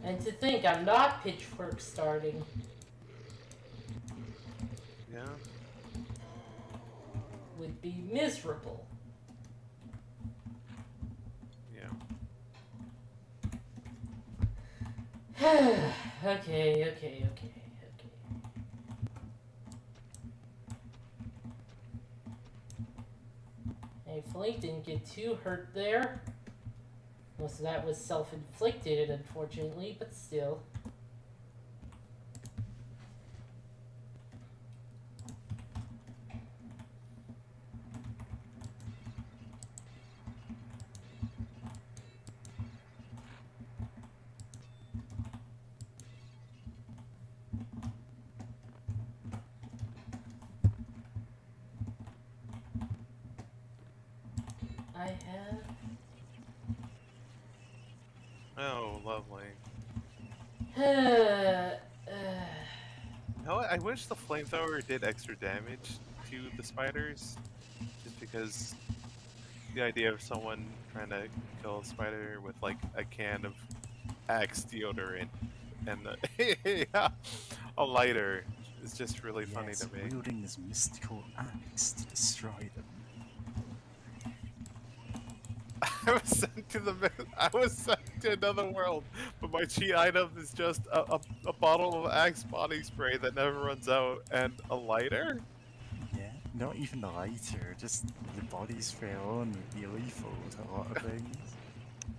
And to think I'm not pitchfork starting. Yeah. Would be miserable. Yeah. Okay. Hey, Flink didn't get too hurt there. Most of that was self-inflicted, unfortunately, but still. I have... Oh, lovely. uh, No, I wish the flamethrower did extra damage to the spiders, just because the idea of someone trying to kill a spider with like a can of Axe deodorant and a lighter is just really funny Yes, to me. wielding this mystical axe to destroy them. I was sent to another world, but my cheat item is just a bottle of Axe body spray that never runs out and a lighter. Yeah, not even the lighter, just the body spray alone would be lethal to a lot of things.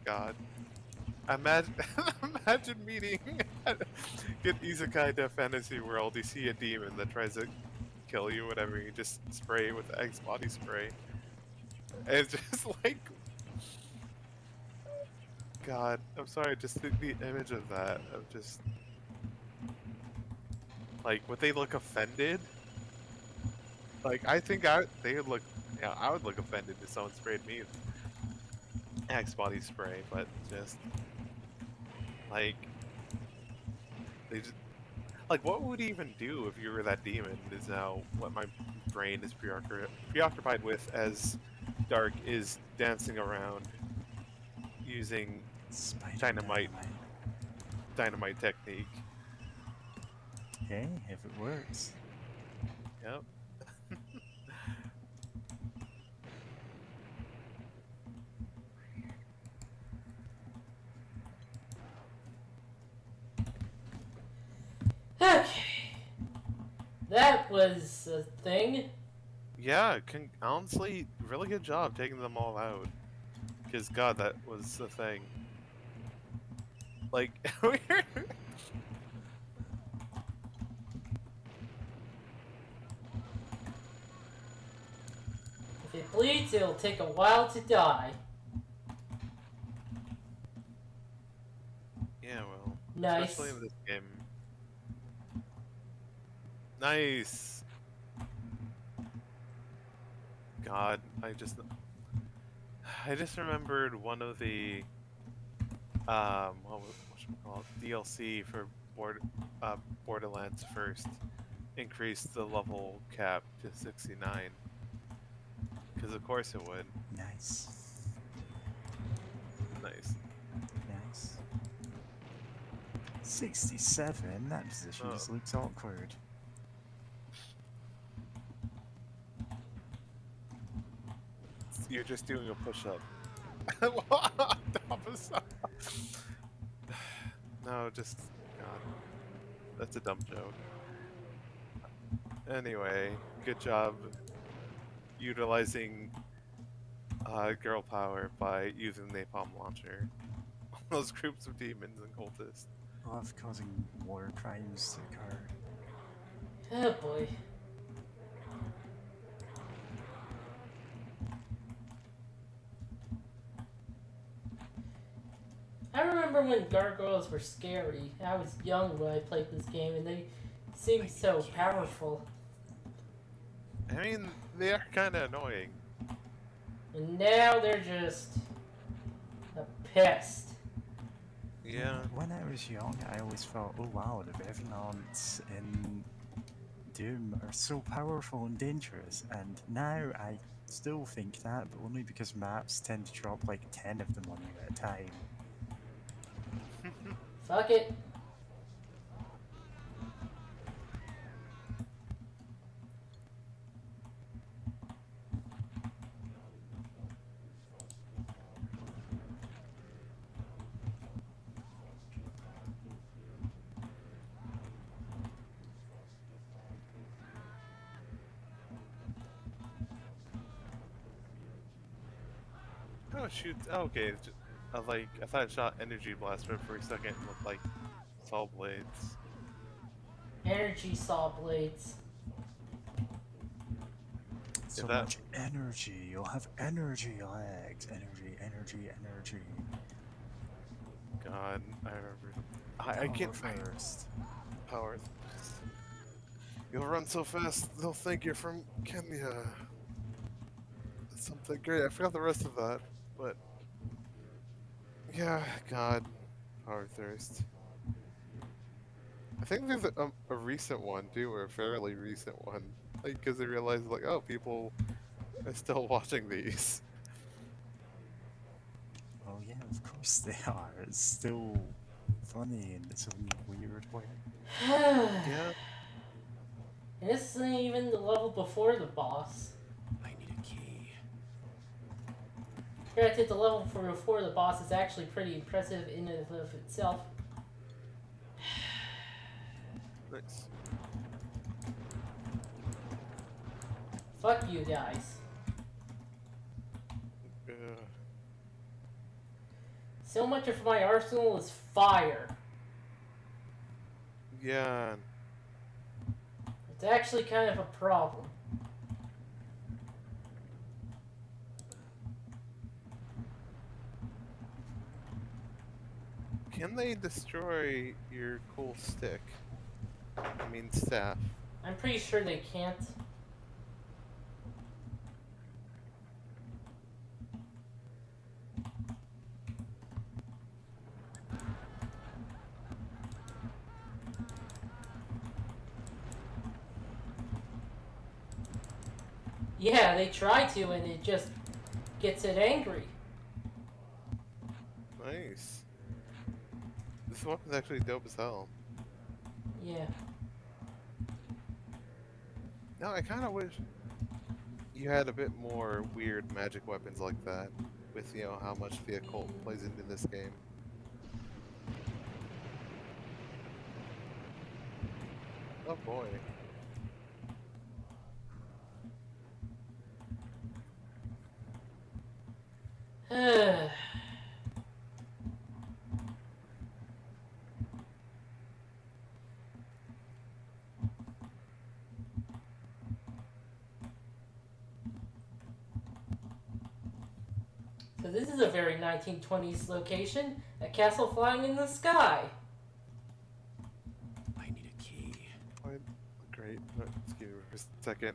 God. Imagine, imagine meeting get isekai to a fantasy world. You see a demon that tries to kill you, whatever. You just spray it with X body spray. And it's just like, God. I'm sorry. Just the image of that. Of just like, would they look offended? Like, I think they would look. Yeah, I would look offended if someone sprayed me with Axe body spray, but just like they just. Like, what would he even do if you were that demon? Is now what my brain is preoccupied with as Dark is dancing around using Spider dynamite technique. Hey, if it works. Yep. okay. That was a thing. Yeah, honestly, really good job taking them all out. Because, God, that was a thing. Like, If it bleeds, it'll take a while to die. yeah, well, Nice. especially in this game. Nice! God, I just remembered one of the whatchamacallit, DLC for Borderlands First increased the level cap to 69. Because of course it would. Nice. Nice. Nice. 67? That position just looks awkward. You're just doing a push-up. No, just God. That's a dumb joke. Anyway, good job utilizing girl power by using napalm launcher. Those groups of demons and cultists. Love causing war crimes to occur. Oh boy. I remember when gargoyles were scary. I was young when I played this game and they seemed so powerful. I mean, they are kind of annoying. And now they're just pissed. Yeah. When I was young, I always thought, oh wow, the Revenants in Doom are so powerful and dangerous, and now I still think that, but only because maps tend to drop like 10 of them on you at a time. Fuck it. Oh shoot! Oh, okay. I thought it shot energy blaster for a second with like saw blades. Energy saw blades. Yeah, So that much energy, you'll have energy legs. Energy, energy, energy. God, I remember. I Power can't first. power. You'll run so fast they'll think you're from Kenya. Something great. I forgot the rest of that, but yeah, God, power thirst. I think there's a recent one too, or a fairly recent one, like because they realized like, oh, people are still watching these. Oh yeah, of course they are. It's still funny in its own weird way. Yeah. And this isn't even the level before the boss. I need a key. Granted, the level before the boss is actually pretty impressive in and of itself. Nice. Fuck you guys. So much of my arsenal is fire. Yeah. It's actually kind of a problem. Can they destroy your cool stick? I mean staff. I'm pretty sure they can't. Yeah, they try to, and it just gets it angry. Nice. This weapon's actually dope as hell. Yeah. No, I kind of wish you had a bit more weird magic weapons like that, with how much the occult plays into this game. Oh boy. So this is a very 1920s location, a castle flying in the sky. I need a key. Great. Excuse me for a second.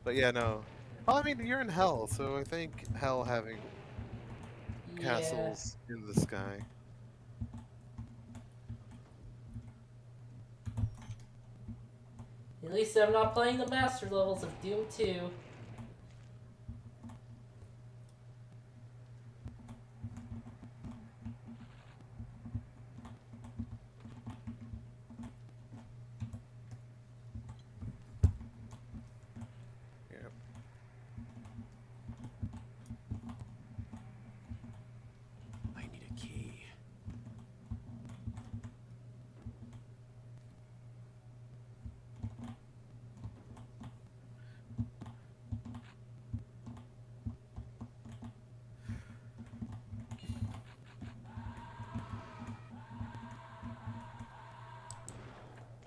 But yeah, no. Well, I mean, you're in hell, so I think hell having castles in the sky. At least I'm not playing the master levels of Doom 2. Yeah. I need a key.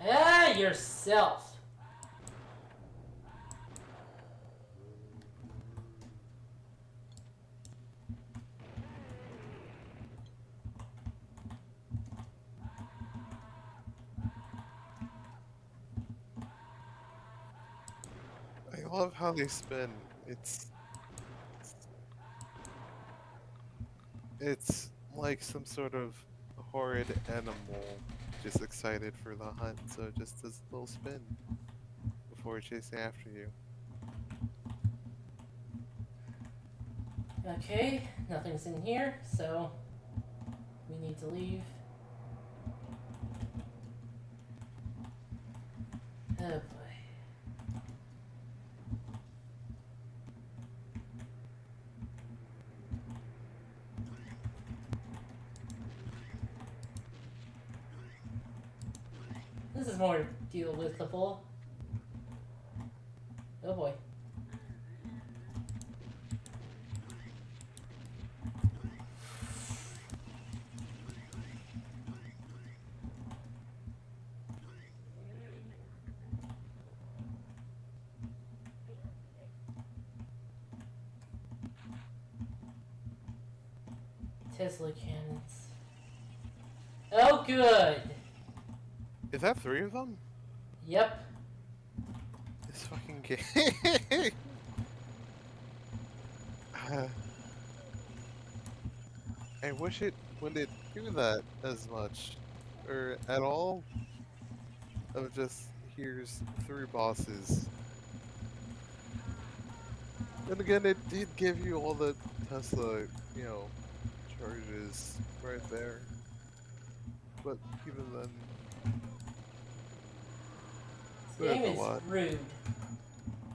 Ah, yourself. I love how they spin. It's like some sort of horrid animal just excited for the hunt, so it just does a little spin before chasing after you. Okay, nothing's in here, so we need to leave. Oh boy. This is more deal with the full. Oh boy. Tesla cannons. Oh, good. Is that 3 of them? Yep. This fucking game. I wish it wouldn't do that as much, or at all. Of just here's 3 bosses. And again, it did give you all the Tesla, charges right there. But even then, This game there's a is lot. rude.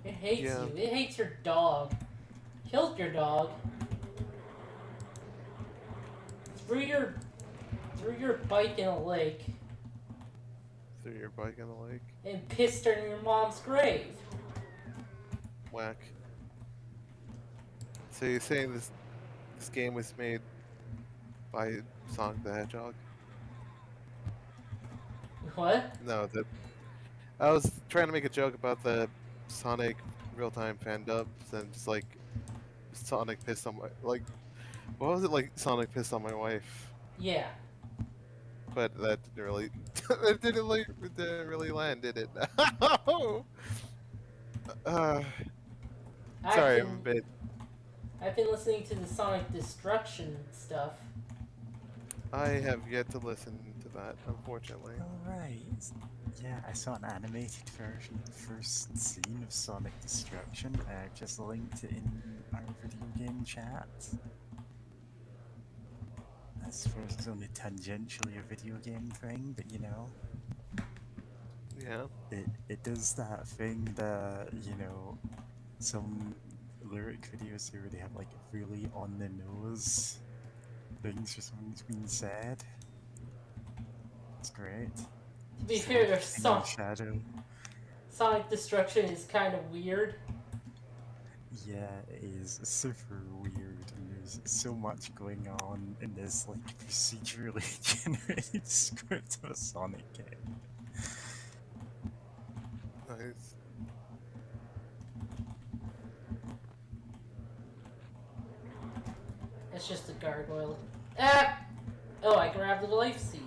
It hates Yeah. you. It hates your dog. Killed your dog. Threw your bike in a lake. Threw your bike in the lake. And pissed her in your mom's grave. Whack. So you're saying this game was made by Sonic the Hedgehog? What? No, I was trying to make a joke about the Sonic real-time fan dubs and just like Sonic pissed on my what was it, like Sonic pissed on my wife? Yeah. But that didn't really it didn't really land, did it? uh, sorry, I'm a bit. I've been listening to the Sonic Destruction stuff. I have yet to listen to that, unfortunately. Alright. Yeah, I saw an animated version of the first scene of Sonic Destruction. I just linked it in our video game chat. I suppose it's only tangentially a video game thing, but you know. Yeah. It does that thing that, some lyric videos here where they have like really on the nose things for something's being said. It's great. To be fair, Shadow. Sonic Destruction is kind of weird. Yeah, it is super weird, and there's so much going on in this like procedurally generated script of a Sonic game. Nice. It's just a gargoyle. Ah! Oh, I grabbed the life seed.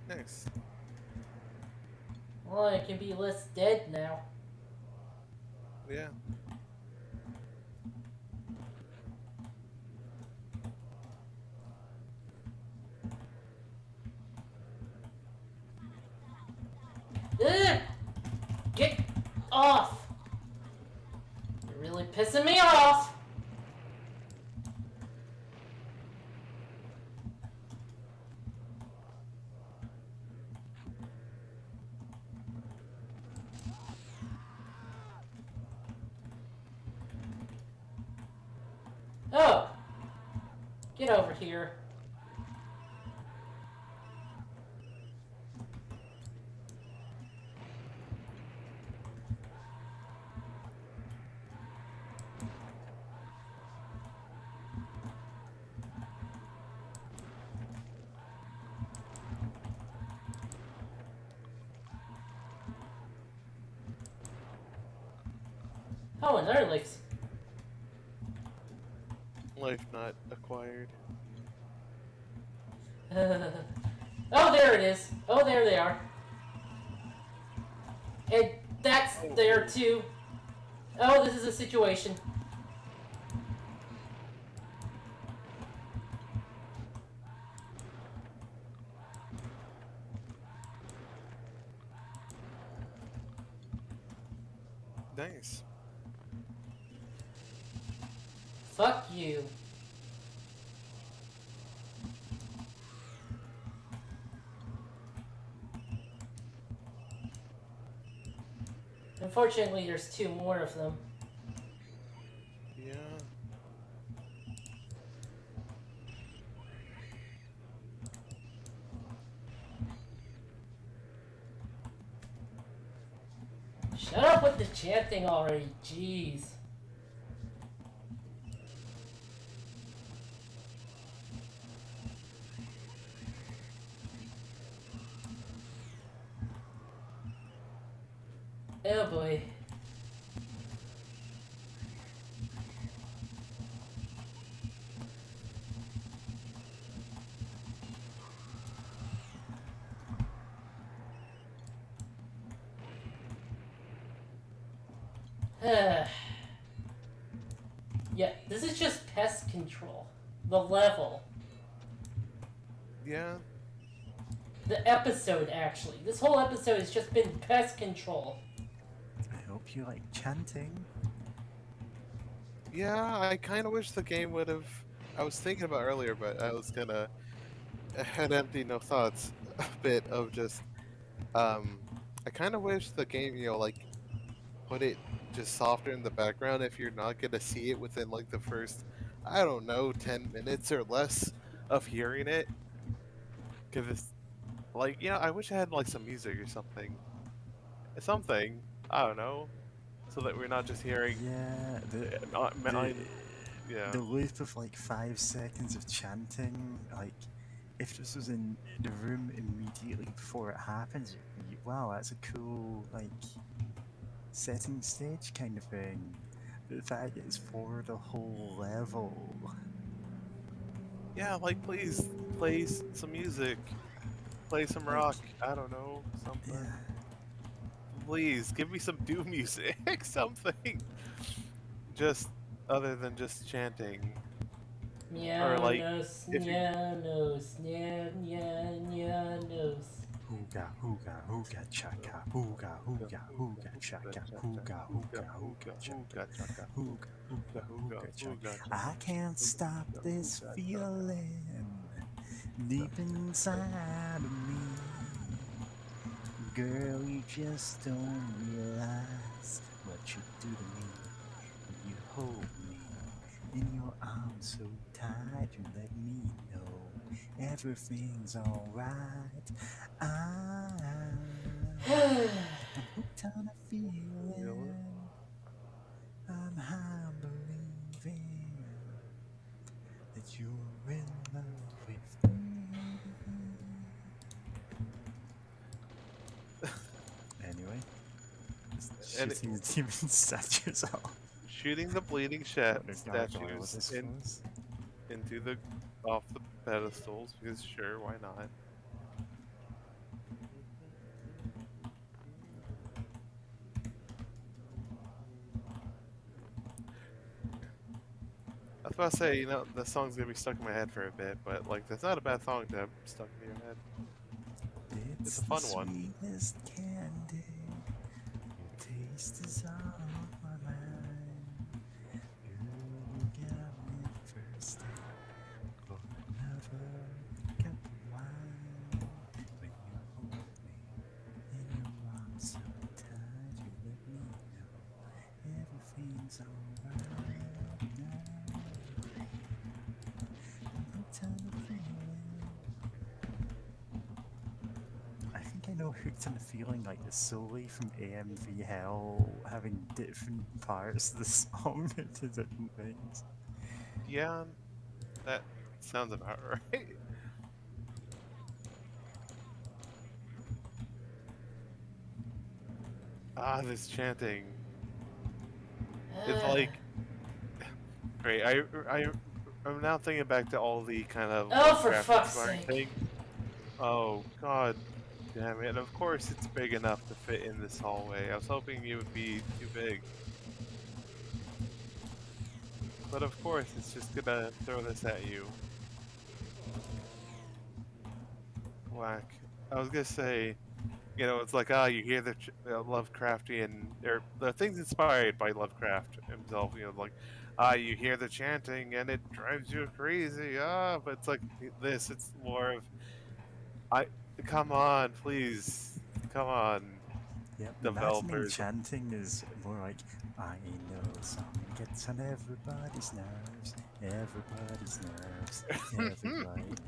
Nice. Well, I can be less dead now. Yeah. Ugh! Get off! You're really pissing me off! Oh! Get over here. Oh, another life. Life not acquired. Oh, there it is. Oh, there they are. And that's there too. Oh, this is a situation. Nice. Fuck you. Unfortunately, there's 2 more of them. Yeah. Shut up with the chanting already, jeez. Oh boy. Yeah, this is just pest control. The level. Yeah. The episode, actually. This whole episode has just been pest control. I hope you like chanting. Yeah, I kind of wish the game would have. I was thinking about earlier, but I was gonna had empty no thoughts a bit of just I kind of wish the game, like put it just softer in the background if you're not gonna see it within like the first, I don't know, 10 minutes or less of hearing it. Cause it's like, I wish I had like some music or something. I don't know, so that we're not just hearing. Yeah, I, yeah. the loop of like 5 seconds of chanting, like if this was in the room immediately before it happens, wow, that's a cool like setting stage kind of thing. But the fact it's for the whole level. Yeah, like please play some music, play some Like, rock. I don't know, something. yeah, Please give me some doom music, something. Just other than just chanting, or Meow like nose, if you. meow nose, meow meow meow nose. hooga hooga hooga chaka, hooga hooga hooga chaka, hooga hooga hooga chaka, hooga hooga hooga chaka. I can't stop this feeling deep inside of me. Girl, you just don't realize what you do to me when you hold me in your arms so tight. You let me know everything's alright. I'm hooked on a feeling. I'm high believing that you're in love with me. Anyway, just And shooting the demon statues off. shooting the bleeding What a gargoyle statues this was. into the off the pedestals, because sure, why not? I was about to say, the song's gonna be stuck in my head for a bit, but like that's not a bad song to have stuck in your head. It's a fun the one. sweetest candy. Your taste is on my mind. You got me thirsty for another cup of wine. When you hold me in your arms so tight, you let me know everything's alright now. No time to feeling. I think I know Hooked on the Feeling like the solely from AMV Hell having different parts of the song to different things. Yeah, that sounds about right. Ah, this chanting. It's like great. I'm now thinking back to all the kind of Oh, for Minecraft fuck's inspiring sake. things. Oh god damn it! Of course, it's big enough to fit in this hallway. I was hoping it would be too big, but of course, it's just gonna throw this at you. Whack. I was gonna say You know, it's like you hear the Lovecraftian or the things inspired by Lovecraft himself. You know, like you hear the chanting and it drives you crazy. But it's like this. It's more of I. Come on, please, come on, Yep, imagining developers. chanting is more like, I know a song gets on everybody's nerves, everybody's nerves, everybody nerves.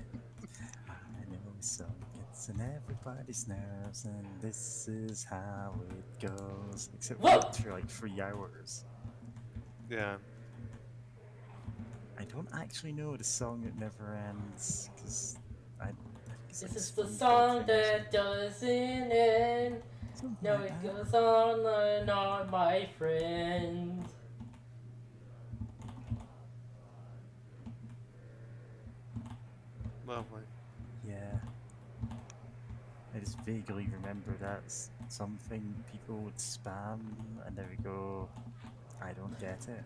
I know a song gets on everybody's nerves, and this is how it goes. Except Whoa! worked for like 3 hours. Yeah. I don't actually know the song that never ends, because I it's This like is the SpongeBob song thing or that doesn't end. something No, like it that. goes on and on, my friend. Lovely. Yeah. I just vaguely remember that's something people would spam, and they would go, I don't get it.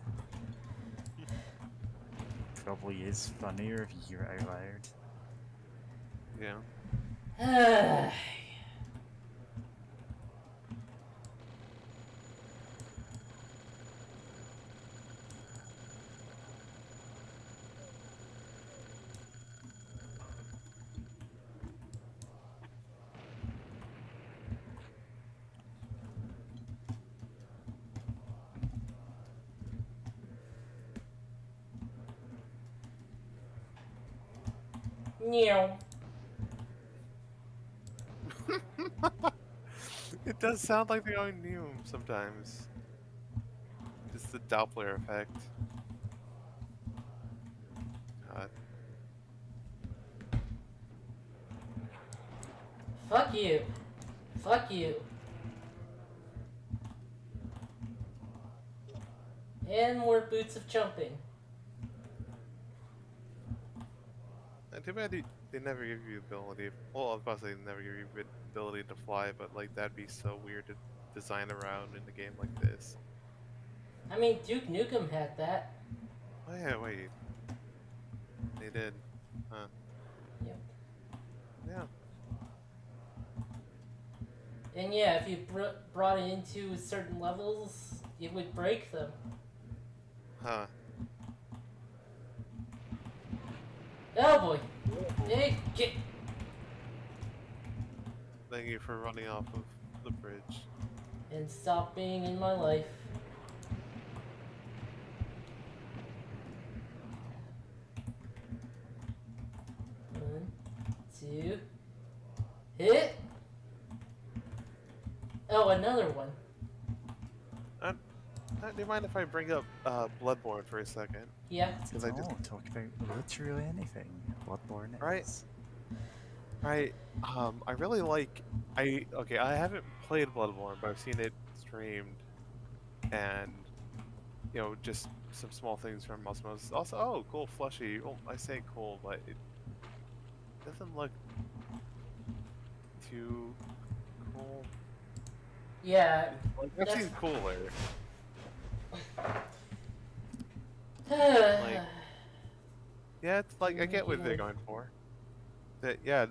Probably is funnier if you hear it out loud. Yeah. Meow. It does sound like they're going new sometimes. It's the Doppler effect. God. Fuck you. Fuck you. And more boots of jumping. Too bad they never give you the ability. Well, I was about to say they never give you the ability to fly, but like that'd be so weird to design around in a game like this. I mean, Duke Nukem had that. Oh yeah, wait. They did. Huh. Yep. Yeah. And yeah, if you brought it into certain levels, it would break them. Huh. Oh boy. Hey, get. Thank you for running off of the bridge. And stop being in my life. One, two, hit. Oh, another one. Do you mind if I bring up Bloodborne for a second? Yeah. Because I just Talk about literally anything. Bloodborne Right. is. I really like I haven't played Bloodborne, but I've seen it streamed and you know, just some small things from Osmos. Also, oh, cool, fleshy. Well, I say cool, but it doesn't look too cool. Yeah. Like, I've That's- seen cooler. Yeah, it's like I get what they're going for. That yeah,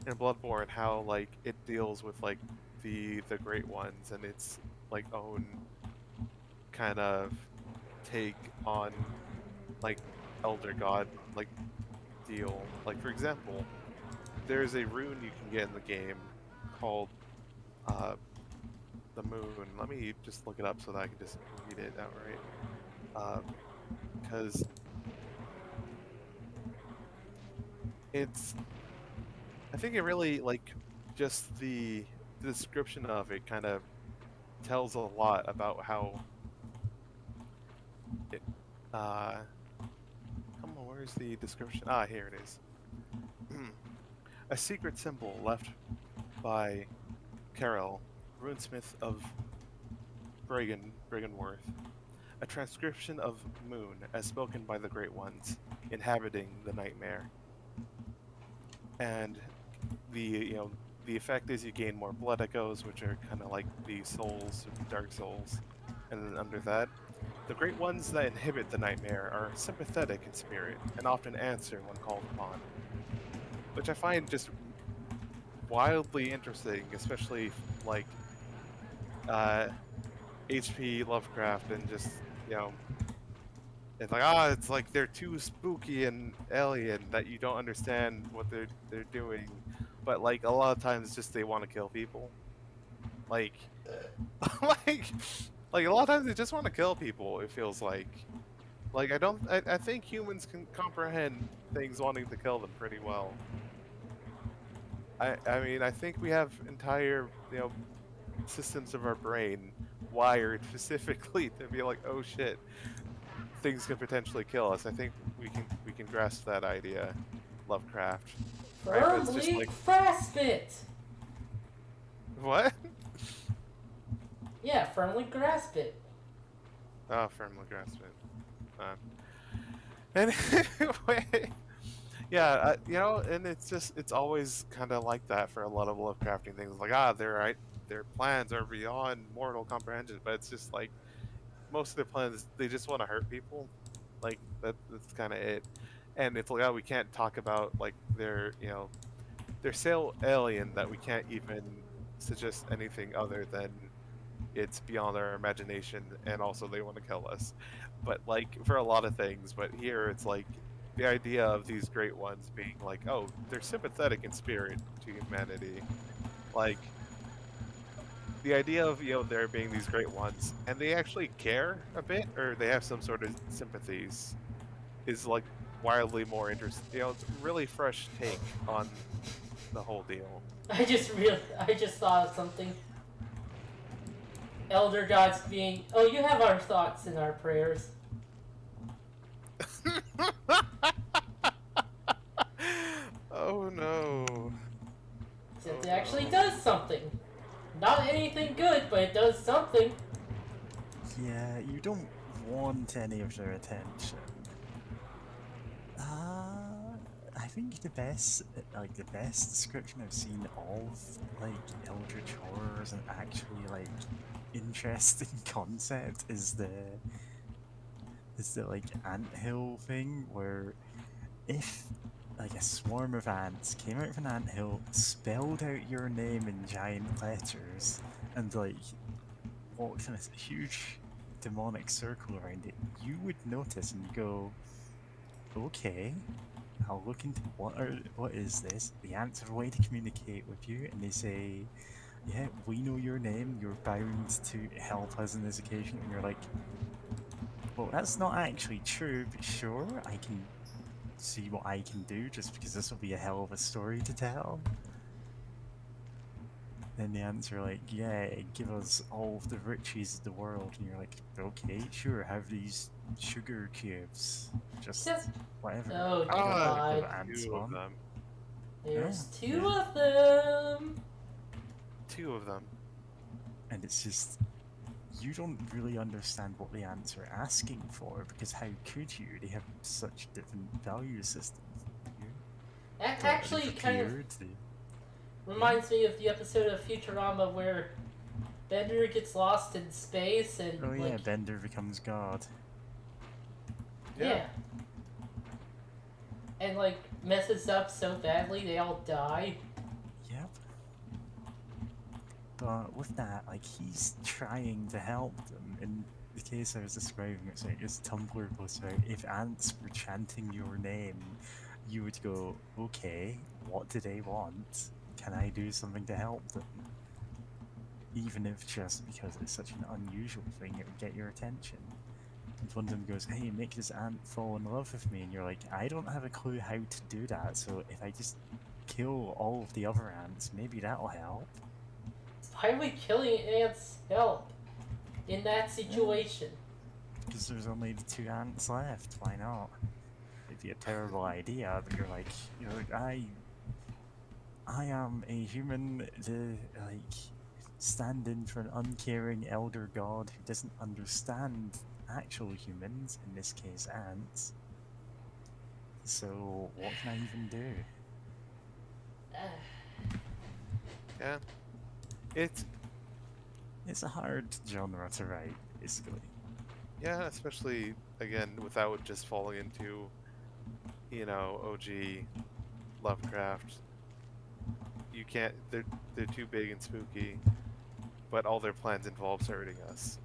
in Bloodborne, how like it deals with like the Great Ones and its like own kind of take on like Elder God like deal. Like for example, there's a rune you can get in the game called the Moon. Let me just look it up so that I can just read it outright. Because it's I think it really like just the description of it kind of tells a lot about how it come on, where's the description? Ah, here it is. A secret symbol left by Carol, runesmith of Briganworth. A transcription of Moon as spoken by the Great Ones, inhabiting the nightmare. And the effect is you gain more blood echoes, which are kind of like the souls, dark souls. And then under that, the Great Ones that inhibit the nightmare are sympathetic in spirit and often answer when called upon. Which I find just wildly interesting, especially like uh, H.P. Lovecraft and just you know it's like it's like they're too spooky and alien that you don't understand what they're doing, but like a lot of times just they want to kill people, like like like a lot of times they just want to kill people. It feels like I think humans can comprehend things wanting to kill them pretty well. I mean I think we have entire systems of our brain wired specifically to be like, oh shit, things could potentially kill us. I think we can grasp that idea, Lovecraft, right? But it's just Firmly like grasp it! what? Yeah, firmly grasp it. Oh, firmly grasp it. Anyway, yeah, and it's always kind of like that for a lot of Lovecrafting things. Like their plans are beyond mortal comprehension, but it's just like most of their plans they just want to hurt people. Like that's kind of it. And it's like we can't talk about like they're so alien that we can't even suggest anything other than it's beyond our imagination, and also they want to kill us. But like for a lot of things, but here it's like the idea of these great ones being like, oh, they're sympathetic in spirit to humanity. Like the idea of there being these great ones and they actually care a bit or they have some sort of sympathies is like wildly more interesting. It's a really fresh take on the whole deal. I just thought of something. Elder gods being, oh, you have our thoughts and our prayers. Oh no. Except it actually does something. Not anything good, but it does something. Yeah, you don't want any of their attention. I think the best description I've seen of like eldritch horror as an actually like interesting concept is the like anthill thing where if like a swarm of ants came out of an anthill, spelled out your name in giant letters, and like walked in a huge demonic circle around it, you would notice and go, okay, I'll look into what is this? The ants have a way to communicate with you, and they say, yeah, we know your name, you're bound to help us on this occasion, and you're like, well, that's not actually true, but sure, I can see what I can do just because this will be a hell of a story to tell. Then the ants are like, yeah, give us all of the riches of the world, and you're like, okay, sure, have these sugar cubes, just whatever. Oh Ah, god. Ants two of want. them. There's Yeah, two yeah. of them. Two of them. And it's just, you don't really understand what the ants are asking for, because how could you? They have such different value systems. Actually, They've kind of appeared, reminds me of the episode of Futurama where Bender gets lost in space and Oh yeah, like Bender becomes God. yeah. And like messes up so badly they all die. Yep. But with that, like, he's trying to help them. In the case I was describing, it's like his Tumblr post about if ants were chanting your name, you would go, okay, what do they want? Can I do something to help them? Even if just because it's such an unusual thing, it would get your attention. And one of them goes, hey, make this ant fall in love with me. And you're like, I don't have a clue how to do that, so if I just kill all of the other ants, maybe that'll help. Why would killing ants help in that situation? Because there's only the 2 ants left, why not? It'd be a terrible idea, but you're like, I am a human, stand in for an uncaring elder god who doesn't understand actual humans, in this case ants. So what can I even do? Yeah. It's a hard genre to write, basically. Yeah, especially again without just falling into OG Lovecraft. you can't. They're too big and spooky, but all their plans involves hurting us,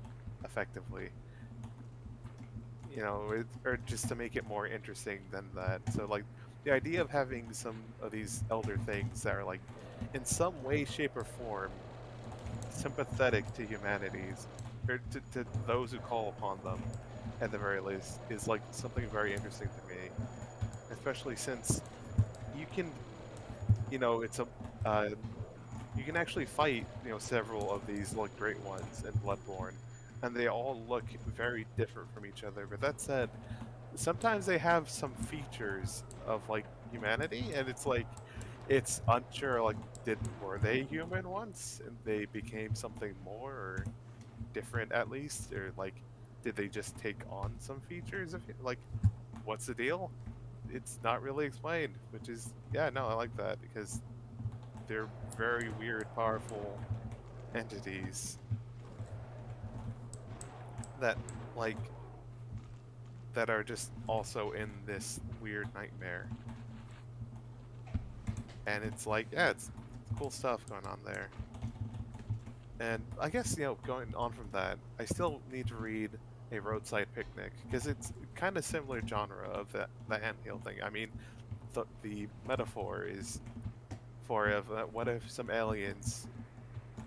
effectively. Or just to make it more interesting than that. So like the idea of having some of these elder things that are like in some way, shape, or form sympathetic to humanities or to those who call upon them at the very least is like something very interesting to me, especially since you can it's a uh, you can actually fight several of these like great ones in Bloodborne, and they all look very different from each other. But that said, sometimes they have some features of like humanity, and it's unsure like were they human once and they became something more or different at least, or like did they just take on some features of like what's the deal? It's not really explained, which is yeah, no, I like that because they're very weird, powerful entities that like that are just also in this weird nightmare. And it's like, yeah, it's cool stuff going on there. And I guess, going on from that, I still need to read A Roadside Picnic because it's kind of similar genre of the anthill thing. I mean, the metaphor is for what if some aliens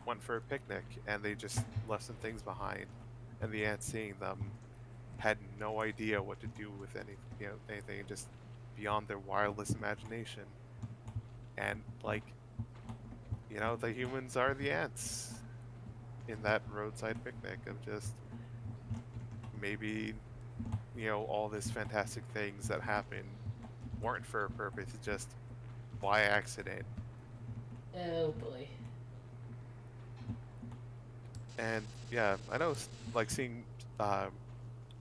went for a picnic and they just left some things behind, and the ants seeing them had no idea what to do with anything just beyond their wildest imagination. And like, the humans are the ants in that roadside picnic of just maybe all these fantastic things that happen weren't for a purpose, it's just by accident. Oh boy. And yeah, I know like seeing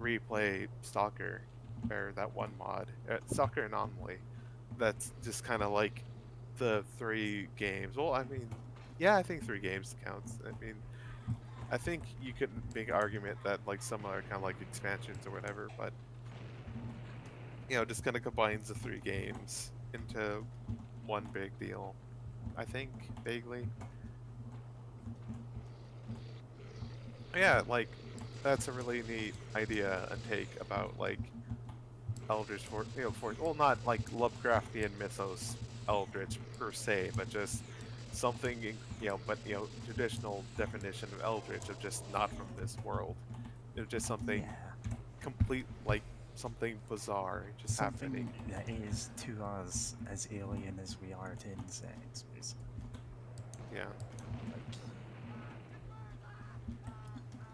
replay Stalker or that one mod, Stalker Anomaly, that's just kind of like the 3 games. Well, I mean, yeah, I think 3 games counts. I mean, I think you could make an argument that like some are kind of like expansions or whatever, but just kind of combines the 3 games into one big deal. I think vaguely. Yeah, like that's a really neat idea and take about like Eldritch well, not like Lovecraftian mythos Eldritch per se, but just something but traditional definition of Eldritch of just not from this world. It's just something Yeah, complete, like something bizarre just happening. something that is to us as alien as we are to insects, basically. Yeah, Like,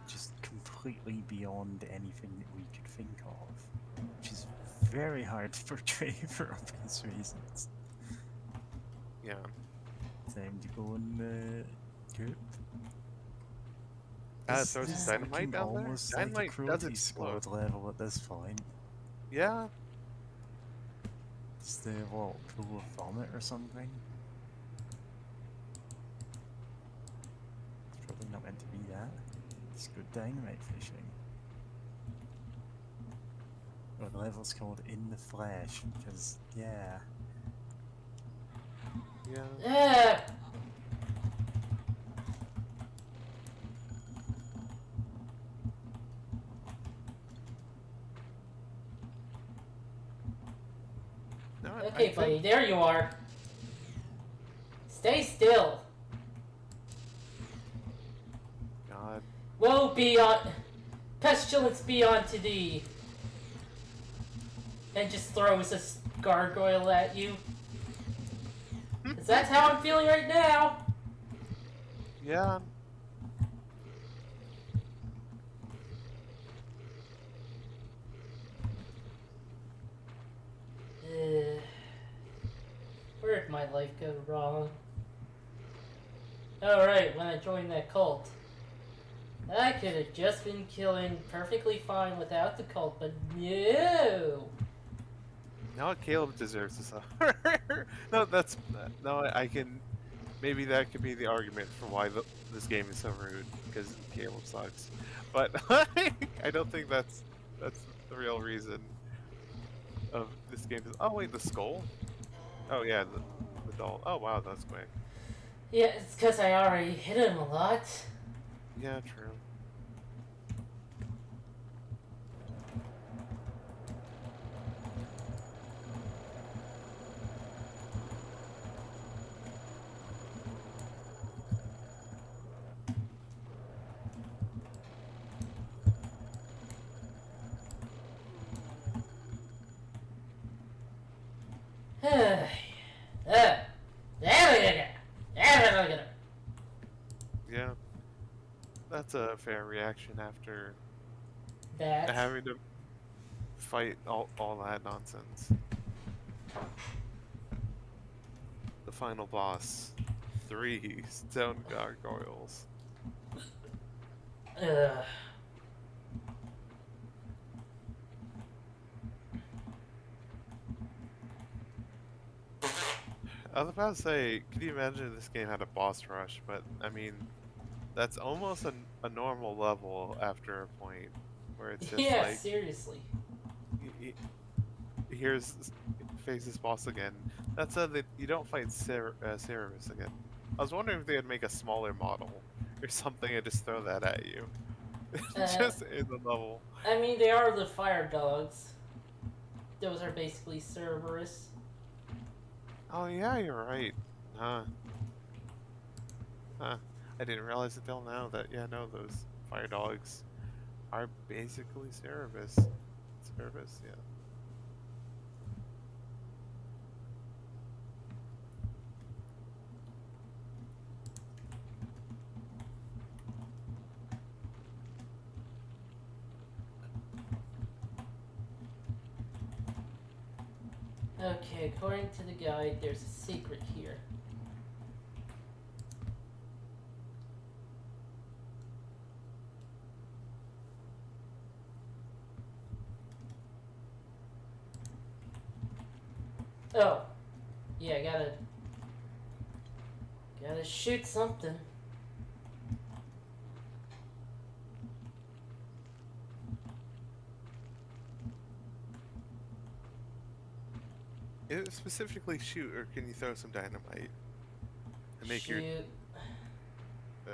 just completely beyond anything that we could think of, which is very hard to portray for obvious reasons. yeah. Time to go on the group. Throw some This is dynamite looking down there. almost like a Dynamite does cruelty explode. squad level at this point. Yeah, It's the what, pool of vomit or something? It's probably not meant to be that. It's good dynamite fishing. Oh, the level's called In the Flesh because, yeah. yeah. Ah! No, Okay, I buddy, think, there you are. Stay still. God. Woe be on. Pestilence be unto thee. And just throws a gargoyle at you. 'Cause that's how I'm feeling right now. Yeah. Where did my life go wrong? Oh, right, when I joined that cult. I could have just been killing perfectly fine without the cult, but no! No, Caleb deserves to suffer. No, no. I can. Maybe that could be the argument for why this game is so rude because Caleb sucks. But I don't think that's the real reason of this game. Oh wait, the skull. Oh yeah, the doll. Oh wow, that's quick. Yeah, it's because I already hit him a lot. Yeah, true. Yeah, that's a fair reaction after That. having to fight all that nonsense. The final boss. 3 stone gargoyles. Ugh. I was about to say, could you imagine if this game had a boss rush? But I mean, that's almost a normal level after a point where it's just Yeah, like, seriously. here's face this boss again. That said, that you don't fight Cerebus again. I was wondering if they'd make a smaller model or something and just throw that at you, just in the level. I mean, they are the fire dogs. Those are basically Cerberus. Oh yeah, you're right. Huh. Huh. I didn't realize until now that, yeah, no, those fire dogs are basically Cerebus. Cerebus, yeah. Okay, according to the guide, there's a secret here. Oh. Yeah, gotta shoot something. Specifically shoot, or can you throw some dynamite and make Shoot. your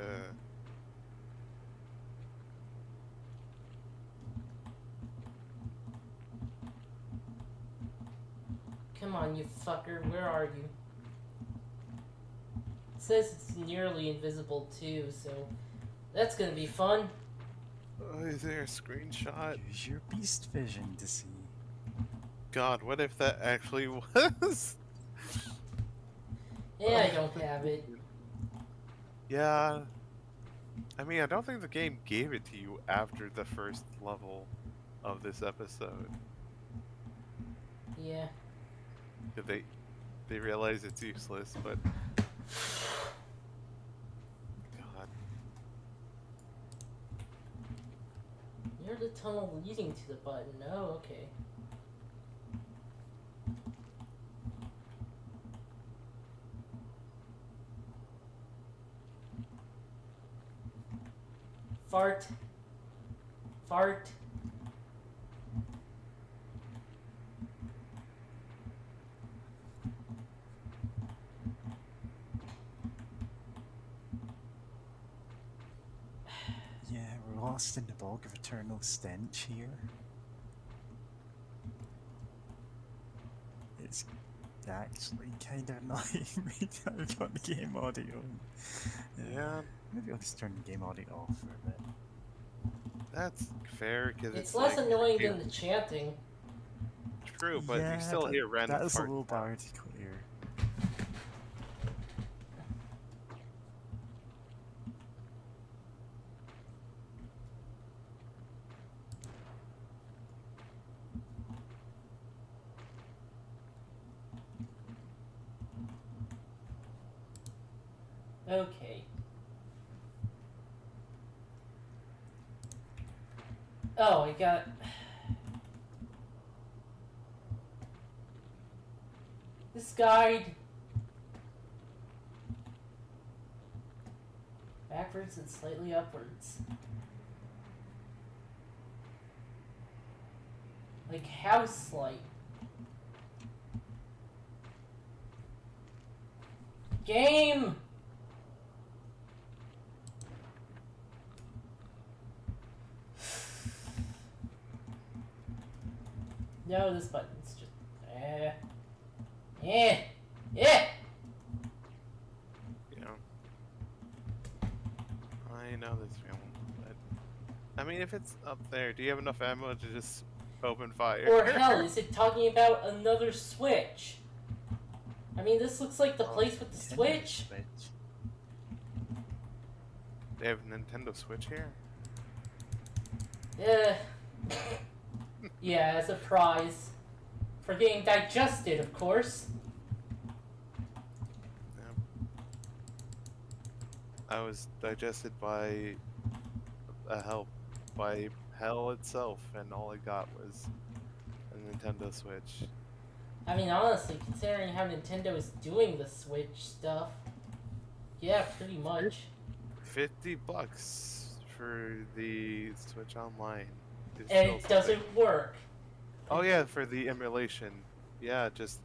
Come on, you fucker. Where are you? It says it's nearly invisible too, so that's gonna be fun. is there a screenshot? Use your beast vision to see. God, what if that actually was? Yeah, I don't have it. Yeah. I mean, I don't think the game gave it to you after the first level of this episode. Yeah. They realize it's useless, but God. Near the tunnel leading to the button. Oh, okay. Fart. Fart. Yeah, we're lost in the bog of eternal stench here. It's actually kind of annoying me that I've got the game audio. Yeah, Maybe I'll just turn the game audio off for a bit. that's fair because It's it's less like annoying than the chanting. true, but you still but hear random that is a fart little sounds. barred to clear. Okay. Oh, I got... This guide... Backwards and slightly upwards. Like house light. Game! No, this button's just. Yeah. Yeah. You know, I know this feeling, but I mean, if it's up there, do you have enough ammo to just open fire? Or hell, is it talking about another Switch? I mean, this looks like the Oh, place with the Nintendo Switch. They have Nintendo Switch here. Yeah. Yeah, as a prize. For getting digested, of course. Yeah. I was digested by by hell itself, and all I got was a Nintendo Switch. I mean, honestly, considering how Nintendo is doing the Switch stuff, yeah, pretty much. $50 for the Switch Online. Is And still it something. doesn't work. Oh yeah, for the emulation. Yeah, just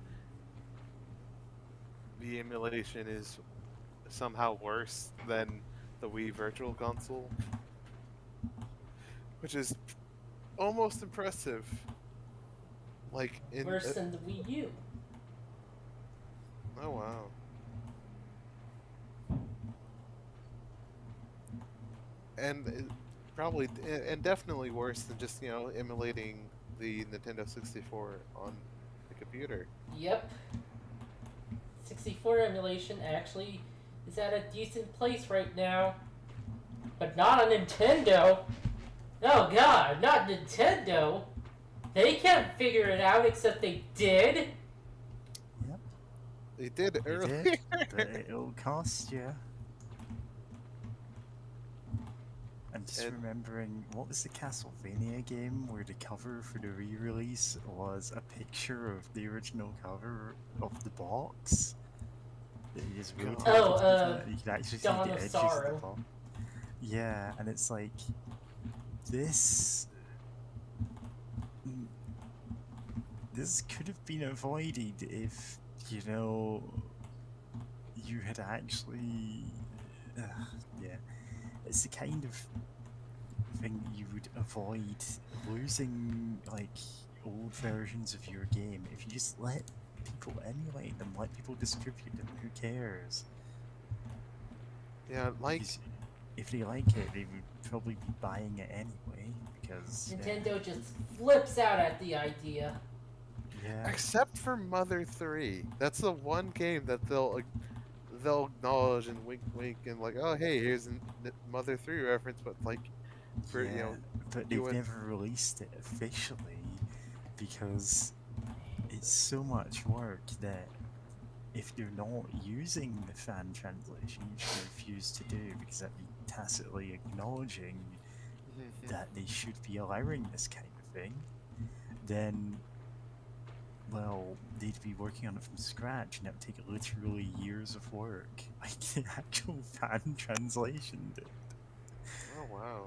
the emulation is somehow worse than the Wii Virtual Console, which is almost impressive. Like in Worse than the Wii U. oh wow. And probably and definitely worse than just, you know, emulating the Nintendo 64 on the computer. Yep. 64 emulation actually is at a decent place right now. But not on Nintendo. Oh god, not Nintendo. They can't figure it out, except they did. Yep, They did they earlier. did, but it'll cost you. I'm just And- remembering, what was the Castlevania game where the cover for the re-release was a picture of the original cover of the box? That you just rotated Oh, and you could actually see Dawn the of edges Sorrow. of the box. Yeah, and it's like, this... mm, This could have been avoided if, you know, you had actually... yeah. It's the kind of thing you would avoid losing, like, old versions of your game if you just let people emulate them, let people distribute them. Who cares? Yeah, like Because if they like it, they would probably be buying it anyway. Because Nintendo just flips out at the idea. yeah, except for Mother 3. That's the one game that they'll acknowledge and wink wink and like, oh hey, here's a Mother 3 reference, but like for yeah, you know but you they've and never released it officially because it's so much work that if they're not using the fan translation, which they refuse to do because that'd be tacitly acknowledging that they should be allowing this kind of thing, then, well, they'd be working on it from scratch and it would take literally years of work, like the actual fan translation did. oh wow.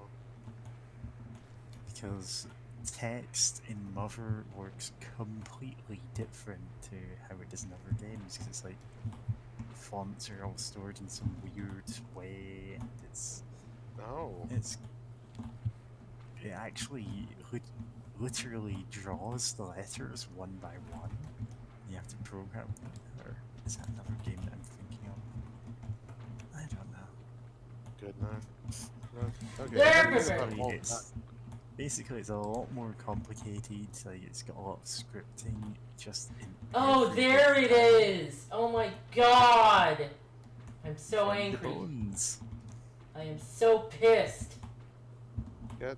Because text in Mother works completely different to how it does in other games, because it's like fonts are all stored in some weird way, and Oh. it actually literally draws the letters one by one. You have to program them. Or is that another game that I'm thinking of? I don't know. Goodness. No, okay. There that's we not go. all Basically, it's a lot more complicated. Like, it's got a lot of scripting. Just in Oh, every there bit. it is! Oh my god! I'm so From the angry. bones. I am so pissed. Good.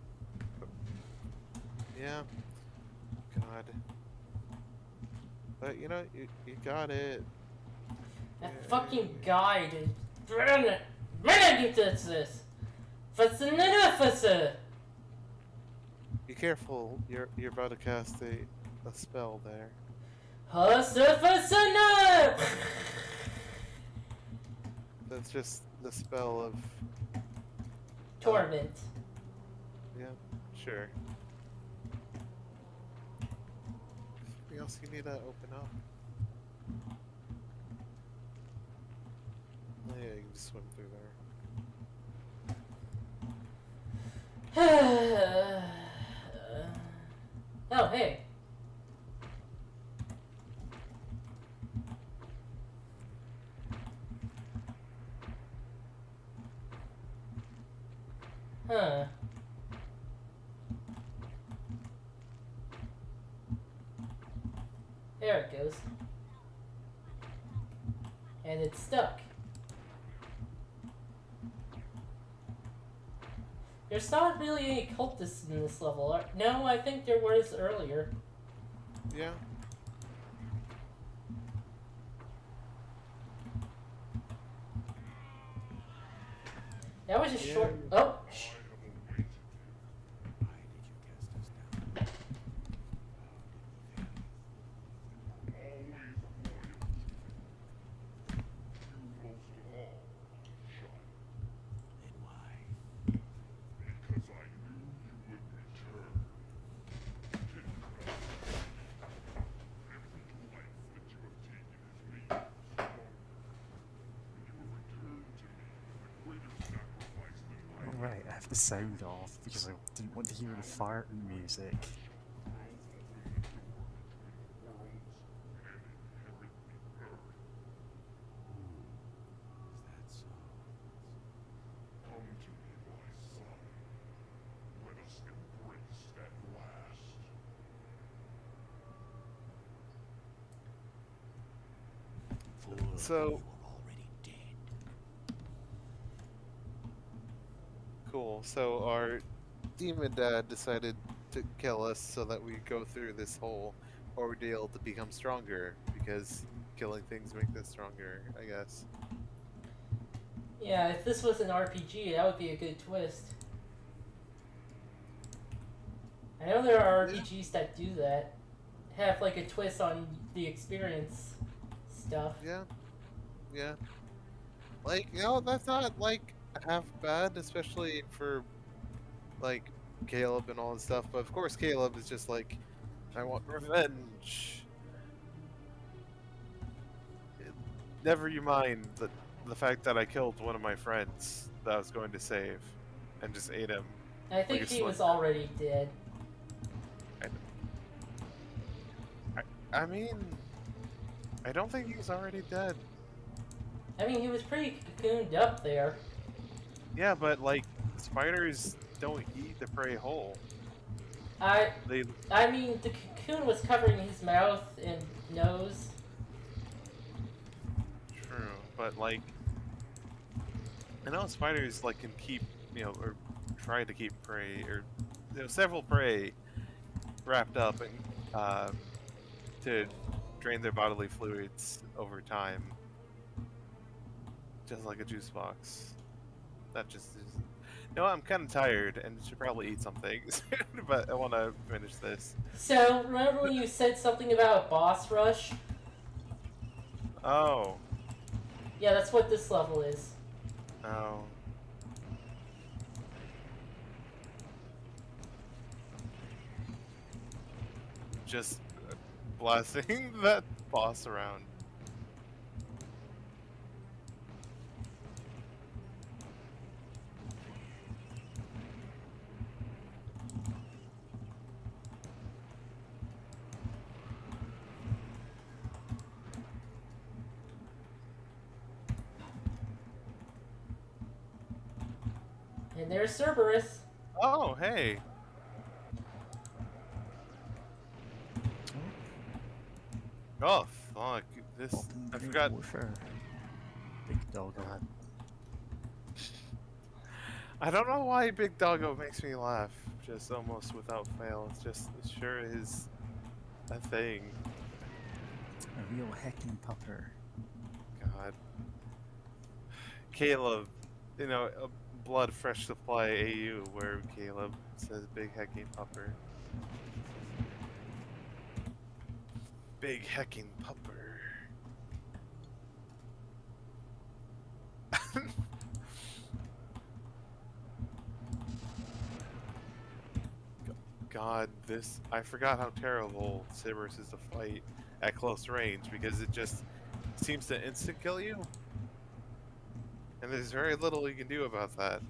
Yeah. God. But you know, you got it. That Yay. fucking guide is brilliant. This. Fascinating. Be careful. You're about to cast a spell there. Fascinating. That's just the spell of Torment. yeah, sure. Anything else you need to open up? Oh yeah, you can just swim through there. Oh, hey. Huh. There it goes. And it's stuck. There's not really any cultists in this level. No, I think there was earlier. Yeah. That was a Yeah. short. Oh, shh. Why did you cast us down? And why? Oh, right, I have the sound off because I didn't want to hear the farting music. Is that so? Fool, So- you were already dead. Cool. So our demon dad decided to kill us so that we go through this whole ordeal to become stronger because killing things make us stronger, I guess. Yeah, if this was an RPG, that would be a good twist. I know there are RPGs that do that. Have like a twist on the experience stuff. Yeah. Yeah. Like, that's not like half bad, especially for like Caleb and all that stuff. But of course Caleb is just like, I want revenge. Never you mind the fact that I killed one of my friends that I was going to save and just ate him. I think Like a he was slug. already dead. I mean, I don't think he's already dead. I mean, he was pretty cocooned up there. Yeah, but like spiders don't eat the prey whole. I They mean, the cocoon was covering his mouth and nose. true, but like I know spiders like can keep or try to keep prey or several prey wrapped up and to drain their bodily fluids over time, just like a juice box. That just is. No, I'm kind of tired and should probably eat something, but I want to finish this. So, remember when you said something about a boss rush? Oh, Yeah, that's what this level is. oh. Just blasting that boss around. And there's Cerberus. Oh, hey. Oh, fuck. This. Modern I Great forgot. Warfare. Big doggo. God. I don't know why Big Doggo makes me laugh, just almost without fail. It's just, it sure is a thing. A real heckin' pupper. God. Caleb, a blood fresh supply AU where Caleb says big hecking pupper. Big hecking pupper. God, I forgot how terrible Cerberus is to fight at close range because it just seems to instant kill you. And there's very little you can do about that.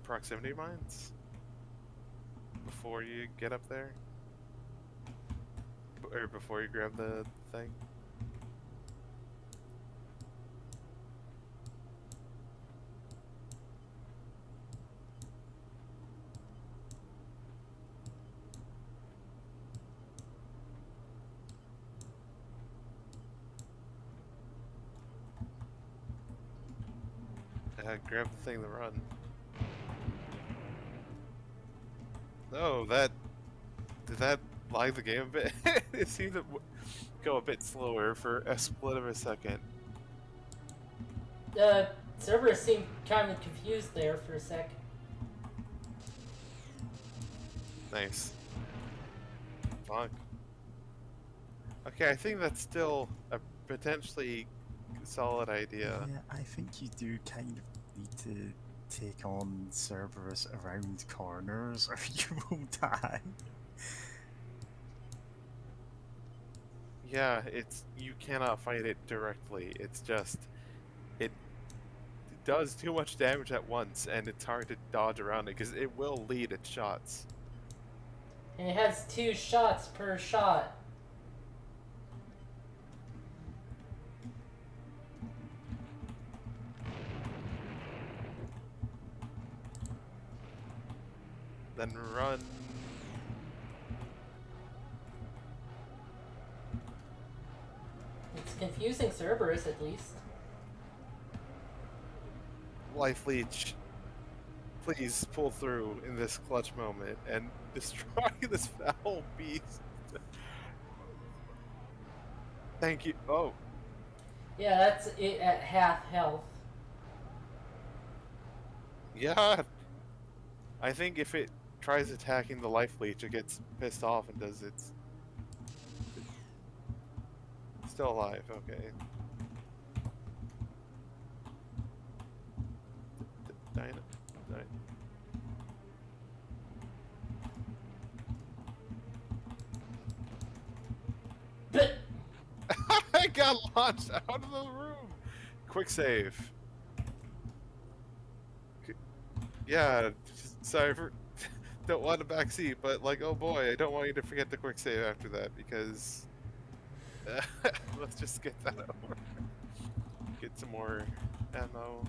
Proximity mines? Before you get up there? Or before you grab the thing? Grab the thing to run. No, did that lag the game a bit? It seemed to go a bit slower for a split of a second. Cerberus seemed kind of confused there for a sec. Nice. Fuck. Okay, I think that's still a potentially solid idea. Yeah, I think you do kind of need to take on Cerberus around corners or you will die. Yeah, you cannot fight it directly. It's just it does too much damage at once, and it's hard to dodge around it because it will lead its shots. And it has 2 shots per shot. Then run. It's confusing Cerberus, at least. Life Leech, please pull through in this clutch moment and destroy this foul beast. Thank you. Oh, Yeah, that's it at half health. yeah. I think if it tries attacking the Life Leech, it gets pissed off and does its... Still alive, okay. But I got launched out of the room! Quick save. Yeah, sorry for... don't want a backseat, but like, oh boy, I don't want you to forget the quick save after that, because... let's just get that over. Get some more ammo.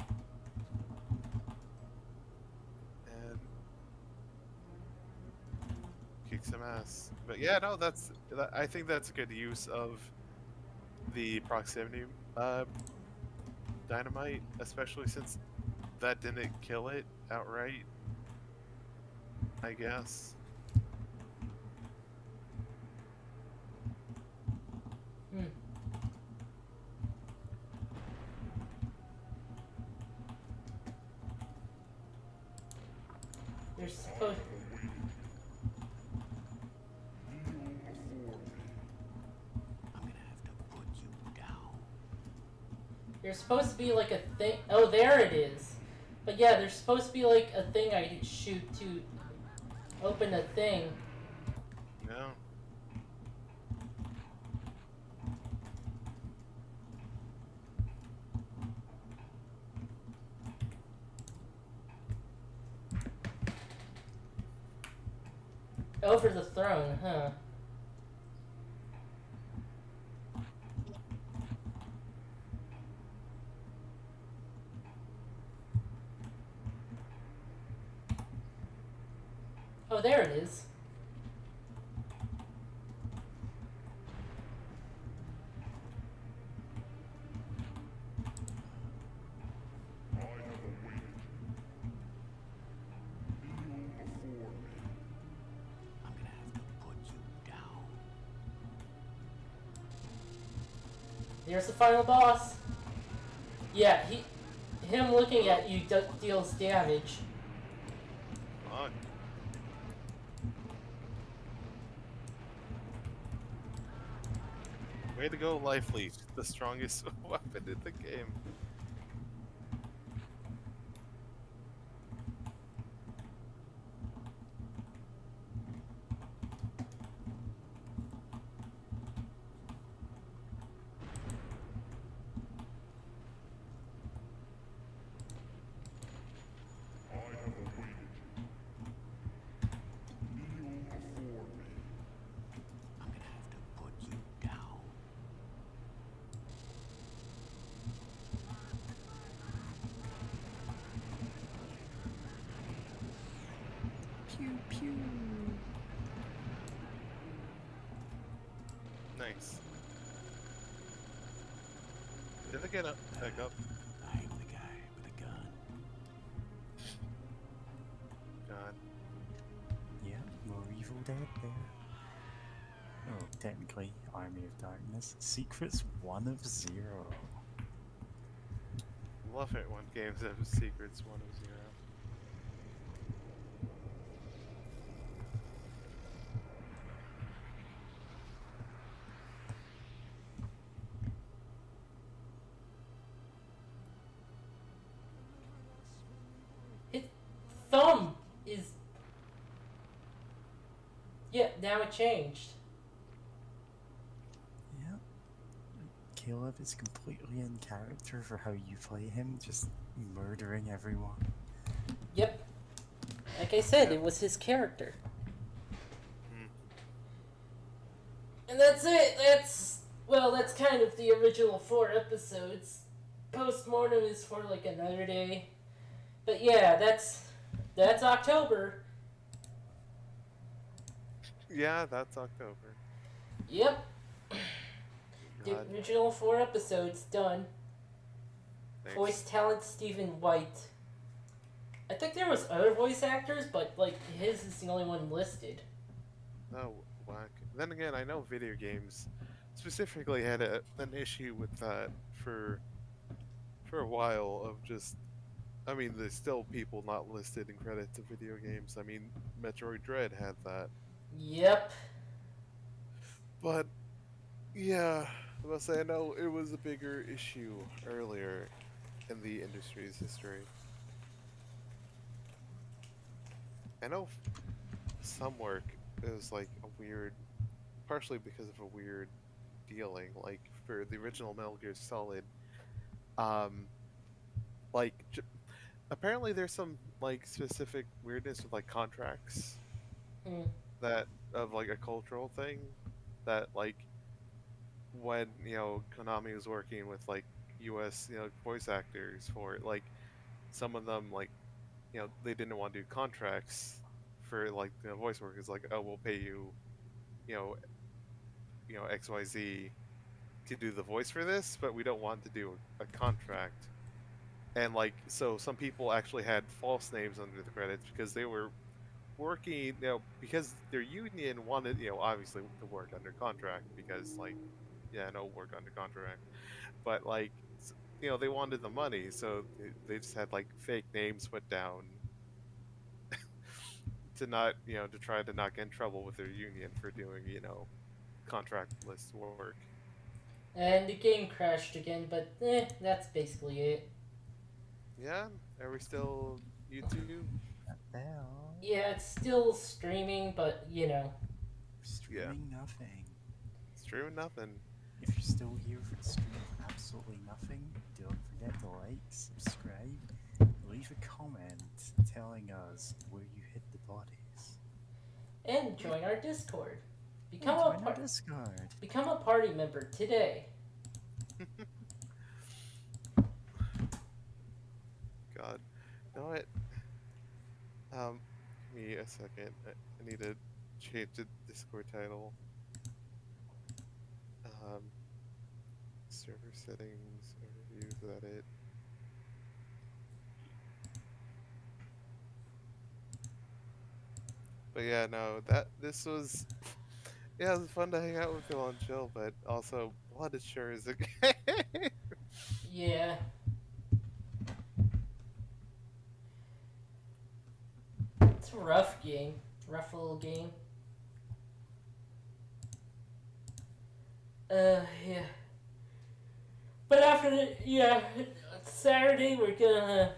And... kick some ass. But yeah, no, I think that's a good use of the proximity dynamite, especially since that didn't kill it outright, I guess. you're supposed... I'm gonna have to put you down. There's supposed to be like a thing... Oh, there it is. But yeah, there's supposed to be like a thing I could shoot to open a thing. No. Over the throne, huh? Oh, there it is. I'm gonna have to put you down. There's the final boss. Yeah, him looking at you deals damage. Fuck. Way to go, Life Leech, the strongest weapon in the game. Thanks. Did I get up? Back up? I'm the guy with a gun. God. Yeah, more Evil Dead there. Oh, technically, Army of Darkness. Secrets 1 of 0. Love it when games have secrets 1 of 0. His thumb is. Yeah, now it changed. Yeah. Caleb is completely in character for how you play him, just murdering everyone. Yep. Like I said, Yeah. it was his character. Hmm. And that's it. That's kind of the original 4 episodes. Postmortem is for like another day. But yeah, that's October. Yeah, that's October. Yep. The God. original 4 episodes done. Thanks. Voice talent Stephen White. I think there was other voice actors, but like his is the only one listed. Oh, whack. Then again, I know video games specifically had an issue with that for a while of just. I mean, there's still people not listed in credits of video games. I mean, Metroid Dread had that. Yep. But, yeah, I must say, I know it was a bigger issue earlier in the industry's history. I know some work is like a weird, partially because of a weird dealing. Like for the original Metal Gear Solid, um, like apparently there's some like specific weirdness with like contracts Mm. that of like a cultural thing that like when Konami was working with like U.S. voice actors for it, like some of them like they didn't want to do contracts for like voice work. It's like, oh, we'll pay you you know XYZ to do the voice for this, but we don't want to do a contract. And like so some people actually had false names under the credits because they were working because their union wanted obviously to work under contract because like no work under contract, but like they wanted the money, so they just had like fake names put down to not to try to not get in trouble with their union for doing contractless work. And the game crashed again, but that's basically it. Yeah, are we still YouTube? Well, Yeah, it's still streaming, but streaming nothing. Streaming nothing. If you're still here for the stream of absolutely nothing, don't forget to like, subscribe, leave a comment telling us where you hit the bodies. And join our Discord. And Become join our Discord. become a party member today. God. You know what? Give me a second. I need to change the Discord title. Server settings, overview, is that it? But yeah, no, this was it was fun to hang out with you on chill, but also Blood is sure is a game. Yeah. It's a rough game. Rough little game. Yeah. But Saturday we're gonna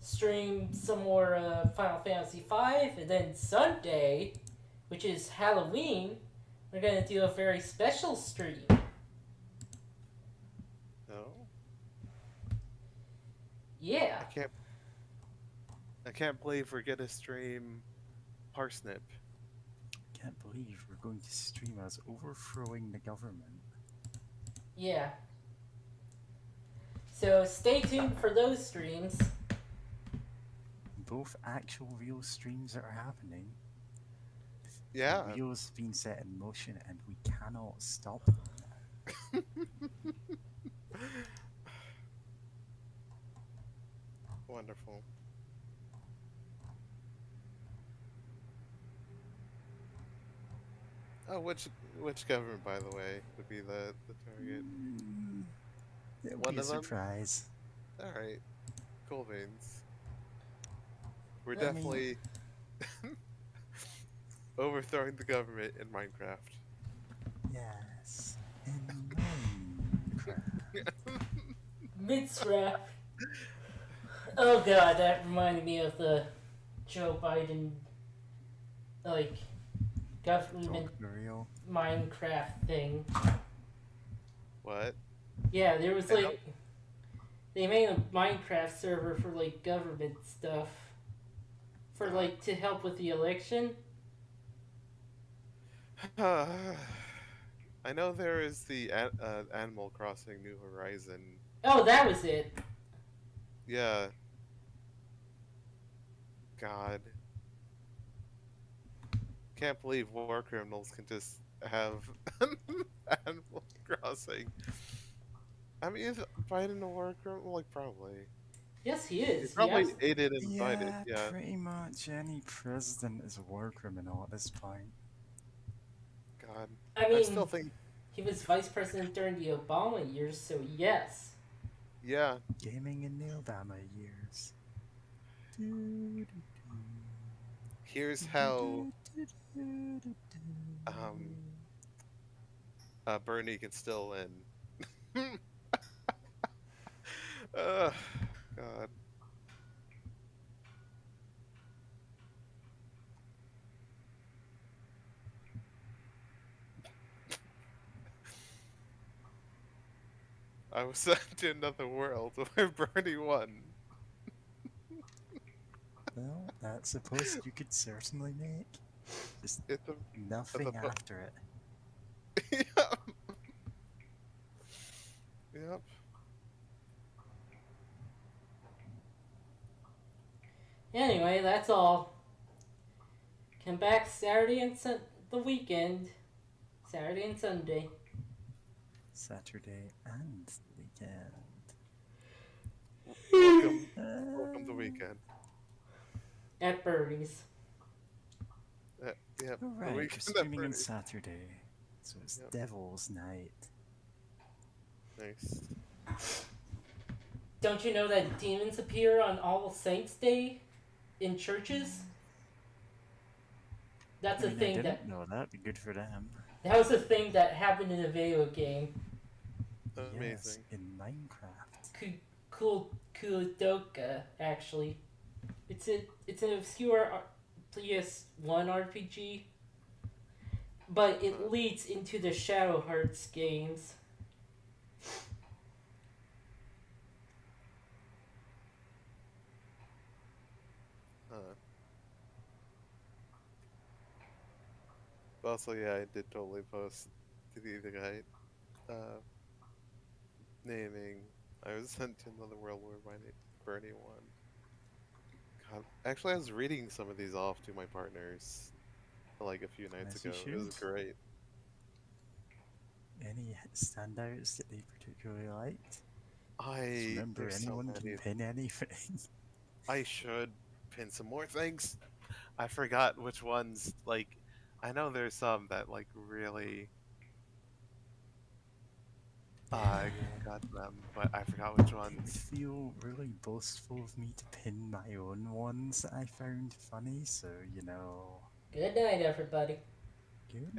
stream some more Final Fantasy V, and then Sunday, which is Halloween, we're gonna do a very special stream. No, Yeah. I can't believe we're gonna stream Parsnip. Can't believe we're going to stream us overthrowing the government. Yeah. So stay tuned for those streams. Both actual real streams that are happening. Yeah. The wheels have been set in motion and we cannot stop them now. Wonderful. Oh, which government, by the way, would be the target? It'll One be a of them. surprise. All right. Cool beans. We're I mean, definitely overthrowing the government in Minecraft. yes. In Minecraft. Mitzrah. Oh god, that reminded me of the Joe Biden, like, government Tutorial. Minecraft thing. What? Yeah, there was I know. like, they made a Minecraft server for like government stuff. For like, to help with the election. I know there is the Animal Crossing New Horizon. Oh, that was it. Yeah. God. Can't believe war criminals can just have Animal Crossing. I mean, is Biden a war criminal? Like, probably. Yes, he He is. probably aided and abetted, Yeah, yeah. pretty much any president is a war criminal at this point. God. I I still mean, think, he was vice president during the Obama years, so yes. yeah. Gaming in the Obama years. Here's how um, Bernie can still win. God. I was sent to another world where Bernie won. Well, that's a post you could certainly make. Just It's a, nothing after it. yep. Yep. Anyway, that's all. Come back Saturday and the weekend. Saturday and Sunday. Saturday and weekend. Welcome to weekend. At Bernie's. Yep. Oh, The right, we're weekend at streaming on Bernie's. Saturday. So it's Yep. Devil's Night. Nice. Don't you know that demons appear on All Saints Day in churches? That's I a mean, I thing didn't know that. Good for them. that was a thing that happened in a video game. Yes, Amazing. in Minecraft. Kudoka, actually. It's an obscure PS1 RPG, but it leads into the Shadow Hearts games. Also, yeah, I did totally post to the guy naming I was sent to another world where Bernie won. God, actually, I was reading some of these off to my partners like a few nights As you ago. It was should. great. Any standouts that they particularly liked? Just remember, There's so anyone many. can pin anything. I should pin some more things. I forgot which ones. Like, I know there's some that like really got them, but I forgot which It would ones. feel really boastful of me to pin my own ones that I found funny, so, you know. Good night, everybody. Good